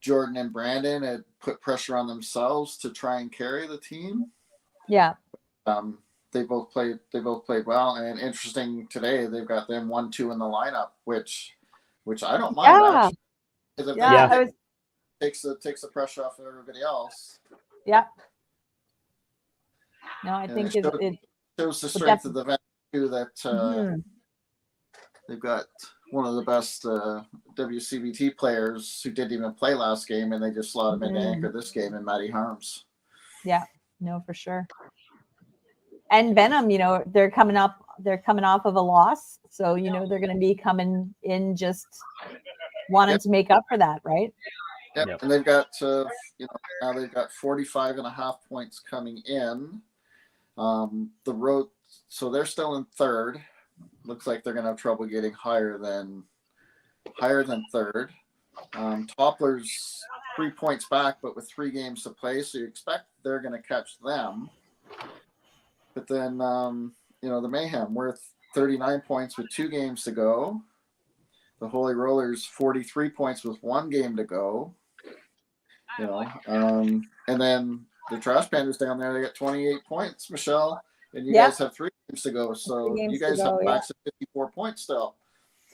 Jordan and Brandon had put pressure on themselves to try and carry the team. Yeah. They both played well, and interesting today they've got them 1-2 in the lineup, which I don't mind. Actually. Takes the pressure off of everybody else. Yeah. No, I think it shows the strength of the event too, that they've got one of the best WCBT players who didn't even play last game, and they just slot him into anchor this game in Maddie Harms. Yeah, no, for sure. And Venom, they're coming off of a loss, so they're going to be coming in just wanting to make up for that, right? Yep. And they've got now they've got 45.5 points coming in. The road, so they're still in third. Looks like they're going to have trouble getting higher than third. Toppler's 3 points back, but with 3 games to play, so you expect they're going to catch them. But then, the Mayhem, we're 39 points with 2 games to go. The Holy Rollers, 43 points with 1 game to go. And then the Trash Pandas down there, they got 28 points, Michelle. And you guys have 3 games to go. So you guys have max of 54 points still.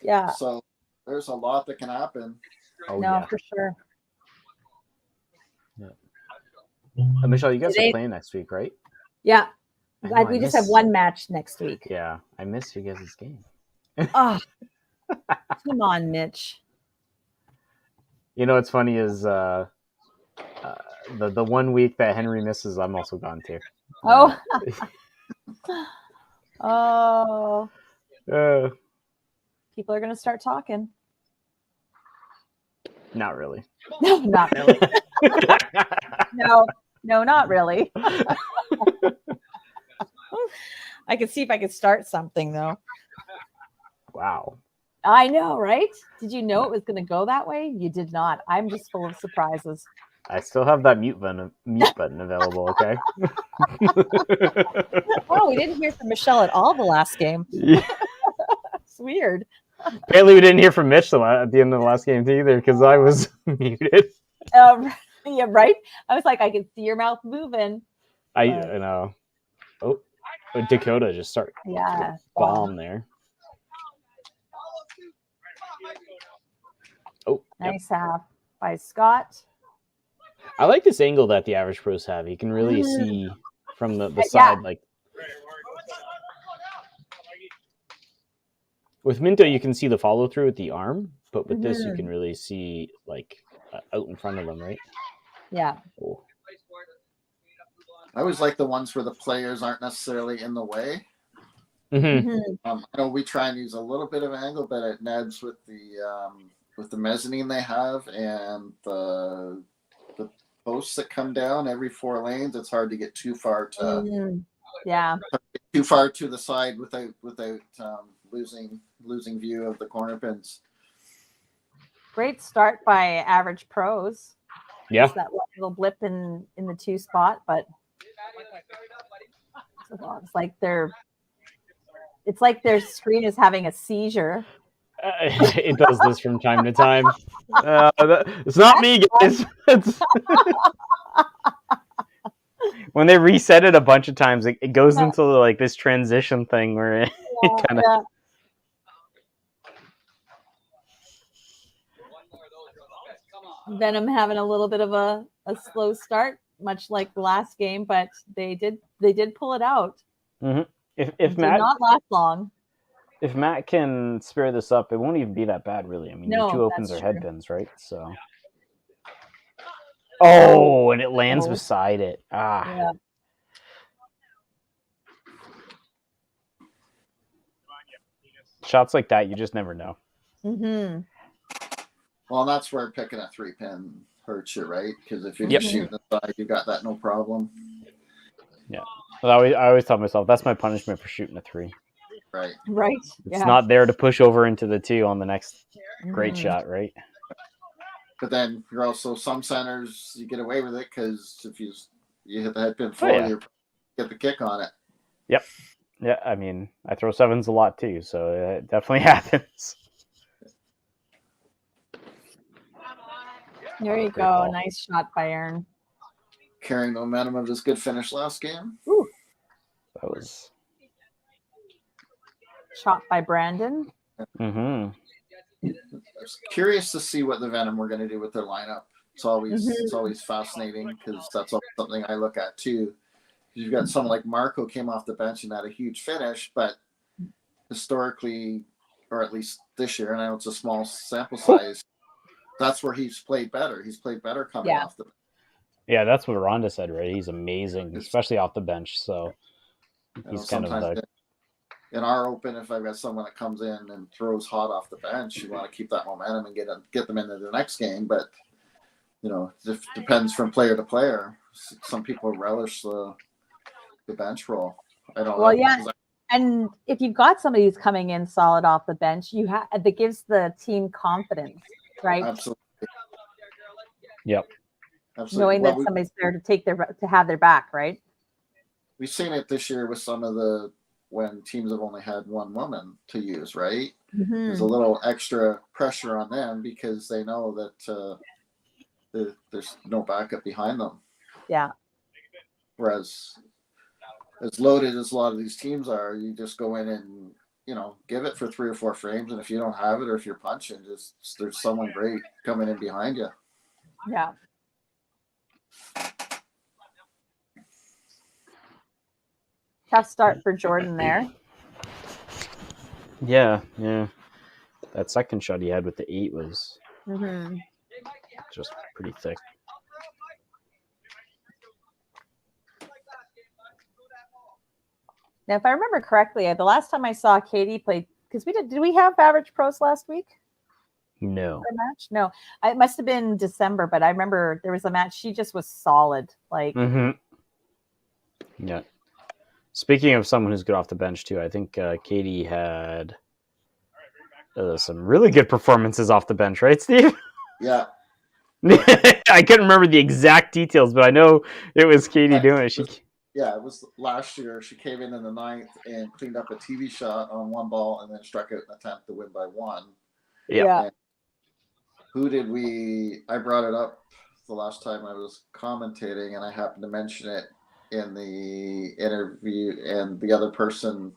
Yeah. So there's a lot that can happen. Oh, no, yeah. for sure. Michelle, you guys Today- are playing next week, right? Yeah. I know, We I just miss- have one match next week. Yeah, I miss you guys' game. Oh, come on, Mitch. You know what's funny is the 1 week that Henry misses, I'm also gone too. Oh. Oh. People are going to start talking. Not really. No, not really. No, not really. I could see if I could start something though. Wow. I know, right? Did you know it was going to go that way? You did not. I'm just full of surprises. I still have that mute button available, okay? Oh, we didn't hear from Michelle at all the last game. Yeah. It's weird. Apparently we didn't hear from Mitch at the end of the last game either because I was muted. Yeah, right? I was like, I can see your mouth moving. I know. Oh, Dakota just started. Yeah. Bomb there. Oh, nice half by Scott. I like this angle that the average pros have. You can really see from the side, like with Minto, you can see the follow through with the arm, but with this, you can really see like out in front of them, right? Yeah. Oh. I always like the ones where the players aren't necessarily in the way. Mm-hmm. I know we try and use a little bit of angle, but at Ned's with the mezzanine they have and the posts that come down every 4 lanes, it's hard to get too far to too far to the side without losing view of the corner pins. Great start by average pros. Yeah. Just that little blip in the 2 spot, but it's like their screen is having a seizure. It does this from time to time. It's not me, guys. When they reset it a bunch of times, it goes into like this transition thing where it kind of. Venom having a little bit of a slow start, much like the last game, but they did pull it out. Mm-hmm. If it Matt did not last long. If Matt can spare this up, it won't even be that bad, really. I mean, your 2 opens are head pins, right? So. Oh, and it lands beside it. Yeah. Shots like that, you just never know. Mm-hmm. Well, that's where picking a 3-pin hurts you, right? Because if you're just shooting the side, you got that no problem. Yeah. I always tell myself that's my punishment for shooting a 3. Right. Right. It's not there to push over into the 2 on the next great shot, right? But then you're also some centers you get away with it because if you hit the head pin full, you get the kick on it. Yep. Yeah, I mean, I throw 7s a lot too, so it definitely happens. There you go. Nice shot by Aaron. Carrying the momentum of this good finish last game. Ooh. That was shot by Brandon. Mm-hmm. I was curious to see what the Venom were going to do with their lineup. It's always fascinating because that's something I look at too. You've got someone like Marco came off the bench and had a huge finish, but historically, or at least this year, and I know it's a small sample size, that's where he's played better. He's played better coming off the bench. Yeah, that's what Rhonda said, right? He's amazing, especially off the bench. So he's kind of the... In our open, if I've got someone that comes in and throws hot off the bench, you want to keep that momentum and get them into the next game. But, it depends from player to player. Some people relish the bench role. I don't know. Yeah. And if you've got somebody who's coming in solid off the bench, that gives the team confidence, right? Absolutely. Yep. Absolutely. Knowing that somebody's there to have their back, right? We've seen it this year with some of when teams have only had one woman to use, right? Mm-hmm. There's a little extra pressure on them because they know that there's no backup behind them. Yeah. Whereas as loaded as a lot of these teams are, you just go in and give it for 3 or 4 frames, and if you don't have it or if you're punching, just there's someone great coming in behind you. Yeah. Tough start for Jordan there. Yeah. That second shot he had with the 8 was just pretty thick. Now, if I remember correctly, the last time I saw Katie play, because did we have Average Pros last week? No. A match? No. It must have been December, but I remember there was a match. She just was solid. Like, Yeah. Speaking of someone who's good off the bench too, I think Katie had some really good performances off the bench, right, Steve? Yeah. I couldn't remember the exact details, but I know it was Katie doing it. It was last year. She came in the 9th and cleaned up a TV shot on one ball and then struck out an attempt to win by 1. Yeah. And who did I brought it up the last time I was commentating, and I happened to mention it in the interview, and the other person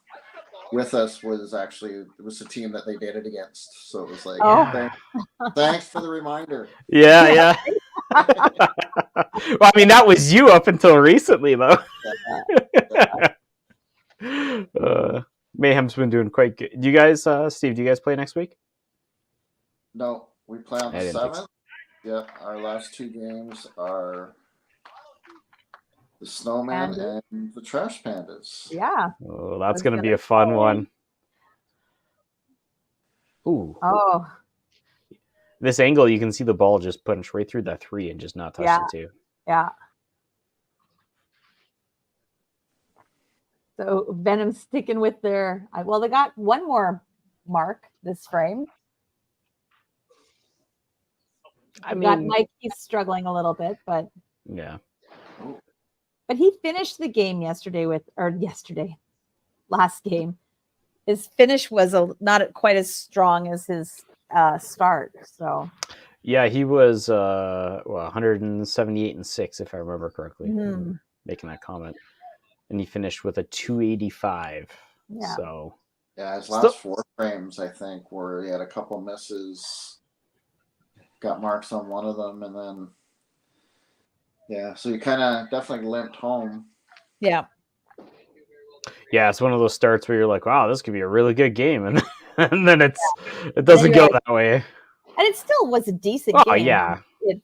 with us was the team that they did it against. So it was like, thanks for the reminder. Yeah. Well, I mean, that was you up until recently, though. Mayhem's been doing quite good. Do you guys, Steve, do you guys play next week? No, we play on the 7th. Yeah, our last 2 games are the Snowman and the Trash Pandas. Yeah. Oh, that's going to be a fun one. Ooh. Oh. This angle, you can see the ball just punch right through that 3 and just not touch the 2. Yeah. So Venom sticking with their. They got one more mark this frame. Mike, he's struggling a little bit, but yeah. But he finished the game last game. His finish was not quite as strong as his start. So yeah, he was 178-6, if I remember correctly, making that comment, and he finished with a 285. Yeah. So his last 4 frames, I think, where he had a couple misses, got marks on one of them, and then so he kind of definitely limped home. Yeah. Yeah, it's one of those starts where you're like, wow, this could be a really good game, and then it doesn't go that way. And it still was a decent game. Oh yeah. It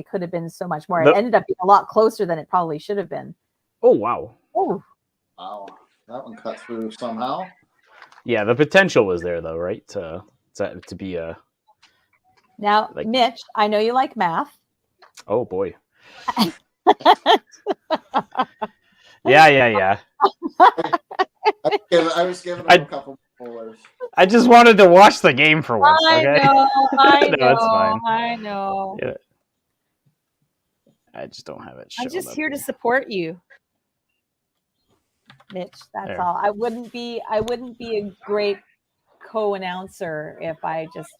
could have been so much more. It ended up being a lot closer than it probably should have been. Oh wow. Oh. Wow. That one cut through somehow. Yeah, the potential was there though, right? To be a. Now, Mitch, I know you like math. Oh boy. Yeah. I was giving him a couple bowlers. I just wanted to watch the game for once. I know. No, it's fine. I know. Yeah. I just don't have it. I'm just here to support you, Mitch. That's all. I wouldn't be a great co-announcer if I just,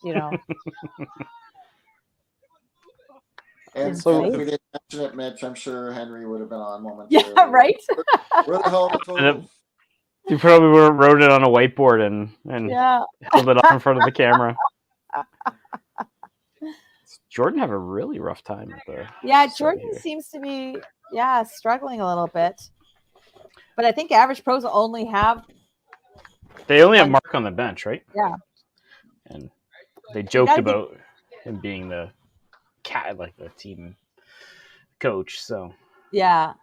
And so if we didn't mention it, Mitch, I'm sure Henry would have been on momentarily. Yeah, right. Where the hell are the totals? You probably wrote it on a whiteboard and held it up in front of the camera. Jordan have a really rough time with the. Yeah, Jordan seems to be struggling a little bit, but I think Average Pros only have. They only have Mark on the bench, right? Yeah. And they joked about him being the team coach. So. Yeah.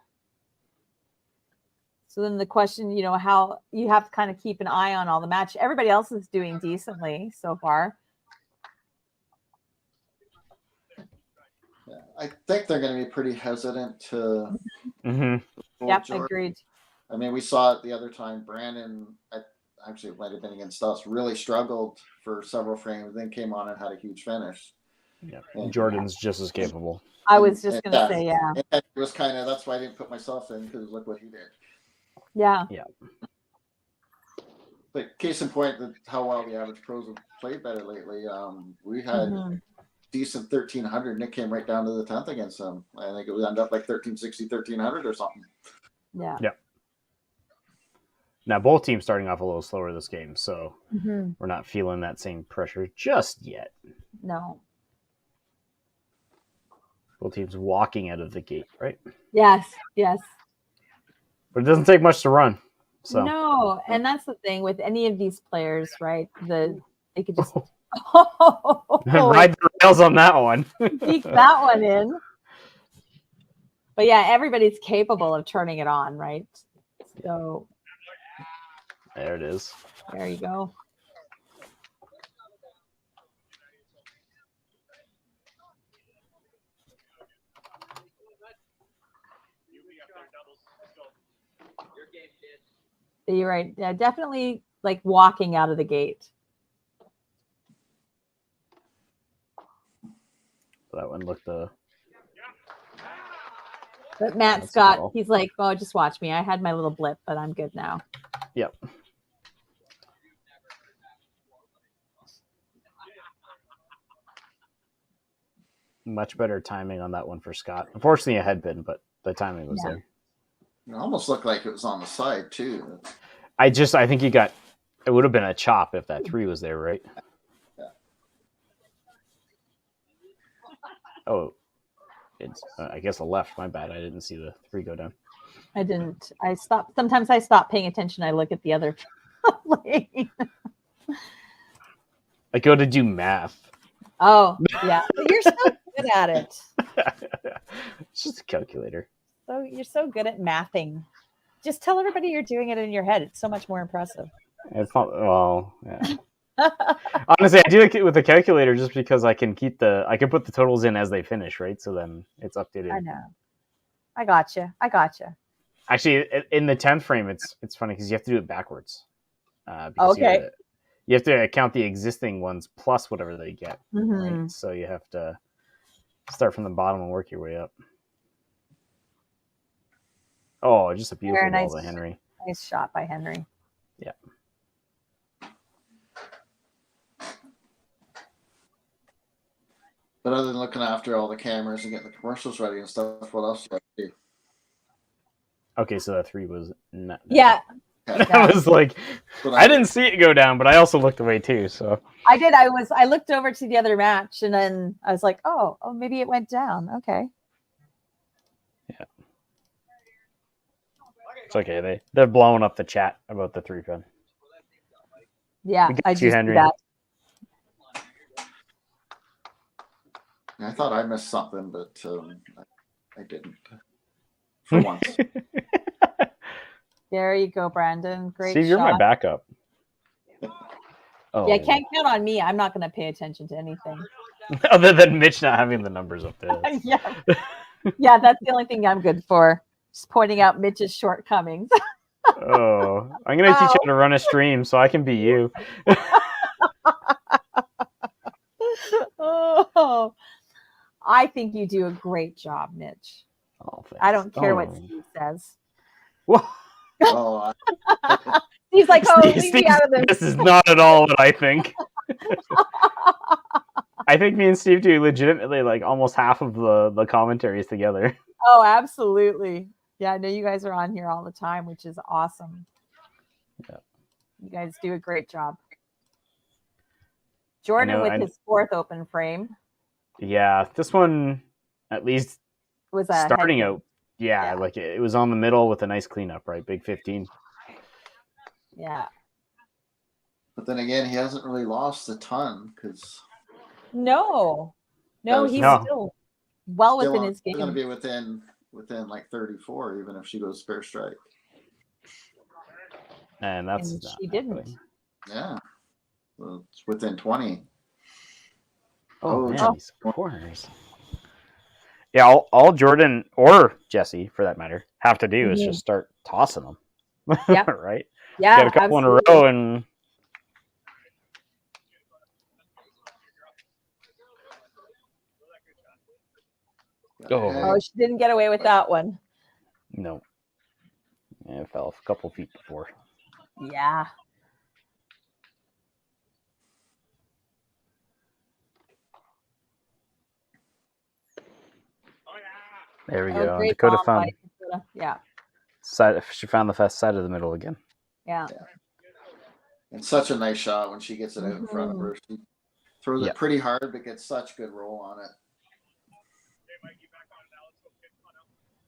So then the question, how you have to kind of keep an eye on all the match. Everybody else is doing decently so far. Yeah, I think they're going to be pretty hesitant to. Yep, agreed. I mean, we saw it the other time. Brandon, actually, it might have been against us, really struggled for several frames, then came on and had a huge finish. Yeah, and Jordan's just as capable. I was just going to say, And it was that's why I didn't put myself in, because look what he did. Yeah. Yeah. But case in point, how well the Average Pros have played better lately. We had decent 1,300. Nick came right down to the 10th against them. I think it would end up like 1,360, 1,300 or something. Yeah. Yeah. Now, both teams starting off a little slower this game, so Mm-hmm. we're not feeling that same pressure just yet. No. Both teams walking out of the gate, right? Yes. Yes. But it doesn't take much to run. So No, and that's the thing with any of these players, right? They could just ride the rails on that one. peek that one in. But yeah, everybody's capable of turning it on, right? So there it is. there you go. You're right. Yeah, definitely like walking out of the gate. That one looked But Matt That's Scott, cool. he's like, oh, just watch me. I had my little blip, but I'm good now. Yep. Much better timing on that one for Scott. Unfortunately, a head pin, but the timing was there. It almost looked like it was on the side too. I think he got. It would have been a chop if that 3 was there, right? Yeah. Oh, it's. I guess a left. My bad. I didn't see the 3 go down. I didn't. I stopped. Sometimes I stop paying attention. I look at the other lane. I go to do math. Oh, yeah. But you're so good at it. It's just a calculator. So you're so good at mathing. Just tell everybody you're doing it in your head. It's so much more impressive. It's not. Well, yeah. Honestly, I do it with the calculator just because I can put the totals in as they finish, right? So then it's updated. I know. I gotcha. Actually, in the 10th frame, it's funny because you have to do it backwards. Okay. You have to count the existing ones plus whatever they get. Mm-hmm. Right? So you have to start from the bottom and work your way up. Oh, just a beautiful ball by Henry. Nice shot by Henry. Yeah. But other than looking after all the cameras and getting the commercials ready and stuff, what else do you do? Okay, so that 3 was not. Yeah. I was like, I didn't see it go down, but I also looked away too. So I did. I looked over to the other match, and then I was like, oh, maybe it went down. Okay. Yeah. It's okay. They're blowing up the chat about the 3 pin. Yeah, I you, just Henry. that. I thought I missed something, but I didn't. For once. There you go, Brandon. Great Steve, shot. you're my backup. Oh. Yeah, can't count on me. I'm not going to pay attention to anything. Other than Mitch not having the numbers up there. Yeah, that's the only thing I'm good for. Just pointing out Mitch's shortcomings. Oh, I'm going to teach you how to run a stream so I can be you. Oh, I think you do a great job, Mitch. Oh, thanks. I don't care what Steve says. Oh, He's like, oh, leave me out of this. This is not at all what I think. I think me and Steve do legitimately like almost half of the commentaries together. Oh, absolutely. Yeah, I know you guys are on here all the time, which is awesome. Yeah. You guys do a great job. Jordan with his 4th open frame. Yeah, this one at least was starting out. Yeah, like it was on the middle with a nice cleanup, right? Big 15. Yeah. But then again, he hasn't really lost a ton because. No, he's still well within his game. He's going to be within like 34, even if she goes spare strike. And she didn't. Happening. Yeah. Well, it's within 20. Oh, man, these corners. Yeah, all Jordan or Jesse, for that matter, have to do is just start tossing them. Yeah. Right? Yeah. Get a couple in a row and. Oh, she didn't get away with that one. No. Yeah, it fell a couple feet before. Yeah. There we go. Dakota found. Yeah. She found the fast side of the middle again. Yeah. And such a nice shot when she gets it out in front of her. She throws it pretty hard, but gets such good roll on it.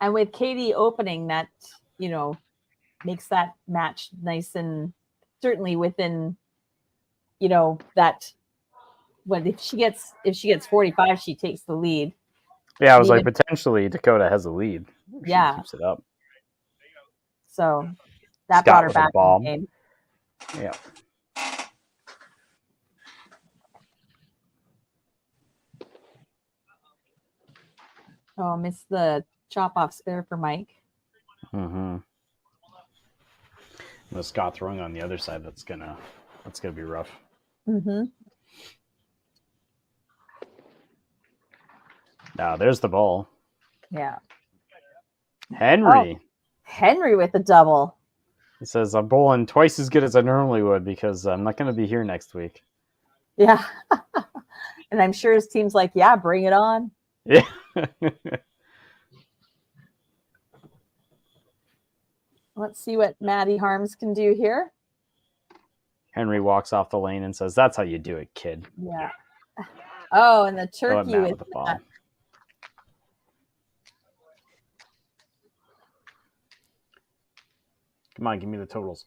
And with Katie opening, that, makes that match nice, and certainly within, that if she gets 45, she takes the lead. Yeah, I was like, potentially Dakota has a lead. She keeps it up. So that Scott brought her with a back bomb. in the game. Yeah. Oh, missed the chop off spare for Mike. Mm-hmm. With Scott throwing on the other side, that's gonna be rough. Mm-hmm. Now there's the ball. Yeah. Henry. Oh, Henry with the double. He says, I'm bowling twice as good as I normally would because I'm not going to be here next week. Yeah. And I'm sure his team's like, yeah, bring it on. Yeah. Let's see what Maddie Harms can do here. Henry walks off the lane and says, that's how you do it, kid. Yeah. Oh, and the turkey with the ball. Come on, give me the totals.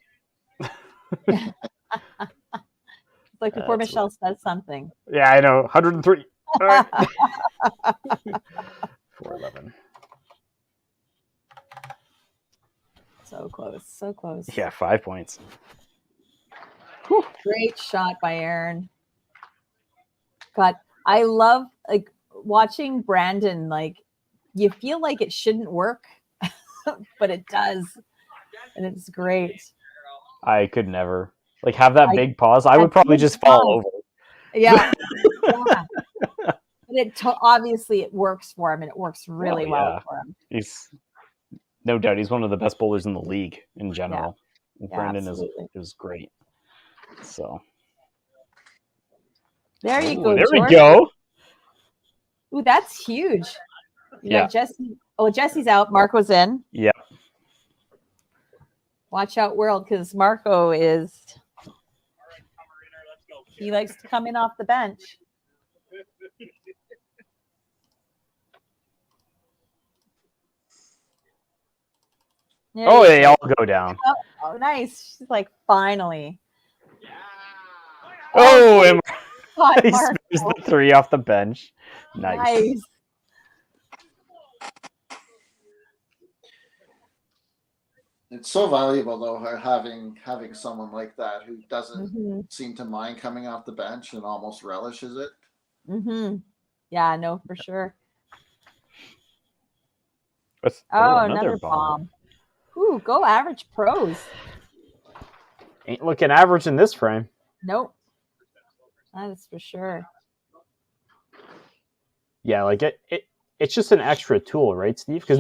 It's like before Michelle says something. Yeah, I know. 103. All right. 411. So close. So close. Yeah, 5 points. Whew. Great shot by Aaron. God, I love watching Brandon. You feel like it shouldn't work, but it does. And it's great. I could never have that big pause. I would probably just fall over. Yeah. Yeah. But obviously it works for him, and it works really well for him. He's no doubt he's one of the best bowlers in the league in general. Yeah. Brandon is great. So there you go. There Jordan. we go. Ooh, that's huge. Yeah. Jesse. Oh, Jesse's out. Marco's in. Yeah. Watch out, world, because Marco he likes to come in off the bench. They all go down. Oh, nice. She's like, finally. And he Marco. spares the 3 off the bench. Nice. It's so valuable though, having someone like that who doesn't seem to mind coming off the bench and almost relishes it. Mm-hmm. Yeah, no, for sure. Another bomb. Ooh, go Average Pros. Ain't looking average in this frame. Nope. That is for sure. Yeah, it's just an extra tool, right, Steve? Because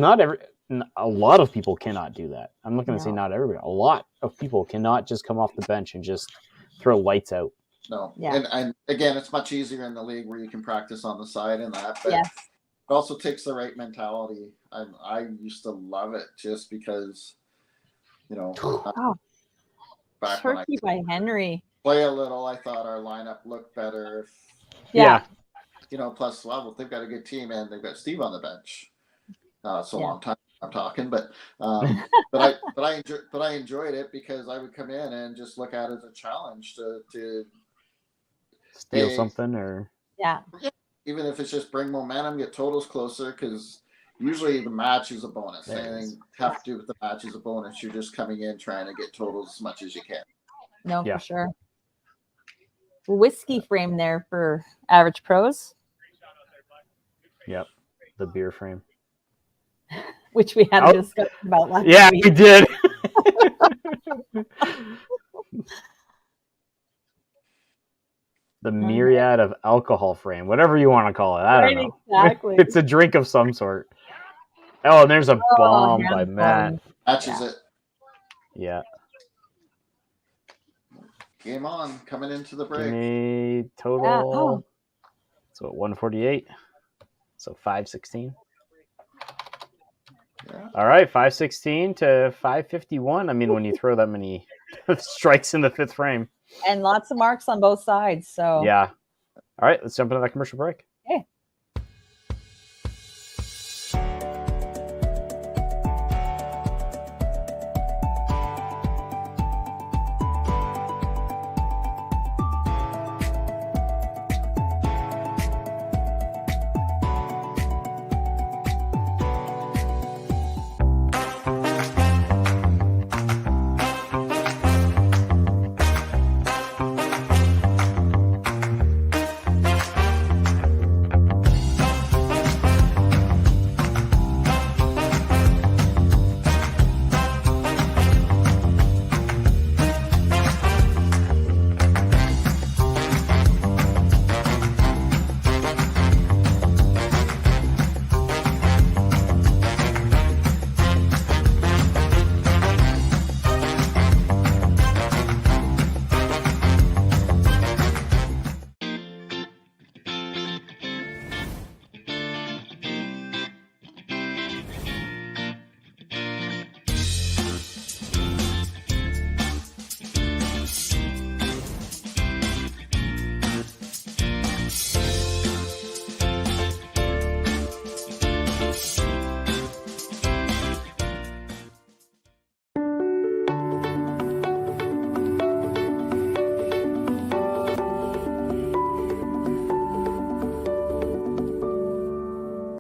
a lot of people cannot do that. I'm not going to say not everybody. A lot of people cannot just come off the bench and just throw lights out. No. Yeah. And again, it's much easier in the league where you can practice on the side and that. But yes. It also takes the right mentality. I used to love it just because, back Turkey by Henry. Play a little, I thought our lineup looked better. Yeah. Plus, they've got a good team and they've got Steve on the bench. It's a long time I'm talking, but I enjoyed it because I would come in and just look at it as a challenge to steal something or even if it's just bring momentum, get totals closer, because usually the match is a bonus. Anything have to do with the match is a bonus. You're just coming in trying to get totals as much as you can. No, for sure. Whiskey frame there for Average Pros. Yep, the beer frame. Which we had a discussion about last week. Yeah, we did. The myriad of alcohol frame, whatever you want to call it. I don't know. Exactly. It's a drink of some sort. Oh, and there's a bomb by Matt. Matches it. Yeah. Game on, coming into the break. Give me total. So 148. So 516. All right, 516 to 551. I mean, when you throw that many strikes in the fifth frame. And lots of marks on both sides. So Yeah. All right, let's jump into that commercial break. Okay.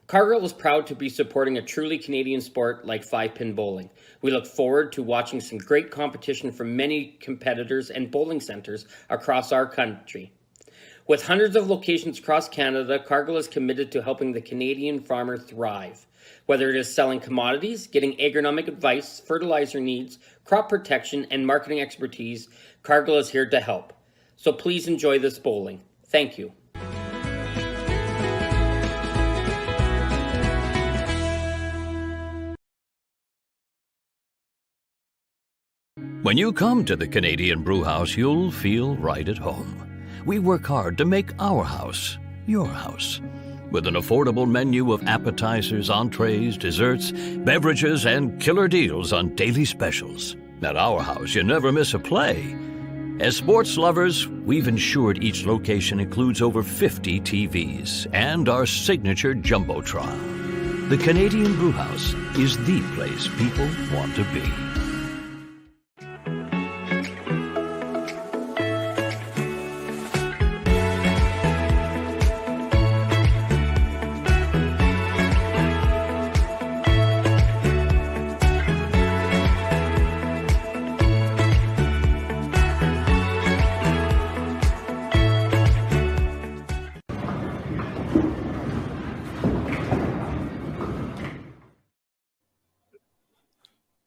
Cargill is proud to be supporting a truly Canadian sport like five-pin bowling. We look forward to watching some great competition from many competitors and bowling centres across our country. With hundreds of locations across Canada, Cargill is committed to helping the Canadian farmer thrive. Whether it is selling commodities, getting agronomic advice, fertilizer needs, crop protection, and marketing expertise, Cargill is here to help. So please enjoy this bowling. Thank you. When you come to the Canadian Brewhouse, you'll feel right at home. We work hard to make our house your house. With an affordable menu of appetizers, entrees, desserts, beverages, and killer deals on daily specials. At our house, you never miss a play. As sports lovers, we've ensured each location includes over 50 TVs and our signature Jumbotron. The Canadian Brewhouse is the place people want to be.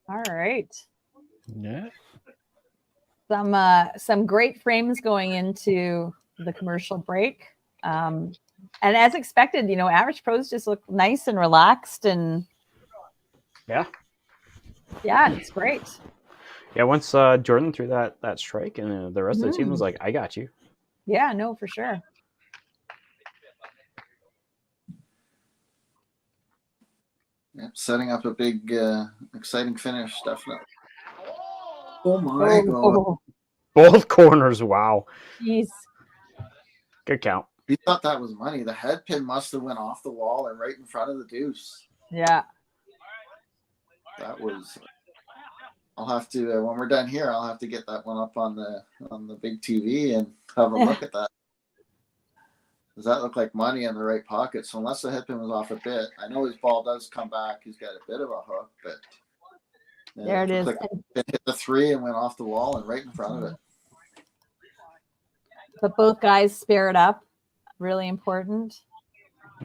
all right. Yeah. Some great frames going into the commercial break. And as expected, average pros just look nice and relaxed, and Yeah. it's great. Yeah, once Jordan threw that strike, and the rest of the team was like, I got you. Yeah, no, for sure. Yep, setting up a big, exciting finish, definitely. Oh my God. Both corners, wow. Jeez. Good count. He thought that was money. The head pin must have went off the wall and right in front of the deuce. Yeah. That was. I'll have to when we're done here. I'll have to get that one up on the big TV and have a look at that. Does that look like money in the right pocket? So unless the head pin was off a bit, I know his ball does come back. He's got a bit of a hook, but there it is. Like it hit the three and went off the wall and right in front of it. But both guys spare it up. Really important.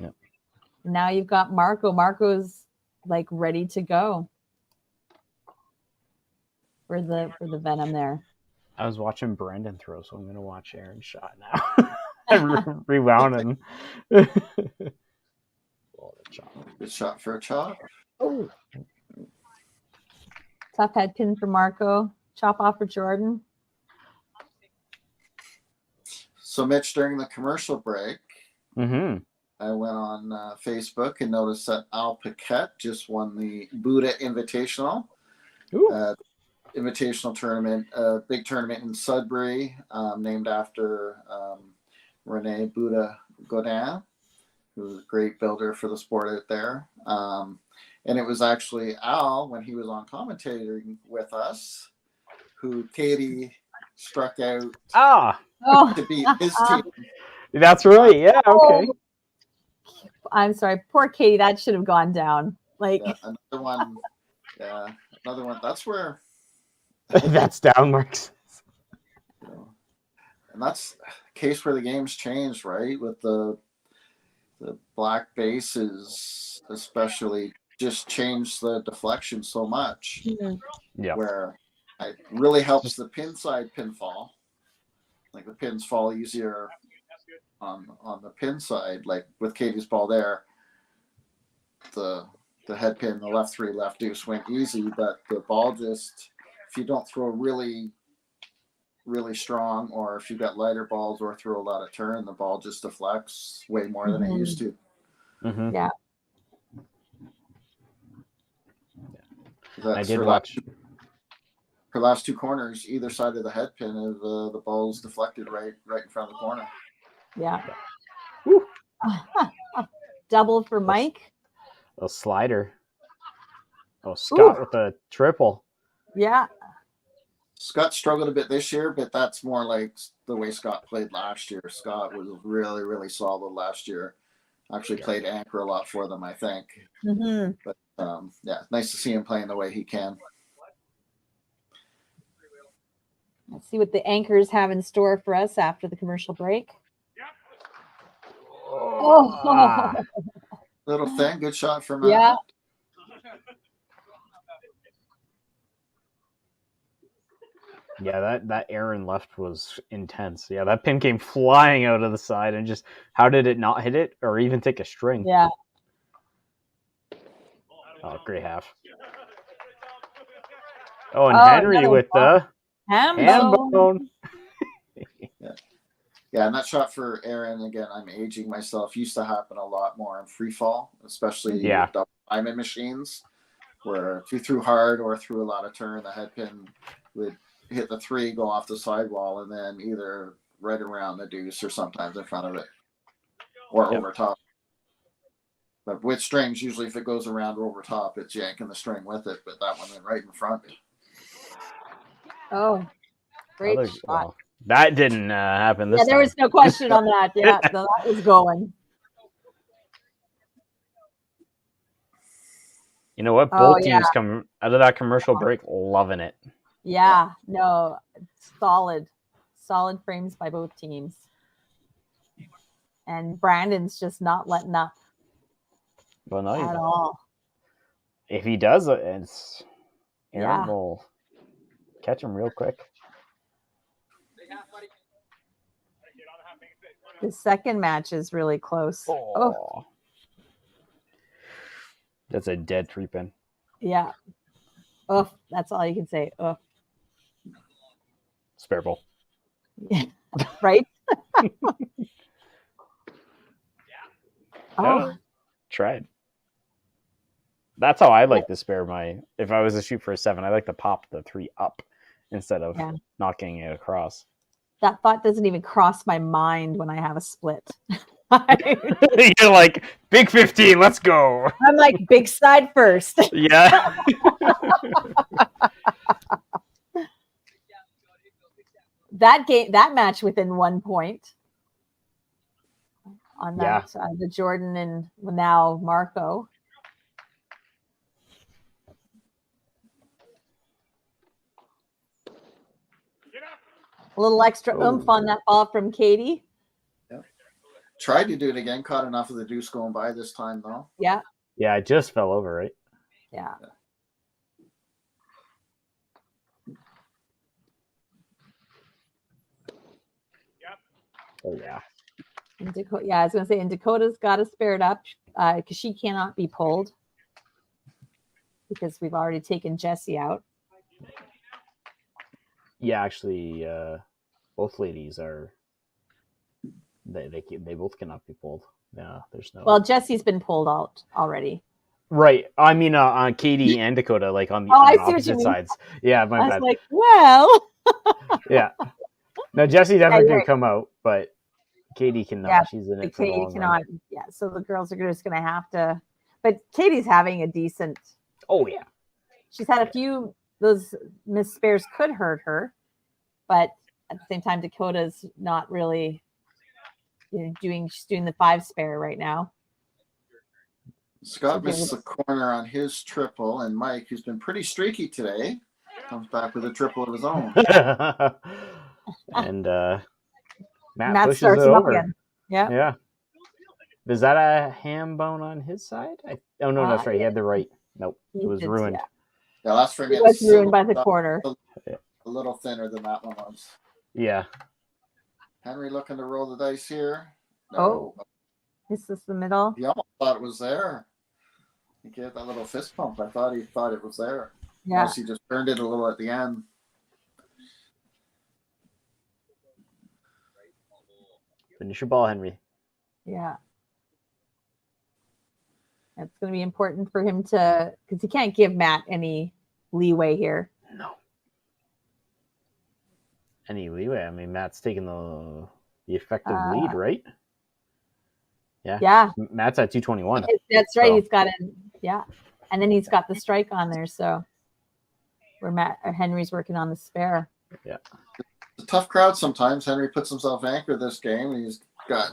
Yep. Now you've got Marco. Marco's like ready to go for the Venom there. I was watching Brandon throw, so I'm going to watch Aaron's shot now. I rewound him. Good shot for a chop. Oh. Tough head pin for Marco. Chop off for Jordan. So Mitch, during the commercial break, I went on Facebook and noticed that Al Paquette just won the Buddha Invitational. Invitational tournament, big tournament in Sudbury, named after Rene Buddha Godin, who was a great builder for the sport out there. And it was actually Al, when he was on commentating with us, who Katie struck out to beat his team. That's right. Yeah. Okay. I'm sorry, poor Katie. That should have gone down. Like another one. Yeah, another one. That's where. That's down, Marks. And that's a case where the game's changed, right? With the black bases, especially, just changed the deflection so much. Yeah. Where it really helps the pin side pinfall. Like the pins fall easier on the pin side. Like with Katie's ball there, the head pin, the left 3, left deuce went easy, but the ball just, if you don't throw really, really strong, or if you got lighter balls or throw a lot of turn, the ball just deflects way more than it used to. Yeah. I did watch. For last 2 corners, either side of the head pin, the ball's deflected right in front of the corner. Yeah. Double for Mike. A slider. Oh, Scott with a triple. Yeah. Scott struggled a bit this year, but that's more like the way Scott played last year. Scott was really, really solid last year. Actually played anchor a lot for them, I think. Mm-hmm. But yeah, nice to see him playing the way he can. Let's see what the anchors have in store for us after the commercial break. Oh, little thing, good shot from yeah. Yeah, that Aaron left was intense. Yeah, that pin came flying out of the side, and just how did it not hit it or even take a string? Yeah. Oh, great half. Oh, and Henry with the ham bone. Yeah, and that shot for Aaron, again, I'm aging myself, used to happen a lot more in free fall, especially with double diamond machines, where if you threw hard or threw a lot of turn, the head pin would hit the 3, go off the sidewall, and then either right around the deuce or sometimes in front of it or over top. But with strings, usually if it goes around or over top, it's yanking the string with it, but that one went right in front. Oh, great shot. Well, that didn't happen this time. There was no question on that. Yeah, so that was going. You know what? Both teams come out of that commercial break loving it. Yeah, no, solid frames by both teams. And Brandon's just not letting up. Well, no, at all. If he does, Aaron will catch him real quick. The second match is really close. Oh. That's a dead 3-pin. Yeah. Oh, that's all you can say. Oh. Spare ball. Yeah. Right? Oh. Tried. That's how I like to spare if I was to shoot for a 7, I like to pop the 3 up instead of not getting it across. That thought doesn't even cross my mind when I have a split. You're like, big 15, let's go. I'm like, big side first. Yeah. That match within 1 point on that, the Jordan and now Marco. A little extra oomph on that ball from Katie. Yeah. Tried to do it again, caught enough of the deuce going by this time, though. Yeah. Yeah, it just fell over, right? Yeah. Oh, yeah. And Dakota, I was going to say, and Dakota's got to spare it up because she cannot be pulled because we've already taken Jessie out. Yeah, actually, both ladies are. They both cannot be pulled. No, there's no. Well, Jesse's been pulled out already. Right. I mean, on Katie and Dakota, like on the I on see what you opposite mean. sides. Yeah, my I was bad. like, well. Yeah. No, Jesse definitely Yeah, could come out, but Katie cannot. Yeah, She's in but it for the Katie long cannot. run. Yeah, so the girls are just going to have to. But Katie's having a decent. Oh yeah. She's had a few. Those Miss Spares could hurt her, but at the same time, Dakota's not really she's doing the 5 spare right now. Scott missed the corner on his triple, and Mike, who's been pretty streaky today, comes back with a triple of his own. And Matt pushes starts it him up over. again. Yeah. Yeah. Is that a ham bone on his side? Oh no, that's right. He had the right. Nope, it was ruined. Yeah, last frame It was ruined by the corner. A little thinner than that one was. Yeah. Henry looking to roll the dice here. No. Oh, this is the middle. He almost thought it was there. He gave that little fist pump. I thought he thought it was there. Yeah. Unless he just turned it a little at the end. Finish your ball, Henry. Yeah. It's going to be important for him to, because he can't give Matt any leeway here. No. Any leeway? I mean, Matt's taking the effective lead, right? Yeah. Yeah. Matt's at 221. That's right. So. He's got it. Yeah. And then he's got the strike on there. So where Henry's working on the spare. Yeah. It's a tough crowd sometimes. Henry puts himself anchored this game. And he's got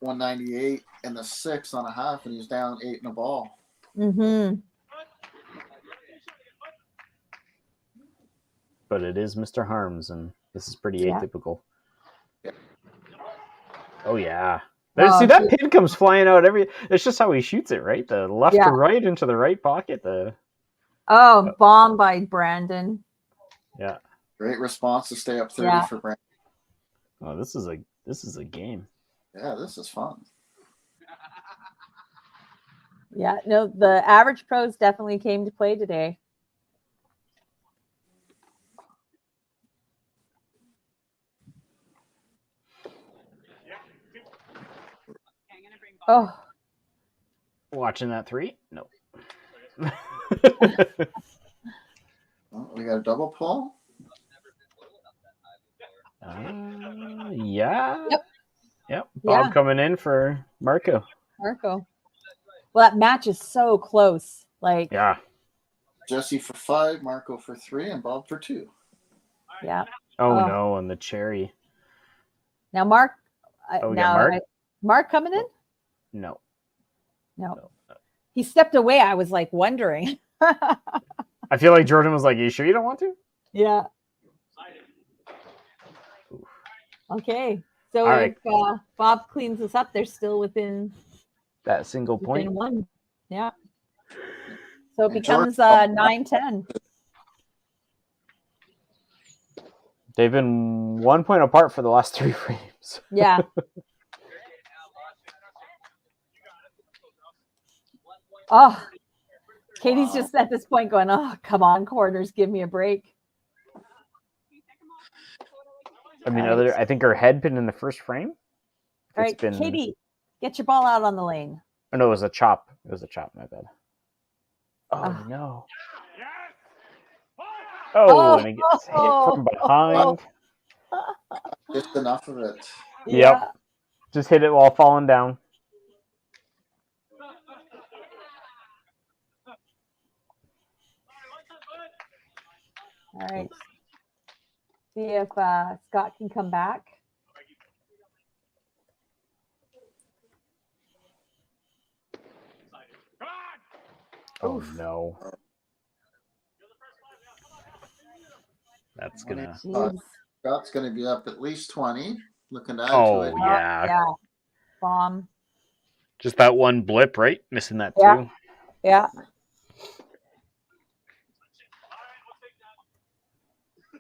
198 and the 6 on a half, and he's down 8 in a ball. Mm-hmm. But it is Mr. Harms, and this is pretty atypical. Yeah. Oh yeah. See, that pin comes flying out it's just how he shoots it, right? The left to right into the right pocket. Bomb by Brandon. Yeah. Great response to stay up 30 for Brandon. Oh, this is a game. Yeah, this is fun. Yeah, no, the average pros definitely came to play today. Oh. Watching that 3? No. We got a double pull. Yeah. Yep. Bob coming in for Marco. Well, that match is so close. Like. Yeah. Jesse for 5, Marco for 3, and Bob for 2. Yeah. Oh no, and the cherry. Now Mark. Mark? Mark coming in? No. He stepped away. I was like wondering. I feel like Jordan was like, "You sure you don't want to?" Yeah. Okay. So if Bob cleans this up, they're still within that single point. One. Yeah. So it becomes 9-10. They've been 1 point apart for the last 3 frames. Yeah. Oh, Katie's just at this point going, "Oh, come on, quarters, give me a break." I mean, I think her head been in the first frame. All right, Katie, get your ball out on the lane. Oh no, it was a chop. My bad. Oh no. Oh, and it gets hit from behind. Just enough of it. Yep. Just hit it while falling down. All right. See if Scott can come back. Oh no. That's gonna. Scott's gonna be up at least 20. Looking to add to it. Yeah. Bomb. Just that one blip, right? Missing that too. Yeah.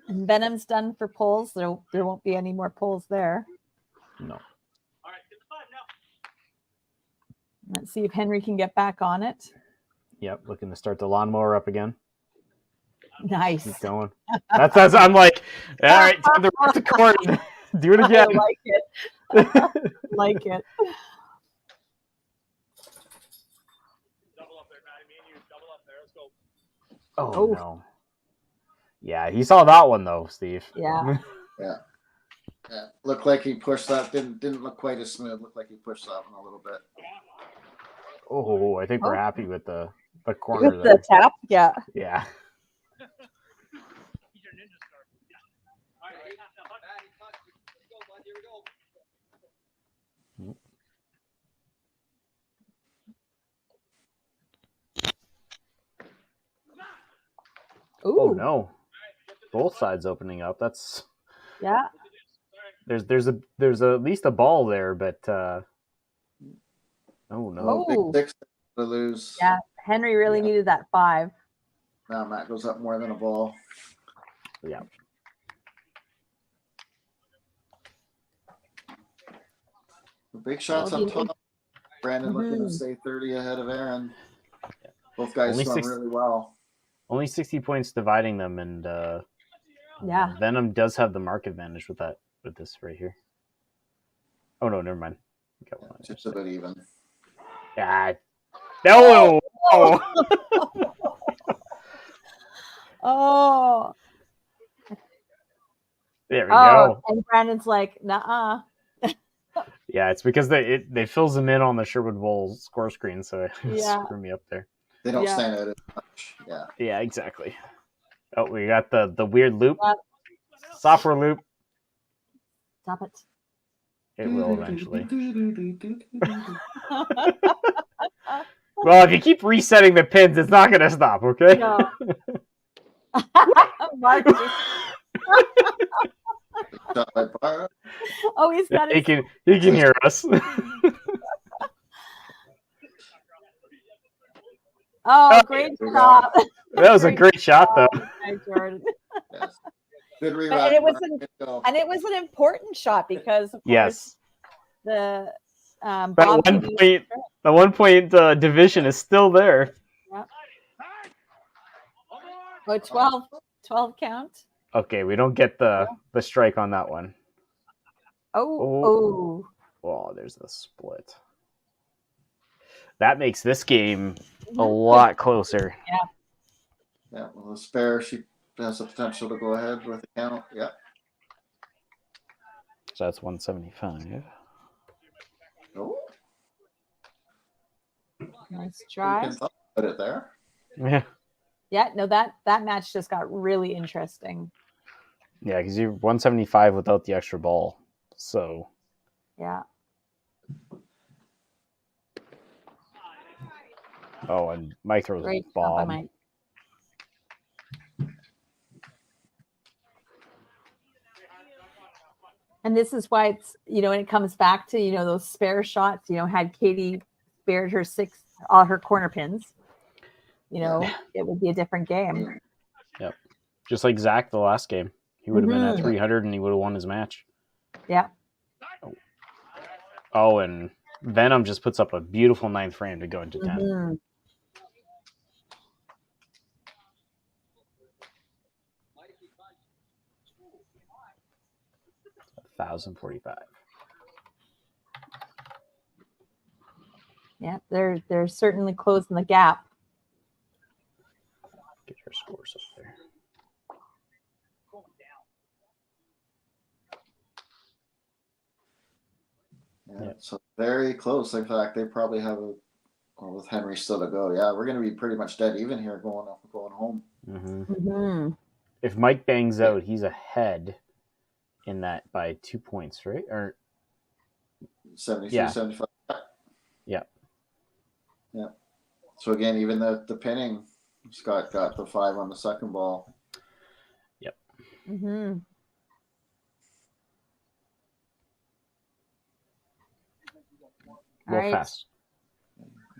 And Venom's done for pulls. There won't be any more pulls there. No. Let's see if Henry can get back on it. Yep, looking to start the lawnmower up again. Nice. Keep going. That's I'm like, all right, time to work the court. Do it again. I like it. Like it. Oh no. Yeah, he saw that one though, Steve. Yeah. Yeah. Looked like he pushed that. Didn't look quite as smooth. Looked like he pushed that one a little bit. Oh, I think we're happy with the corner With there. the tap, yeah. Yeah. Ooh. Oh no. Both sides opening up. That's Yeah. There's at least a ball there, but oh no. Oh. Big 6 to lose. Yeah. Henry really needed that 5. Now Matt goes up more than a ball. Yeah. The big shots up top. Brandon looking to stay 30 ahead of Aaron. Both guys Only doing really well. Only 60 points dividing them, and yeah, Venom does have the mark advantage with this right here. Oh no, never mind. Got one. Just about even. Yeah. No. Oh. Oh. There we go. And Brandon's like, nah. Yeah, it's because they fills them in on the Sherwood Bowl score screen, so it screw me up there. They don't stand out as much. Yeah. Yeah, exactly. Oh, we got the weird loop. Software loop. Stop it. It will eventually. Well, if you keep resetting the pins, it's not going to stop, okay? No. Mark just... Oh, he's got he can hear us. Oh, great shot. That was a great shot, though. Hi, Jordan. Yes. Good reroute. And it was an important shot because, of course, the that 1 point division is still there. Yep. Oh, 12 count. Okay, we don't get the strike on that one. Oh, there's the split. That makes this game a lot closer. Yeah. Yeah, well, the spare, she has the potential to go ahead with the count. Yeah. So that's 175. Oh. Nice try. Put it there. Yeah. Yeah, no, that match just got really interesting. Yeah, because you're 175 without the extra ball. So. Yeah. Oh, and Mike throws a bomb. Mike. And this is why it's, when it comes back to, those spare shots, had Katie spared her all her corner pins, it would be a different game. Yep. Just like Zach the last game. He would have been at 300 and he would have won his match. Yeah. Oh, and Venom just puts up a beautiful 9th frame to go into 10. 1,045. Yeah, they're certainly closing the gap. Get your scores up there. Yeah, so very close. In fact, they probably have with Henry still to go. Yeah, we're going to be pretty much dead even here going home. Mm-hmm. If Mike bangs out, he's ahead in that by 2 points, right? Or 73, 75. Yeah. Yeah. So again, even the pinning, Scott got the 5 on the second ball. Yep. Mm-hmm. Go fast.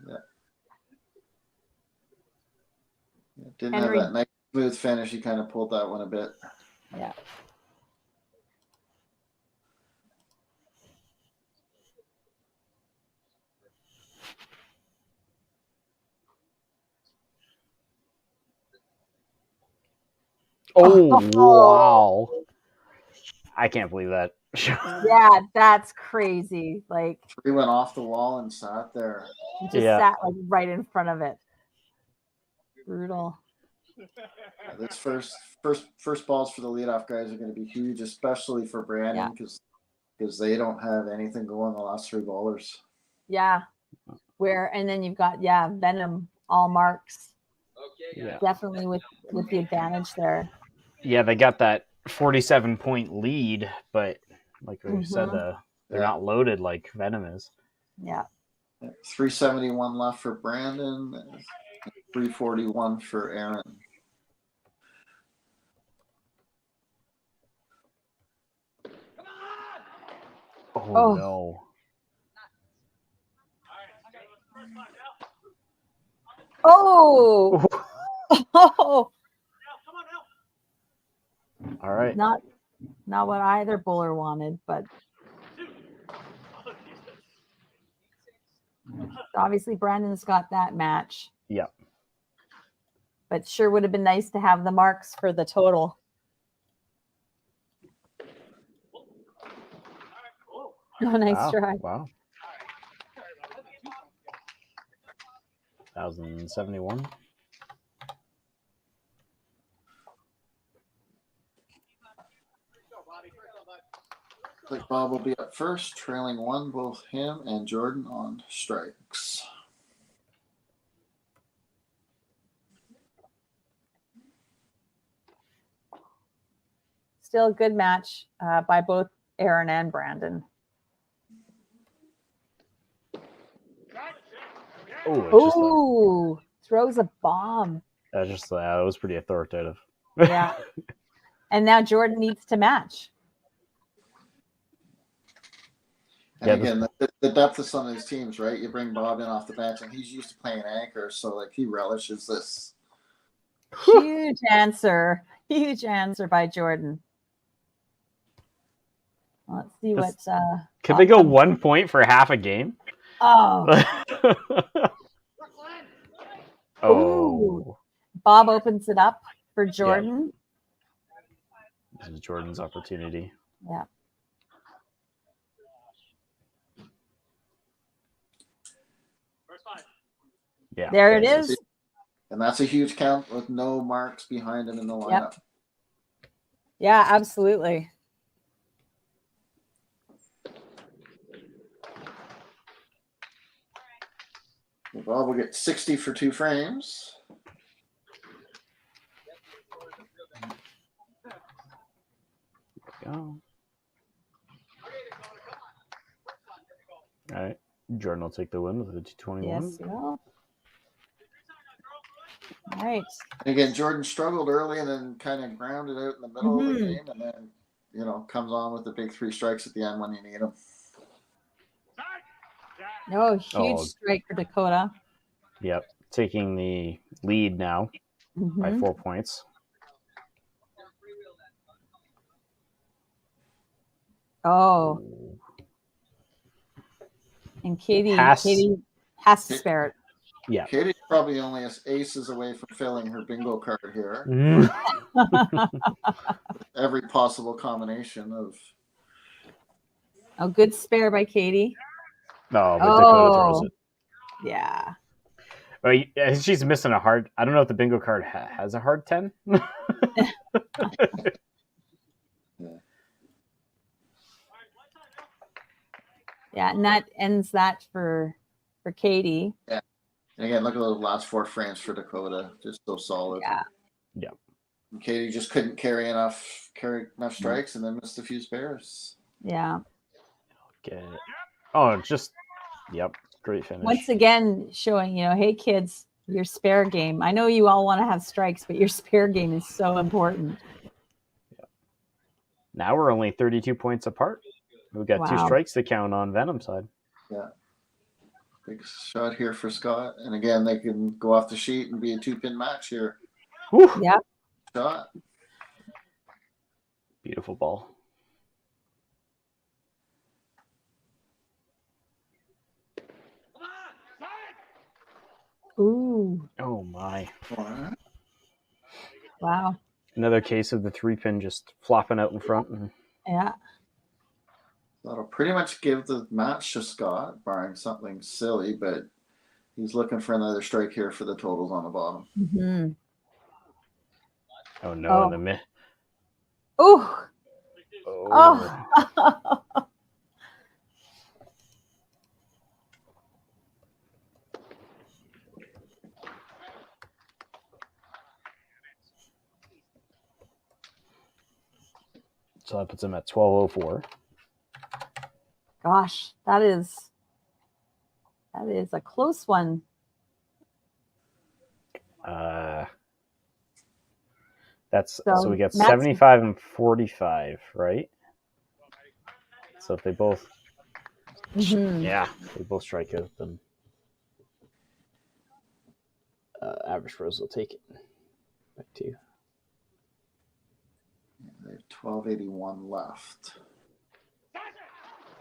Yeah. Didn't have that nice smooth finish. He kind of pulled that one a bit. Yeah. Oh, wow. I can't believe that. Yeah, that's crazy. Like, he went off the wall and sat there. Just sat like right in front of it. Brutal. This first balls for the leadoff guys are going to be huge, especially for Brandon because they don't have anything going the last 3 ballers. Yeah. And then you've got Venom all marks. Yeah. Definitely with the advantage there. Yeah, they got that 47-point lead, but like we said, they're not loaded like Venom is. Yeah. 371 left for Brandon, 341 for Aaron. Oh no. Oh. Oh. All right. Not what either bowler wanted, but obviously Brandon's got that match. Yeah. But sure would have been nice to have the marks for the total. Oh, nice try. Wow. 1,071. Like Bob will be up first, trailing 1, both him and Jordan on strikes. Still a good match by both Aaron and Brandon. Oh, throws a bomb. That was pretty authoritative. Yeah. And now Jordan needs to match. And again, the depth of some of these teams, right? You bring Bob in off the bench, and he's used to playing anchor, so like he relishes this. Huge answer by Jordan. Let's see what. Could they go 1 point for half a game? Oh. Oh. Bob opens it up for Jordan. This is Jordan's opportunity. Yeah. Yeah. There it is. And that's a huge count with no marks behind him in the lineup. Yep. Yeah, absolutely. Bob will get 60 for 2 frames. Go. All right. Jordan will take the win with the 221. Yes, he will. All right. And again, Jordan struggled early and then kind of grounded out in the middle of the game and then, comes on with the big 3 strikes at the end when you need them. Oh, huge strike for Dakota. Yep. Taking the lead now by 4 points. Oh. And Katie has to spare it. Yeah. Katie's probably only aces away from filling her bingo card here. Every possible combination of. Oh, good spare by Katie. No, but Dakota throws it. Yeah. Well, she's missing a hard. I don't know if the bingo card has a hard 10. Yeah, and that ends that for Katie. Yeah. And again, look at those last 4 frames for Dakota. Just so solid. Yeah. And Katie just couldn't carry enough strikes and then missed a few spares. Yeah. Okay. Oh, great finish. Once again, showing, hey, kids, your spare game. I know you all want to have strikes, but your spare game is so important. Yeah. Now we're only 32 points apart. We've got 2 strikes to count on Venom's side. Yeah. Big shot here for Scott. And again, they can go off the sheet and be a 2-pin match here. Whew. Yeah. Shot. Beautiful ball. Ooh. Oh, my. Wow. Another case of the 3-pin just flopping out in front. Yeah. That'll pretty much give the match to Scott, barring something silly, but he's looking for another strike here for the totals on the bottom. Mm-hmm. Oh no! In the mid. Ooh. Oh. So that puts him at 1204. Gosh, that is a close one. That's so we get Matt's 75 and 45, right? So if they both, yeah, they both strike out, then average pros will take it back to you. They have 1281 left.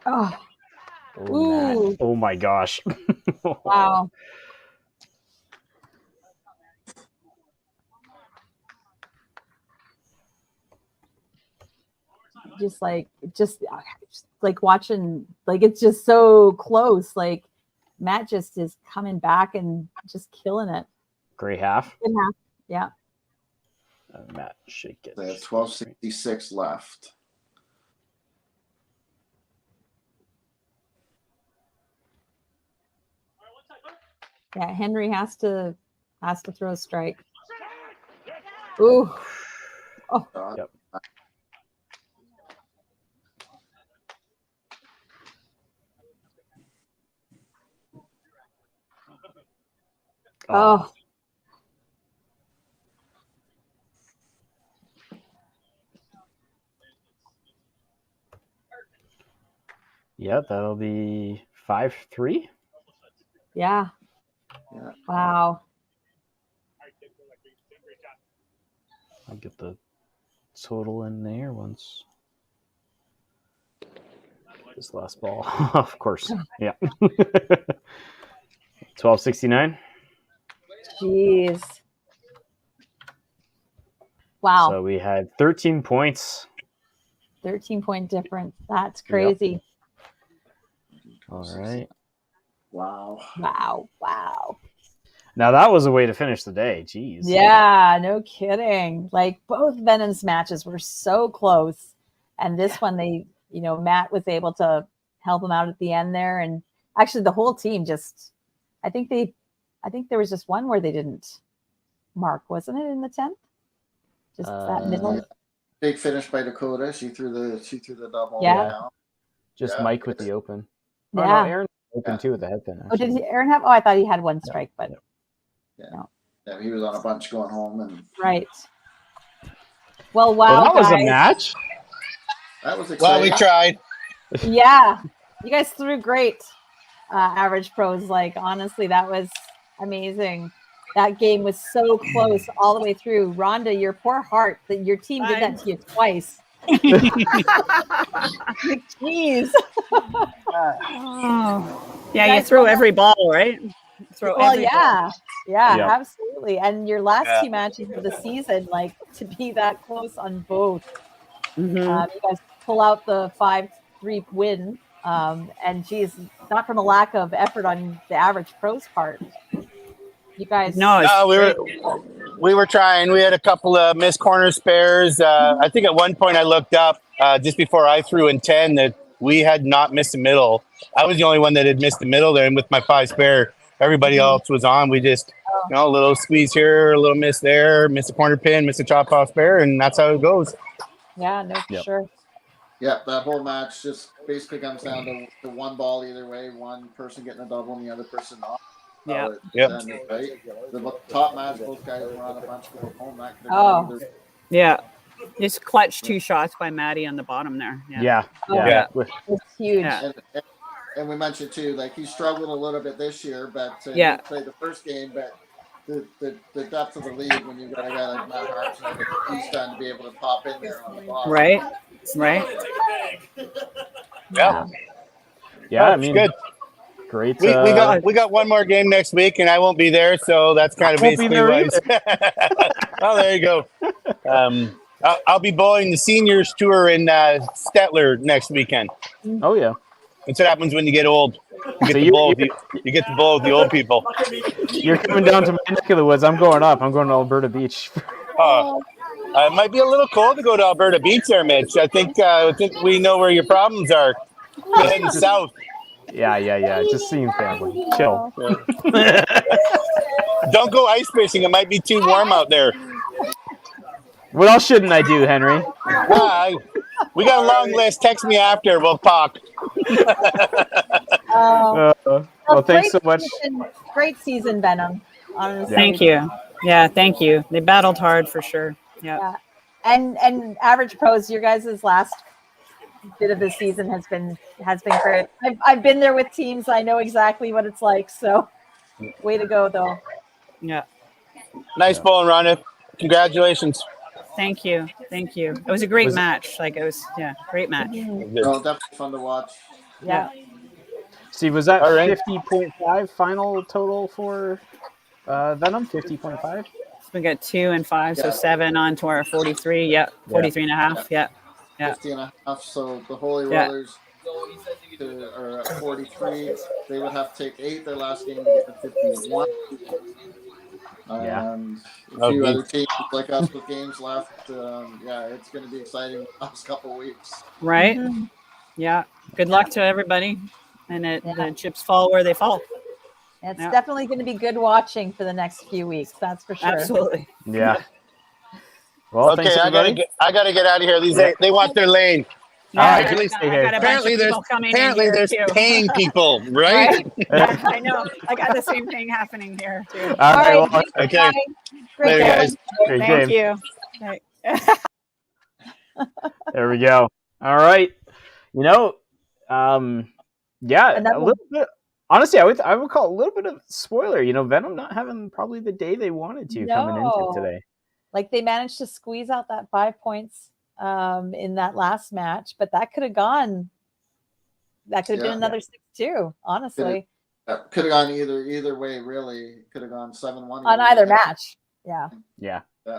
Oh. Matt. Oh my gosh. Wow. Just like watching, like it's just so close. Like Matt just is coming back and just killing it. Gray half. Good half. Yeah. Matt should get. They have 1266 left. Yeah, Henry has to throw a strike. Ooh. Oh. Yep. Oh. Yeah, that'll be 5-3. Yeah. Wow. I'll get the total in there once. This last ball, of course. Yeah. 1269. Jeez. Wow. So we had 13 points. 13-point difference. That's crazy. Yep. All right. Wow. Now that was a way to finish the day. Jeez. Yeah, no kidding. Like both Venom's matches were so close. And this one, Matt was able to help him out at the end there. And actually the whole team I think there was just one where they didn't mark, wasn't it, in the 10th? Just that middle. Big finish by Dakota. She threw the double. Yeah. Down. Just Mike with the open. Yeah. Oh, no, Aaron open too with the head pin. Oh, did Aaron have? Oh, I thought he had one strike, but no. Yeah, he was on a bunch going home and. Right. Well, wow. Well, that was guys. a match. That was exciting. Well, we tried. Yeah, you guys threw great. Average pros, like honestly, that was amazing. That game was so close all the way through. Rhonda, your poor heart that your team did that to you twice. Jeez. Yeah, you throw every ball, right? Well, yeah, Yep. absolutely. And your last two matches of the season, like to be that close on both. Mm-hmm. You guys pull out the 5-3 win. And geez, not from a lack of effort on the average pros part. You guys, we were trying. We had a couple of missed corner spares. I think at one point I looked up just before I threw in 10 that we had not missed the middle. I was the only one that had missed the middle there, and with my 5 spare, everybody else was on. We just, a little squeeze here, a little miss there, miss a corner pin, miss a chop off spare, and that's how it goes. Yeah, no, for sure. Yeah, that whole match just basically comes down to one ball either way, one person getting a double and the other person not. Yeah. Right? The top match, both guys were on a bunch going home. That could have gone either. Yeah. Just clutch 2 shots by Maddie on the bottom there. Yeah. It's huge. Yeah. And we mentioned too, like he struggled a little bit this year, but he played the first game, but the depth of the league when you've got a guy like Matt Hartson, he's done to be able to pop in there on the bottom. Right. Yeah, I mean, good. Great. We got one more game next week, and I won't be there, so that's kind of basically why. Oh, there you go. I'll be bowling the seniors tour in Stettler next weekend. Oh yeah. That's what happens when you get old. You get to bowl with the old people. You're coming down to my neck of the woods. I'm going up. I'm going to Alberta Beach. It might be a little cold to go to Alberta Beach there, Mitch. I think we know where your problems are. You're heading south. Yeah. Just seeing family. Chill. Don't go ice fishing. It might be too warm out there. What else shouldn't I do, Henry? We got a long list. Text me after. We'll talk. Well, thanks so much. Great season, Venom. Honestly. Thank you. Yeah, thank you. They battled hard for sure. Yeah. And Average Pros, your guys' last bit of the season has been great. I've been there with teams. I know exactly what it's like. So, way to go, though. Yeah. Nice bowling, Rhonda. Congratulations. Thank you. It was a great match. Great match. Oh, definitely fun to watch. Yeah. Steve, was that 50.5 final total for Venom? 50.5? We got 2 and 5, so 7 on to our 43. Yep, 43 and a half. Yeah. 50 and a half. So the Holy Rollers are at 43. They would have to take 8 their last game to get to 51. And a few other teams like us with games left. It's going to be exciting the last couple of weeks. Right? Mm-hmm. Yeah. Good luck to everybody. And the chips fall where they fall. It's definitely going to be good watching for the next few weeks. That's for sure. Absolutely. Yeah. Well, okay, I gotta get out of here. They want their lane. Apparently there's paying people, right? I know. I got the same thing happening here too. All right. Okay. Great guys. Thank you. There we go. All right. A little bit. Honestly, I would call it a little bit of spoiler. Venom not having probably the day they wanted to coming into today. Like they managed to squeeze out that 5 points in that last match, but that could have gone. That could have been another 6-2. Honestly, could have gone either way. Really, could have gone 7-1 on either match. Yeah.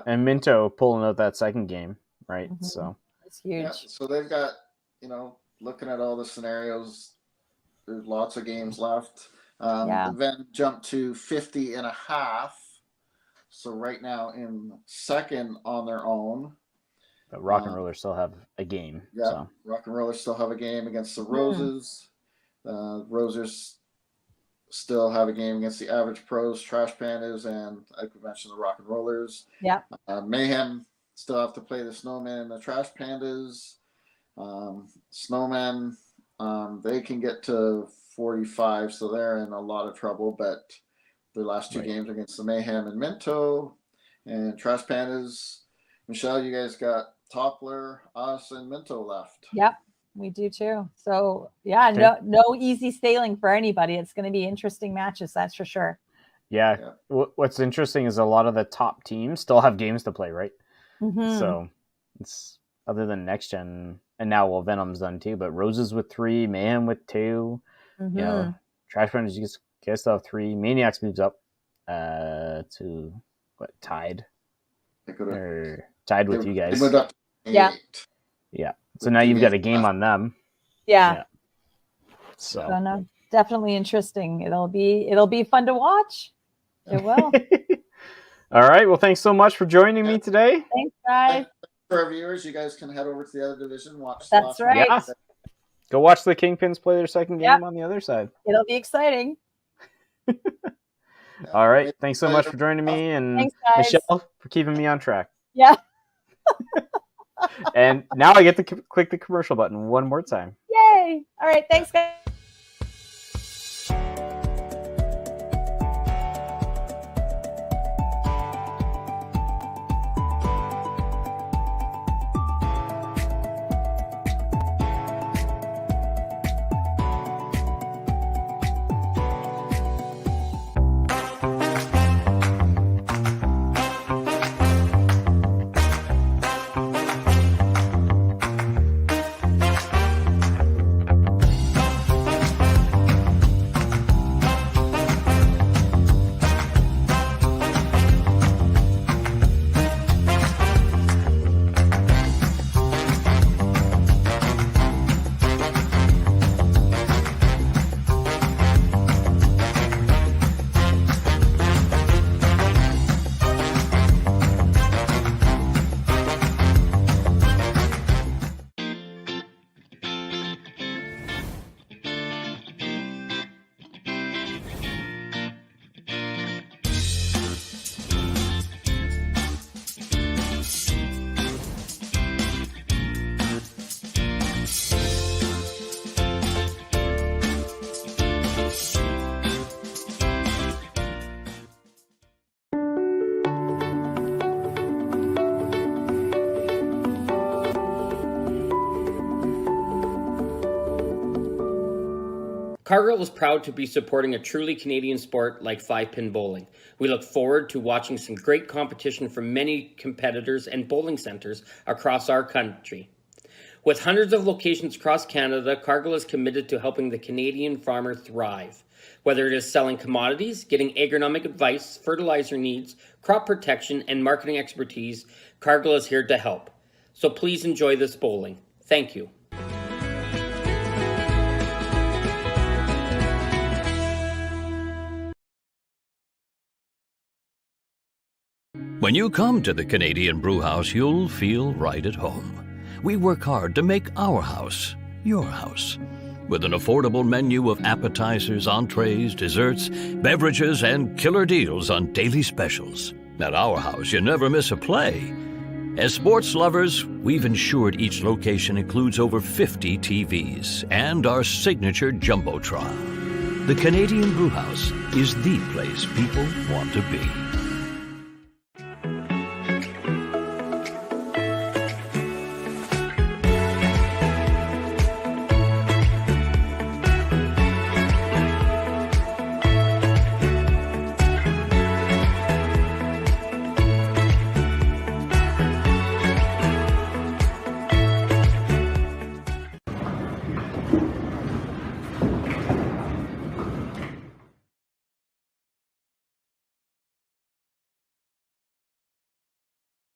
And Minto pulling out that second game, right? Mm-hmm. So it's huge. Yeah, so they've got looking at all the scenarios. There's lots of games left. The Venom jumped to 50 and a half. So right now in second on their own. But Rock and Rollers still have a game. Yeah, so. Rock and Rollers still have a game against the Roses. Rosers still have a game against the Average Pros, Trash Pandas, and like we mentioned, the Rock and Rollers. Yeah. Mayhem still have to play the Snowmen and the Trash Pandas. Snowmen, they can get to 45, so they're in a lot of trouble, but their last 2 games against the Mayhem and Minto and Trash Pandas. Michelle, you guys got Toppler, us, and Minto left. Yep, we do too. So no easy sailing for anybody. It's going to be interesting matches, that's for sure. Yeah. What's interesting is a lot of the top teams still have games to play, right? Mm-hmm. So it's other than Next Gen, and now Venom's done too, but Roses with 3, Mayhem with 2, Trash Pandas, you guys still have 3. Maniacs moves up to tied? Tied with you guys. Yeah. So now you've got a game on them. Yeah. So no, definitely interesting. It'll be fun to watch. It will. All right. Well, thanks so much for joining me today. Thanks, guys. For our viewers, you guys can head over to the other division, watch. That's right. Yeah. Go watch the Kingpins play their second game on the other side. It'll be exciting. All right. Thanks so much for joining me, and Michelle for keeping me on track. Yeah. And now I get to click the commercial button one more time. Yay. All right. Thanks, guys. Cargill is proud to be supporting a truly Canadian sport like 5-pin bowling. We look forward to watching some great competition from many competitors and bowling centres across our country. With hundreds of locations across Canada, Cargill is committed to helping the Canadian farmer thrive. Whether it is selling commodities, getting agronomic advice, fertilizer needs, crop protection, and marketing expertise, Cargill is here to help. So please enjoy this bowling. Thank you. When you come to the Canadian Brewhouse, you'll feel right at home. We work hard to make our house your house. With an affordable menu of appetizers, entrees, desserts, beverages, and killer deals on daily specials. At our house, you never miss a play. As sports lovers, we've ensured each location includes over 50 TVs and our signature Jumbotron. The Canadian Brewhouse is the place people want to be.